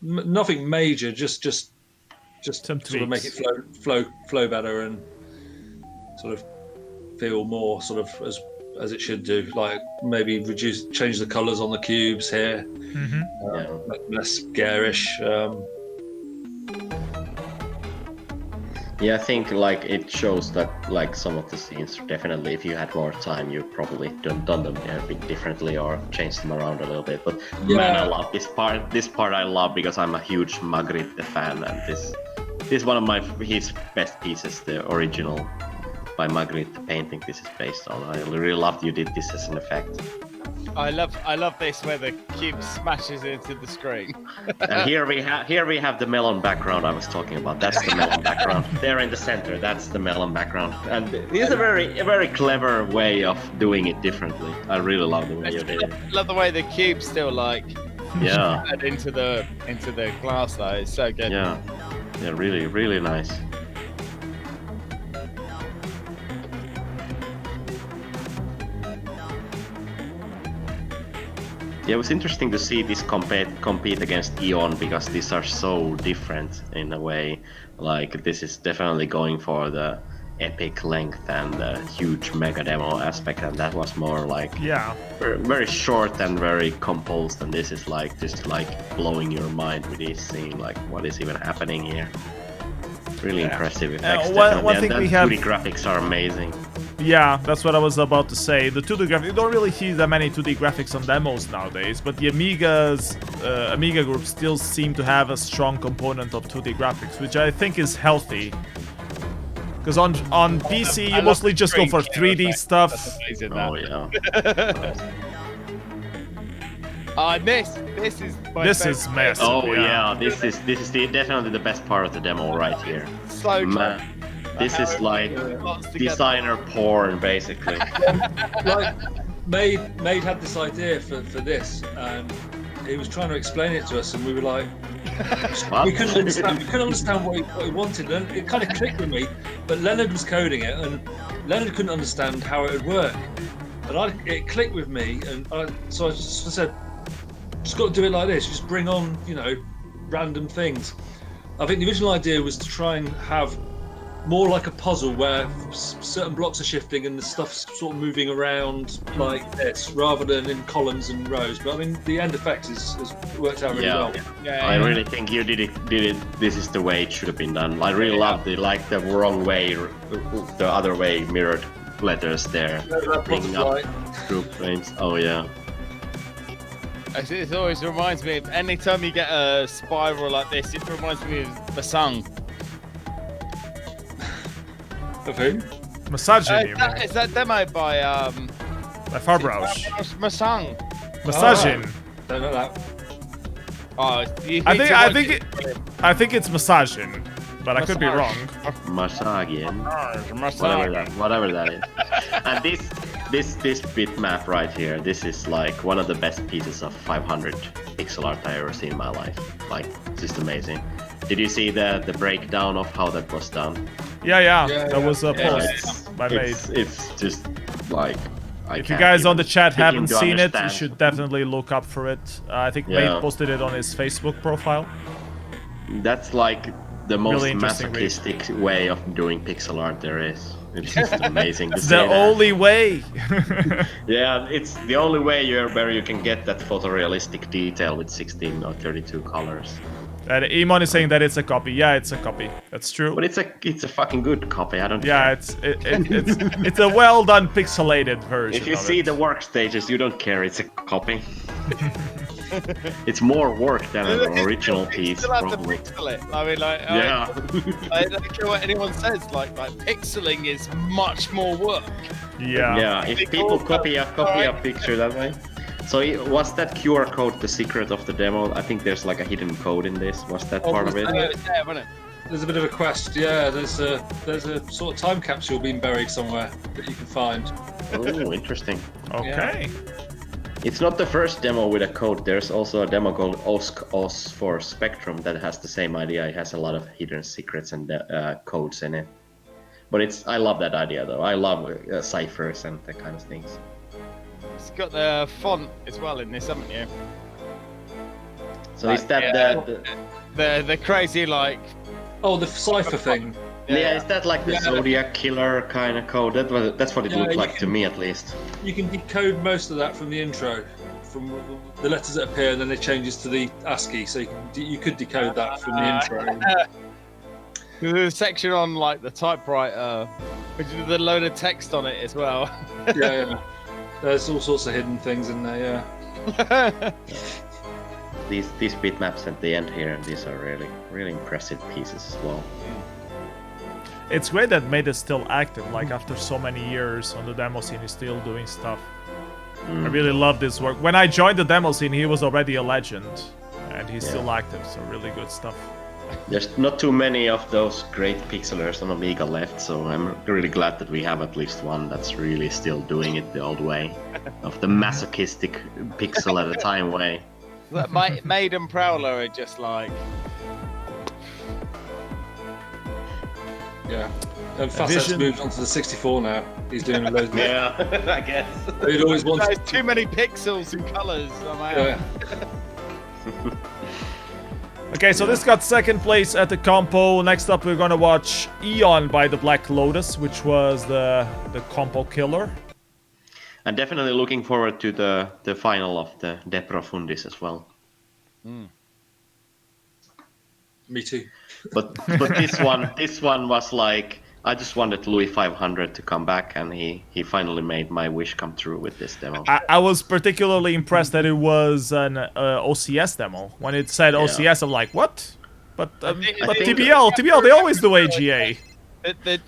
Nothing major, just sort of make it flow better and sort of feel more sort of as it should do. Like maybe change the colours on the cubes here, less garish. Yeah, I think like it shows that like some of the scenes definitely, if you had more time, you probably done them a bit differently or changed them around a little bit. But man, I love this part. This part I love because I'm a huge Magritte fan, and this is one of his best pieces, the original by Magritte painting. This is based on. I really loved you did this as an effect. I love this where the cube smashes into the screen. And here we have the melon background I was talking about. That's the melon background. There in the center, that's the melon background. And it's a very clever way of doing it differently. I really love the way you did it. I love the way the cube's still like into the glass though. It's so good. Yeah, really nice. Yeah, it was interesting to see this compete against Eon because these are so different in a way. Like this is definitely going for the epic length and the huge mega demo aspect, and that was more like very short and very composed. And this is like just like blowing your mind with this scene. Like what is even happening here? Really impressive effects. One thing we have. 2D graphics are amazing. Yeah, that's what I was about to say. The 2D graphics, you don't really see that many 2D graphics on demos nowadays, but the Amiga group still seem to have a strong component of 2D graphics, which I think is healthy. Because on PC, you mostly just go for 3D stuff. Oh yeah. This is my This favorite. is massive. Oh yeah, this is definitely the best part of the demo right here. So Man, this is like designer porn basically. Like, Made had this idea for this, and he was trying to explain it to us, and we were like, we couldn't understand what he wanted, and it kind of clicked with me. But Leonard was coding it, and Leonard couldn't understand how it would work, and it clicked with me, and so I just said, just got to do it like this. Just bring on, random things. I think the original idea was to try and have more like a puzzle where certain blocks are shifting and the stuff's sort of moving around like this, rather than in columns and rows. But I mean, the end effect has worked out really well. Yeah, I really think you did it. This is the way it should have been done. I really love the wrong way, the other way mirrored letters there. Bringing up group names. Oh yeah. It always reminds me of anytime you get a spiral like this, it reminds me of the song. Of who? Massaging, you mean? Is that demo by Farbroush. Masang? Massaging. Don't know that. Oh, I think it's massaging, but I could be wrong. Massaging. Whatever that is. And this bitmap right here, this is like one of the best pieces of 500 pixel art I've ever seen in my life. Like, it's just amazing. Did you see the breakdown of how that was done? Yeah. That was a post by Made. It's just like if you guys on the chat haven't seen it, you should definitely look up for it. I think Made posted it on his Facebook profile. That's like the most Really masochistic way of doing pixel art there is. It's just amazing. It's the only way. Yeah, it's the only way where you can get that photorealistic detail with 16 or 32 colors. And Emon is saying that it's a copy. Yeah, it's a copy. That's true. But it's a fucking good copy. I don't. Yeah, care. it's a well done pixelated version. If you see the work stages, you don't care. It's a copy. It's more work than an original piece, probably. Pixel it. I mean, like, I don't care what anyone says. Like pixeling is much more work. Yeah. Yeah. If people copy a picture that way. So was that QR code the secret of the demo? I think there's like a hidden code in this. Was that part of it? There's a bit of a quest. Yeah, there's a sort of time capsule being buried somewhere that you can find. Oh, interesting. Okay. It's not the first demo with a code. There's also a demo called OS for Spectrum that has the same idea. It has a lot of hidden secrets and codes in it. But I love that idea though. I love ciphers and that kind of things. It's got the font as well in this, haven't you? So is that the crazy like? Oh, the cipher thing. Yeah, is that like the Zodiac Killer kind of code? That's what it looked like to me, at least. You can decode most of that from the intro, from the letters that appear, and then it changes to the ASCII. So you could decode that from the intro. There's a section on like the typewriter, which is a load of text on it as well. Yeah. There's all sorts of hidden things in there. Yeah. These bitmaps at the end here, these are really impressive pieces as well. It's great that Made is still active, like after so many years on the demo scene, he's still doing stuff. I really love this work. When I joined the demo scene, he was already a legend, and he's still active, so really good stuff. There's not too many of those great pixelers on Amiga left, so I'm really glad that we have at least one that's really still doing it the old way, of the masochistic pixel at a time way. Maid and Prowler are just like... Yeah. And Facet's moved on to the 64 now. He's doing loads of Yeah, I guess. He'd always wanted There's too many pixels and colours. I'm out. Yeah. Okay, so this got second place at the compo. Next up, we're gonna watch Eon by the Black Lotus, which was the compo killer. I'm definitely looking forward to the final of the De Profundis as well. Me too. But this one was like, I just wanted Louis 500 to come back, and he finally made my wish come true with this demo. I was particularly impressed that it was an OCS demo. When it said OCS, I'm like, what? But TPL, they always do AGA.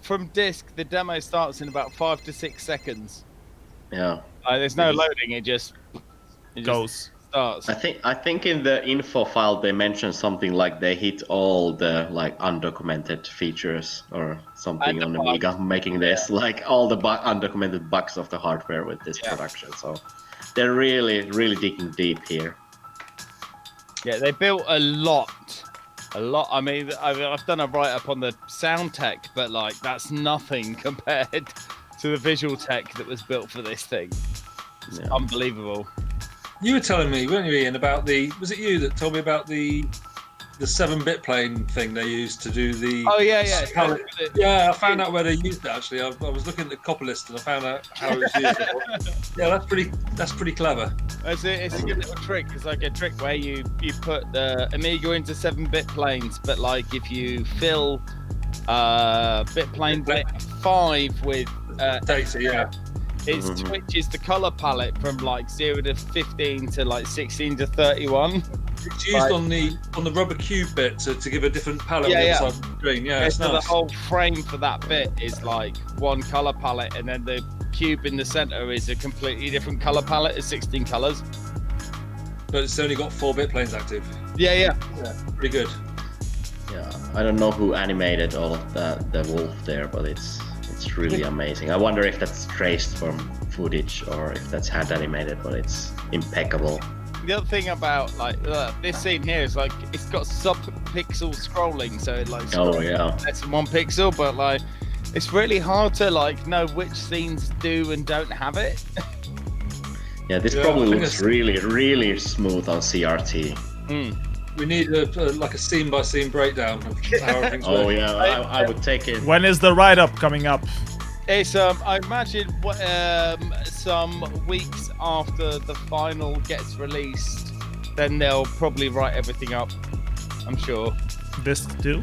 From disc, the demo starts in about 5 to 6 seconds. Yeah. There's no loading. It just Goes. starts. I think in the info file they mentioned something like they hit all the like undocumented features or something on Amiga, making this like all the undocumented bugs of the hardware with this production. So they're really digging deep here. Yeah, they built a lot. I mean, I've done a write-up on the sound tech, but like that's nothing compared to the visual tech that was built for this thing. It's unbelievable. You were telling me, weren't you, Ian, about was it you that told me about the 7-bit plane thing they used to do the... Oh, yeah. Yeah, I found out where they used it, actually. I was looking at the copper list and I found out how it was used. Yeah, that's pretty clever. It's a good little trick. It's like a trick where you put the Amiga into 7-bit planes, but like if you fill bit plane 5 with... data, yeah. It switches the color palette from like 0 to 15 to like 16 to 31. It's used on the rubber cube bit to give a different palette on the other side of the screen. Yeah, it's so nice. The whole frame for that bit is like one color palette, and then the cube in the center is a completely different color palette. It's 16 colors. But it's only got 4-bit planes active. Yeah. Pretty good. Yeah, I don't know who animated all of the wolf there, but it's really amazing. I wonder if that's traced from footage or if that's hand animated, but it's impeccable. The other thing about like this scene here is like it's got sub-pixel scrolling, so it like less than 1 pixel, but like it's really hard to like know which scenes do and don't have it. Yeah, this probably looks really smooth on CRT. We need like a scene-by-scene breakdown of how everything's working. I would take it. When is the write-up coming up? It's I imagine some weeks after the final gets released, then they'll probably write everything up. I'm sure. Disc 2?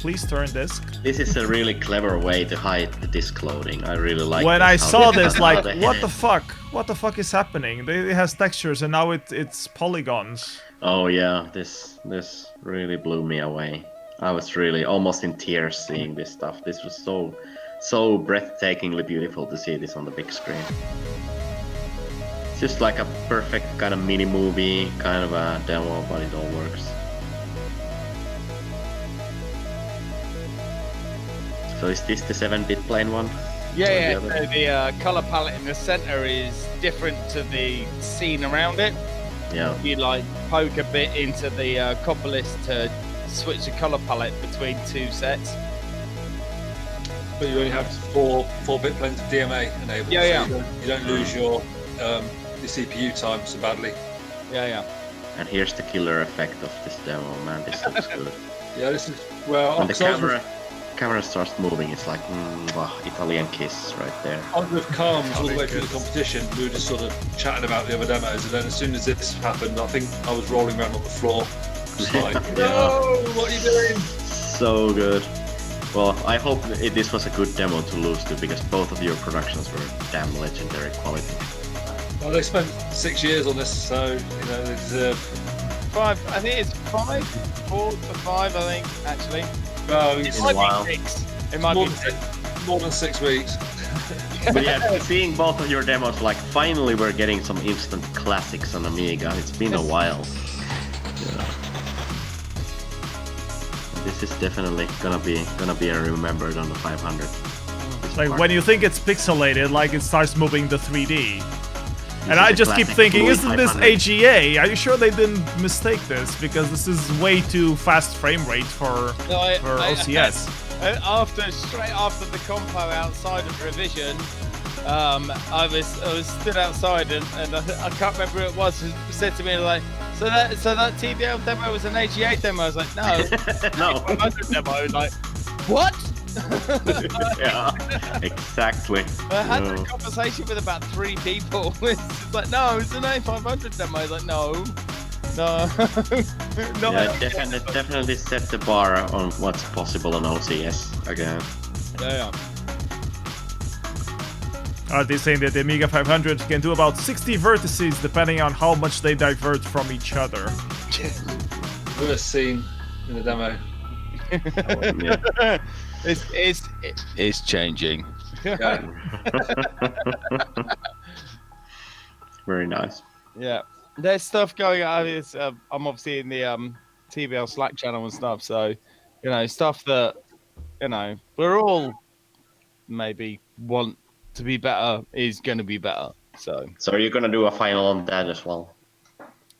Please turn disc. This is a really clever way to hide the disc loading. I really like. When I saw this, like, what the fuck? What the fuck is happening? It has textures and now it's polygons. Oh yeah, this really blew me away. I was really almost in tears seeing this stuff. This was so breathtakingly beautiful to see this on the big screen. It's just like a perfect kind of mini movie, kind of a demo, but it all works. So is this the 7-bit plane one? Yeah. So the color palette in the center is different to the scene around it. Yeah. You like poke a bit into the copper list to switch the color palette between 2 sets. But you only have 4-bit planes of DMA enabled. Yeah. So you don't lose your CPU time so badly. Yeah. And here's the killer effect of this demo, man. This looks good. Yeah, this is when the camera starts moving, it's like Italian kiss right there. I was with Calms all the way through the competition. We were just sort of chatting about the other demos, and then as soon as this happened, I think I was rolling around on the floor, just like, no, what are you doing? So good. Well, I hope this was a good demo to lose to, because both of your productions were damn legendary quality. Well, they spent 6 years on this, so they deserve. 5. I think it's 5. 4 to 5. I think actually. Well, It it's might while. be 6. It might more be than, more than 6 weeks. But yeah, seeing both of your demos, like finally we're getting some instant classics on Amiga. It's been a while. Yeah. This is definitely gonna be remembered on the 500. Like when you think it's pixelated, like it starts moving the 3D. This And is I a just keep classic thinking, Louis isn't this 500. AGA? Are you sure they didn't mistake this? Because this is way too fast frame rate for OCS. Straight after the compo outside of revision, I was stood outside and I can't remember who it was who said to me like, so that TBL demo was an AGA demo. I was like, no, No. 500 demo. Like, what? Yeah, exactly. I had that conversation with about 3 people. It's like, no, it's an A500 demo. I was like, no. No. Yeah, definitely set the bar on what's possible on OCS again. Yeah. Are they saying that the Amiga 500 can do about 60 vertices depending on how much they divert from each other? Worst scene in the demo. Yeah. It's changing. Yeah. Very nice. Yeah, there's stuff going on. I'm obviously in the TBL Slack channel and stuff, so stuff that we're all maybe want to be better is going to be better. So you're gonna do a final on that as well?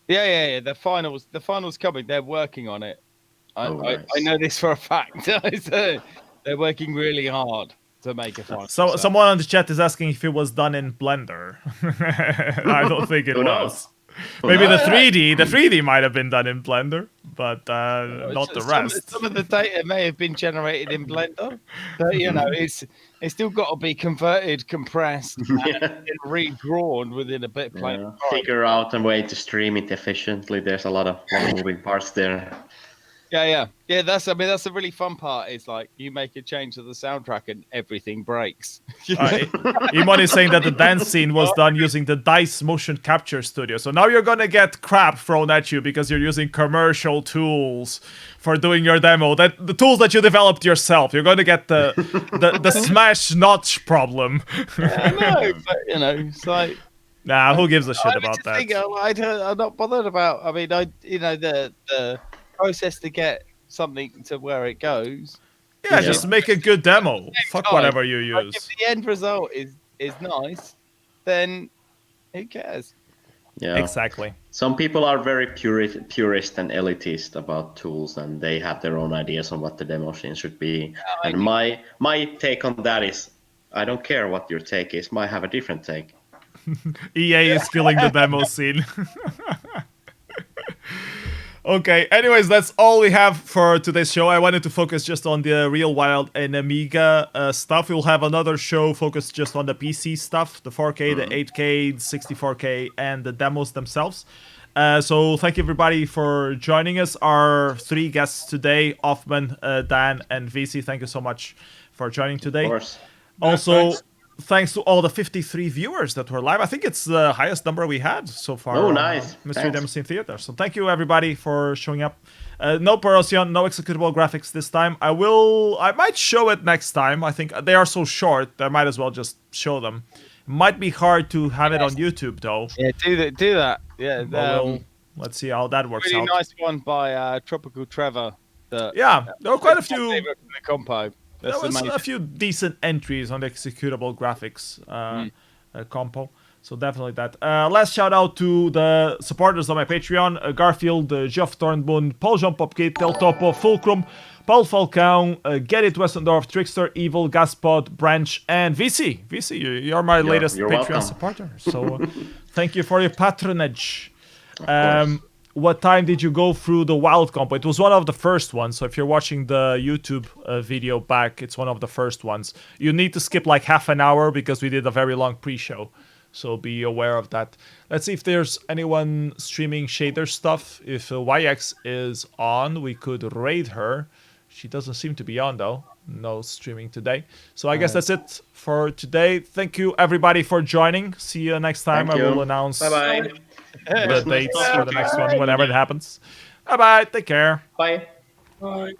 yeah. The finals coming. They're working on it. Nice. I know this for a fact. They're working really hard to make a final. So someone on the chat is asking if it was done in Blender. I don't think it Who knows? was. Maybe the 3D might have been done in Blender, but not the rest. Some of the data may have been generated in Blender, but it's still got to be converted, compressed, and redrawn within a bit plane. Yeah. Figure out a way to stream it efficiently. There's a lot of moving parts there. Yeah. That's the really fun part. Is like you make a change to the soundtrack and everything breaks. Iman is saying that the dance scene was done using the DICE motion capture studio. So now you're gonna get crap thrown at you because you're using commercial tools for doing your demo. That the tools that you developed yourself. You're gonna get the smash notch problem. I know, but it's like. Nah, who gives a shit about that? I'm not bothered about. I mean, the process to get something to where it goes. Yeah, just make a good demo. Fuck whatever you use. Like if the end result is nice, then who cares? Yeah, exactly. Some people are very purist and elitist about tools, and they have their own ideas on what the demo scene should be. And my take on that is, I don't care what your take is. I have a different take. EA is killing the demo scene. Okay, anyways, that's all we have for today's show. I wanted to focus just on the Real Wild and Amiga stuff. We'll have another show focused just on the PC stuff, the 4K, the 8K, the 64K, and the demos themselves. So thank you everybody for joining us. Our 3 guests today, Offman, Dan, and Visy. Thank you so much for joining today. Of course. Also, thanks to all the 53 viewers that were live. I think it's the highest number we had so far. Oh, nice. Mr. Demoscene Theater. So thank you everybody for showing up. No Porosian, no executable graphics this time. I might show it next time. I think they are so short, I might as well just show them. Might be hard to have it on YouTube though. Yeah, do that. Yeah. Let's see how that works really out. Nice one by Tropical Trevor. Yeah, there were quite a few. The compo. There was a few decent entries on the executable graphics compo. So definitely that. Last shout out to the supporters on my Patreon. Garfield, Geoff Thornbone, Paul Jean Popkit, Tel Topo, Fulcrum, Paul Falcão, Get It Westendorf, Trickster, Evil, Gaspod, Branch, and VC. VC, you're my latest you're Patreon welcome. supporter. So thank you for your patronage. What time did you go through the wild compo? It was one of the first ones. So if you're watching the YouTube video back, it's one of the first ones. You need to skip like half an hour because we did a very long pre-show. So be aware of that. Let's see if there's anyone streaming shader stuff. If YX is on, we could raid her. She doesn't seem to be on though. no streaming today. So I guess that's it for today. Thank you everybody for joining. See you next time. Thank I will you. announce Bye-bye. the dates for the next one whenever it happens. Bye bye. Take care. Bye. Bye.